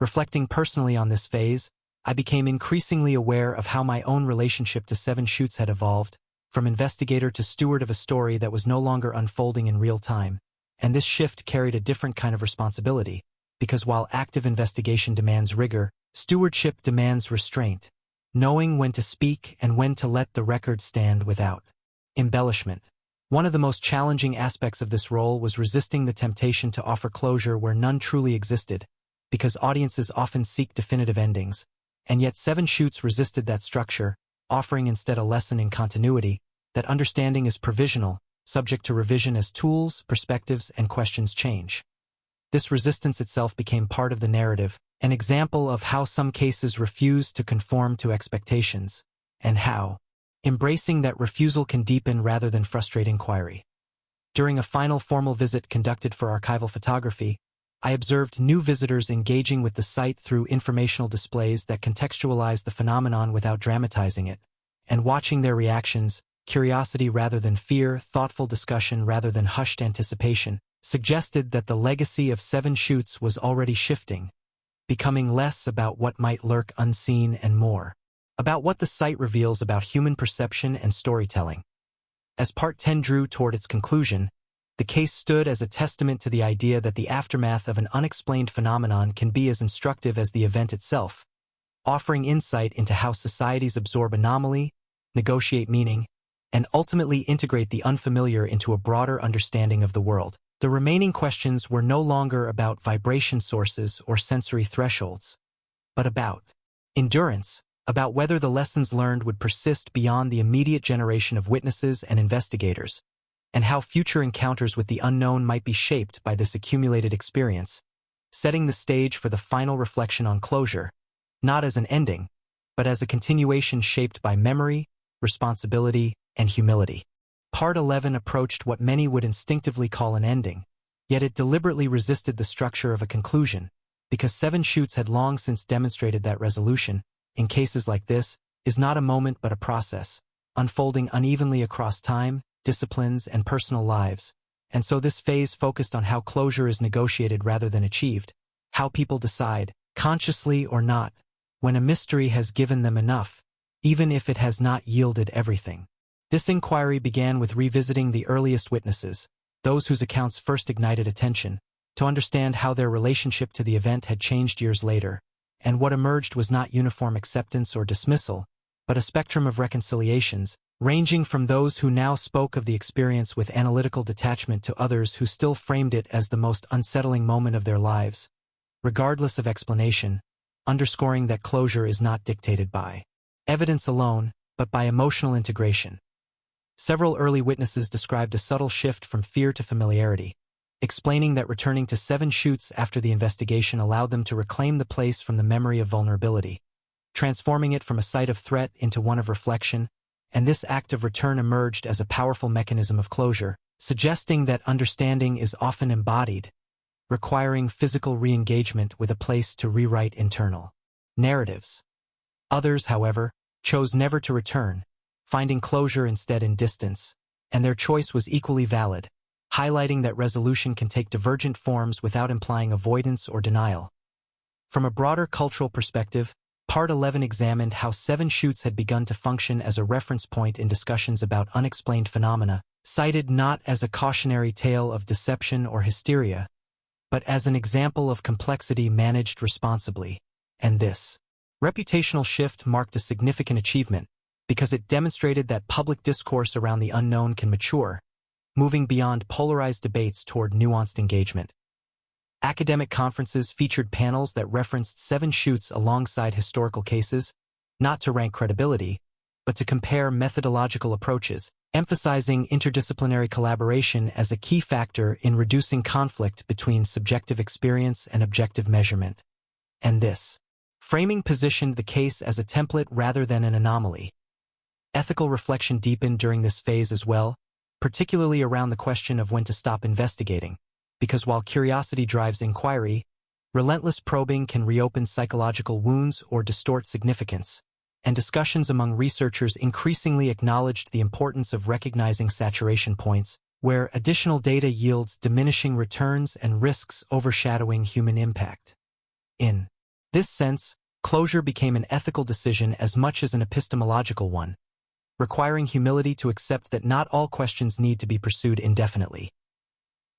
X: Reflecting personally on this phase, I became increasingly aware of how my own relationship to 7 Chutes had evolved, from investigator to steward of a story that was no longer unfolding in real time, and this shift carried a different kind of responsibility, because while active investigation demands rigor, stewardship demands restraint, knowing when to speak and when to let the record stand without embellishment. One of the most challenging aspects of this role was resisting the temptation to offer closure where none truly existed, because audiences often seek definitive endings, and yet 7 Chutes resisted that structure, offering instead a lesson in continuity, that understanding is provisional, subject to revision as tools, perspectives, and questions change. This resistance itself became part of the narrative, an example of how some cases refuse to conform to expectations, and how embracing that refusal can deepen rather than frustrate inquiry. During a final formal visit conducted for archival photography, I observed new visitors engaging with the site through informational displays that contextualized the phenomenon without dramatizing it, and watching their reactions, curiosity rather than fear, thoughtful discussion rather than hushed anticipation, suggested that the legacy of 7 Chutes was already shifting, becoming less about what might lurk unseen and more about what the site reveals about human perception and storytelling. As Part 10 drew toward its conclusion, the case stood as a testament to the idea that the aftermath of an unexplained phenomenon can be as instructive as the event itself, offering insight into how societies absorb anomaly, negotiate meaning, and ultimately integrate the unfamiliar into a broader understanding of the world. The remaining questions were no longer about vibration sources or sensory thresholds, but about endurance, about whether the lessons learned would persist beyond the immediate generation of witnesses and investigators, and how future encounters with the unknown might be shaped by this accumulated experience, setting the stage for the final reflection on closure, not as an ending, but as a continuation shaped by memory, responsibility, and humility. Part 11 approached what many would instinctively call an ending, yet it deliberately resisted the structure of a conclusion, because Seven Chutes had long since demonstrated that resolution, in cases like this, is not a moment but a process, unfolding unevenly across time, disciplines, and personal lives. And so this phase focused on how closure is negotiated rather than achieved, how people decide, consciously or not, when a mystery has given them enough, even if it has not yielded everything. This inquiry began with revisiting the earliest witnesses, those whose accounts first ignited attention, to understand how their relationship to the event had changed years later, and what emerged was not uniform acceptance or dismissal, but a spectrum of reconciliations, ranging from those who now spoke of the experience with analytical detachment to others who still framed it as the most unsettling moment of their lives, regardless of explanation, underscoring that closure is not dictated by evidence alone, but by emotional integration. Several early witnesses described a subtle shift from fear to familiarity, explaining that returning to Seven Chutes after the investigation allowed them to reclaim the place from the memory of vulnerability, transforming it from a site of threat into one of reflection, and this act of return emerged as a powerful mechanism of closure, suggesting that understanding is often embodied, requiring physical re-engagement with a place to rewrite internal narratives. Others, however, chose never to return, finding closure instead in distance, and their choice was equally valid, highlighting that resolution can take divergent forms without implying avoidance or denial. From a broader cultural perspective, Part 11 examined how Seven Chutes had begun to function as a reference point in discussions about unexplained phenomena, cited not as a cautionary tale of deception or hysteria, but as an example of complexity managed responsibly. And this reputational shift marked a significant achievement, because it demonstrated that public discourse around the unknown can mature, moving beyond polarized debates toward nuanced engagement. Academic conferences featured panels that referenced Seven Chutes alongside historical cases, not to rank credibility, but to compare methodological approaches, emphasizing interdisciplinary collaboration as a key factor in reducing conflict between subjective experience and objective measurement. And this framing positioned the case as a template rather than an anomaly. Ethical reflection deepened during this phase as well, particularly around the question of when to stop investigating, because while curiosity drives inquiry, relentless probing can reopen psychological wounds or distort significance, and discussions among researchers increasingly acknowledged the importance of recognizing saturation points, where additional data yields diminishing returns and risks overshadowing human impact. In this sense, closure became an ethical decision as much as an epistemological one, requiring humility to accept that not all questions need to be pursued indefinitely.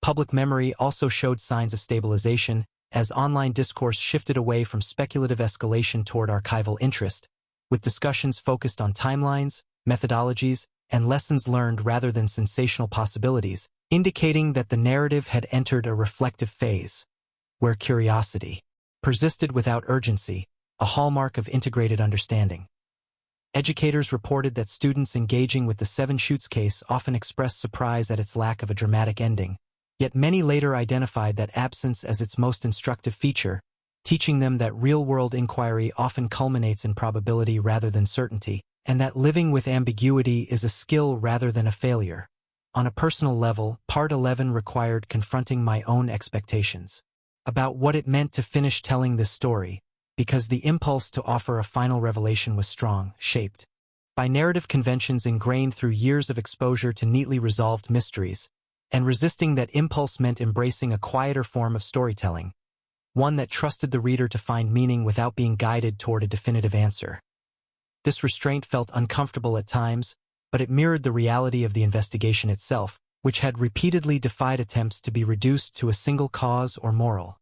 X: Public memory also showed signs of stabilization as online discourse shifted away from speculative escalation toward archival interest, with discussions focused on timelines, methodologies, and lessons learned rather than sensational possibilities, indicating that the narrative had entered a reflective phase, where curiosity persisted without urgency, a hallmark of integrated understanding. Educators reported that students engaging with the Seven Chutes case often expressed surprise at its lack of a dramatic ending, yet many later identified that absence as its most instructive feature, teaching them that real-world inquiry often culminates in probability rather than certainty, and that living with ambiguity is a skill rather than a failure. On a personal level, Part 11 required confronting my own expectations about what it meant to finish telling this story, because the impulse to offer a final revelation was strong, shaped by narrative conventions ingrained through years of exposure to neatly resolved mysteries, and resisting that impulse meant embracing a quieter form of storytelling, one that trusted the reader to find meaning without being guided toward a definitive answer. This restraint felt uncomfortable at times, but it mirrored the reality of the investigation itself, which had repeatedly defied attempts to be reduced to a single cause or moral.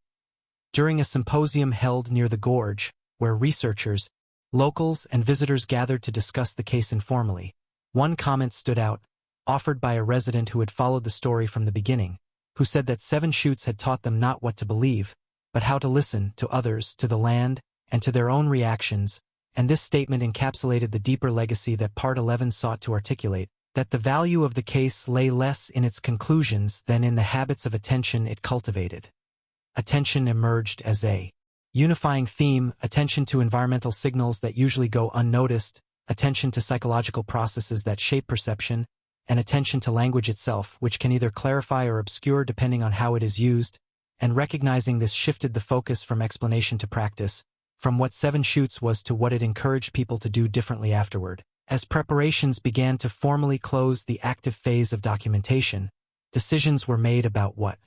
X: During a symposium held near the gorge, where researchers, locals, and visitors gathered to discuss the case informally, one comment stood out, offered by a resident who had followed the story from the beginning, who said that Seven Chutes had taught them not what to believe, but how to listen to others, to the land, and to their own reactions, and this statement encapsulated the deeper legacy that Part 11 sought to articulate, that the value of the case lay less in its conclusions than in the habits of attention it cultivated. Attention emerged as a unifying theme, attention to environmental signals that usually go unnoticed, attention to psychological processes that shape perception, and attention to language itself, which can either clarify or obscure depending on how it is used, and recognizing this shifted the focus from explanation to practice, from what 7 Chutes was to what it encouraged people to do differently afterward. As preparations began to formally close the active phase of documentation, decisions were made about what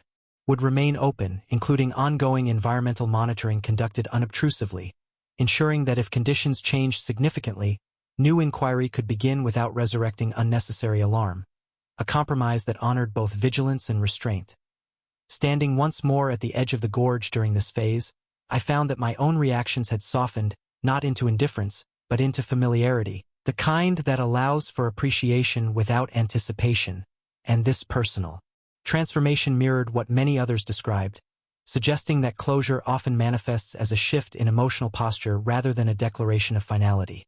X: would remain open, including ongoing environmental monitoring conducted unobtrusively, ensuring that if conditions changed significantly, new inquiry could begin without resurrecting unnecessary alarm, a compromise that honored both vigilance and restraint. Standing once more at the edge of the gorge during this phase, I found that my own reactions had softened, not into indifference, but into familiarity, the kind that allows for appreciation without anticipation, and this personal transformation mirrored what many others described, suggesting that closure often manifests as a shift in emotional posture rather than a declaration of finality.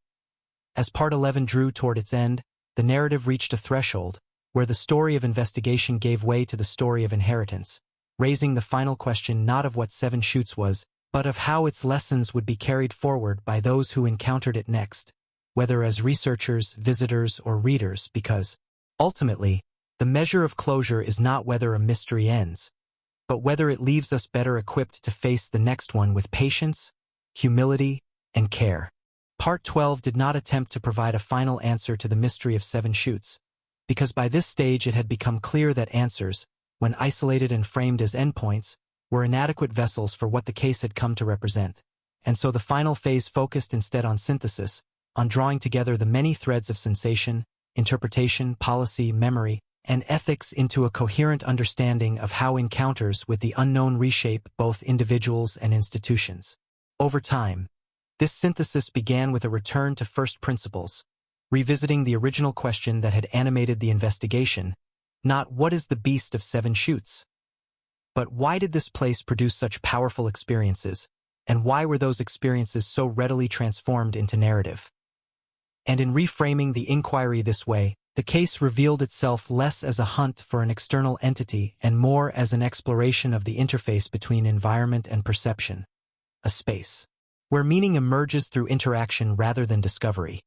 X: As Part 11 drew toward its end, the narrative reached a threshold where the story of investigation gave way to the story of inheritance, raising the final question not of what 7 Chutes was, but of how its lessons would be carried forward by those who encountered it next, whether as researchers, visitors, or readers, because, ultimately, the measure of closure is not whether a mystery ends, but whether it leaves us better equipped to face the next one with patience, humility, and care. Part 12 did not attempt to provide a final answer to the mystery of 7 Chutes, because by this stage it had become clear that answers, when isolated and framed as endpoints, were inadequate vessels for what the case had come to represent, and so the final phase focused instead on synthesis, on drawing together the many threads of sensation, interpretation, policy, memory, and ethics into a coherent understanding of how encounters with the unknown reshape both individuals and institutions. Over time, this synthesis began with a return to first principles, revisiting the original question that had animated the investigation, not what is the beast of 7 Chutes, but why did this place produce such powerful experiences, and why were those experiences so readily transformed into narrative? And in reframing the inquiry this way, the case revealed itself less as a hunt for an external entity and more as an exploration of the interface between environment and perception, a space where meaning emerges through interaction rather than discovery.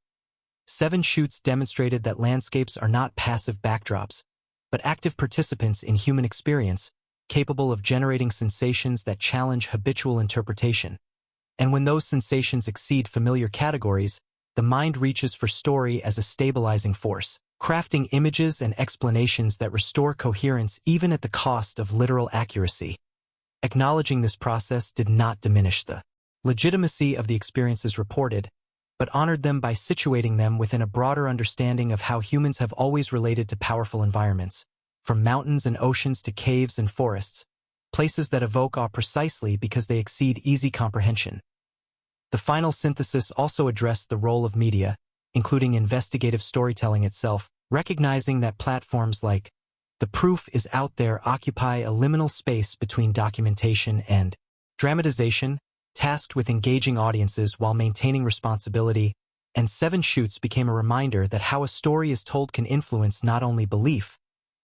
X: 7 Chutes demonstrated that landscapes are not passive backdrops, but active participants in human experience, capable of generating sensations that challenge habitual interpretation. And when those sensations exceed familiar categories, the mind reaches for story as a stabilizing force, crafting images and explanations that restore coherence even at the cost of literal accuracy. Acknowledging this process did not diminish the legitimacy of the experiences reported, but honored them by situating them within a broader understanding of how humans have always related to powerful environments, from mountains and oceans to caves and forests, places that evoke awe precisely because they exceed easy comprehension. The final synthesis also addressed the role of media, including investigative storytelling itself, recognizing that platforms like The Proof is Out There occupy a liminal space between documentation and dramatization, tasked with engaging audiences while maintaining responsibility, and 7 Chutes became a reminder that how a story is told can influence not only belief,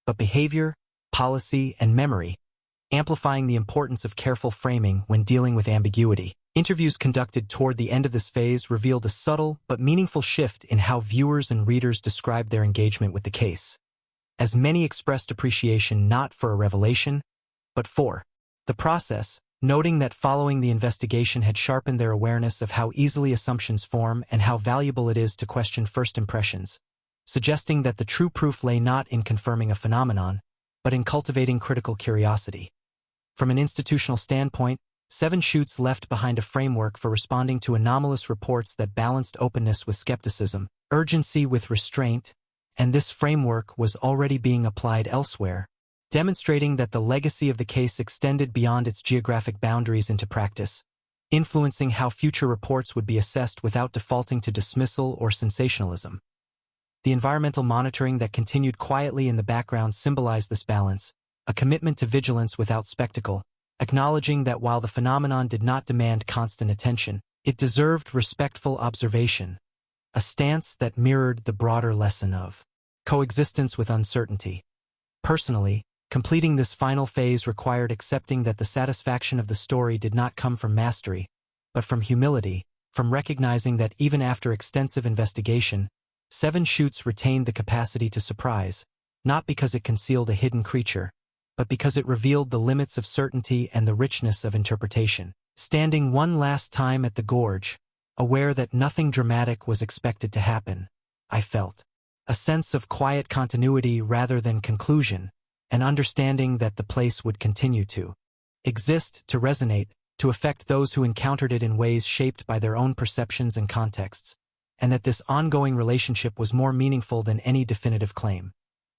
X: but behavior, policy, and memory, amplifying the importance of careful framing when dealing with ambiguity. Interviews conducted toward the end of this phase revealed a subtle but meaningful shift in how viewers and readers described their engagement with the case, as many expressed appreciation not for a revelation, but for the process, noting that following the investigation had sharpened their awareness of how easily assumptions form and how valuable it is to question first impressions, suggesting that the true proof lay not in confirming a phenomenon, but in cultivating critical curiosity. From an institutional standpoint, 7 Chutes left behind a framework for responding to anomalous reports that balanced openness with skepticism, urgency with restraint, and this framework was already being applied elsewhere, demonstrating that the legacy of the case extended beyond its geographic boundaries into practice, influencing how future reports would be assessed without defaulting to dismissal or sensationalism. The environmental monitoring that continued quietly in the background symbolized this balance, a commitment to vigilance without spectacle, acknowledging that while the phenomenon did not demand constant attention, It deserved respectful observation, a stance that mirrored the broader lesson of coexistence with uncertainty. Personally, completing this final phase required accepting that the satisfaction of the story did not come from mastery, but from humility, from recognizing that even after extensive investigation, 7 Chutes retained the capacity to surprise, not because it concealed a hidden creature, but because it revealed the limits of certainty and the richness of interpretation. Standing one last time at the gorge, aware that nothing dramatic was expected to happen, I felt a sense of quiet continuity rather than conclusion, an understanding that the place would continue to exist, to resonate, to affect those who encountered it in ways shaped by their own perceptions and contexts, and that this ongoing relationship was more meaningful than any definitive claim.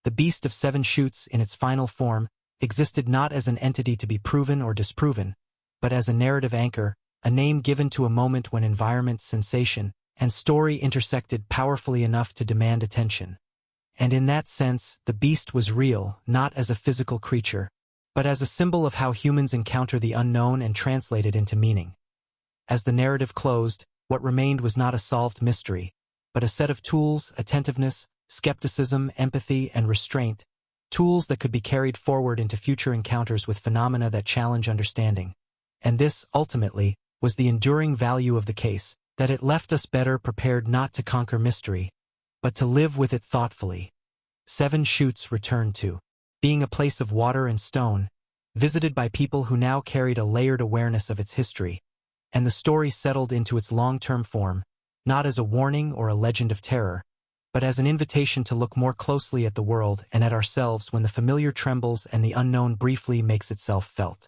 X: The Beast of 7 Chutes, in its final form, existed not as an entity to be proven or disproven, but as a narrative anchor, a name given to a moment when environment, sensation, and story intersected powerfully enough to demand attention. And in that sense, the beast was real, not as a physical creature, but as a symbol of how humans encounter the unknown and translate it into meaning. As the narrative closed, what remained was not a solved mystery, but a set of tools: attentiveness, skepticism, empathy, and restraint, tools that could be carried forward into future encounters with phenomena that challenge understanding. And this, ultimately, was the enduring value of the case, that it left us better prepared not to conquer mystery, but to live with it thoughtfully. 7 Chutes returned to being a place of water and stone, visited by people who now carried a layered awareness of its history, and the story settled into its long-term form, not as a warning or a legend of terror, but as an invitation to look more closely at the world and at ourselves when the familiar trembles and the unknown briefly makes itself felt.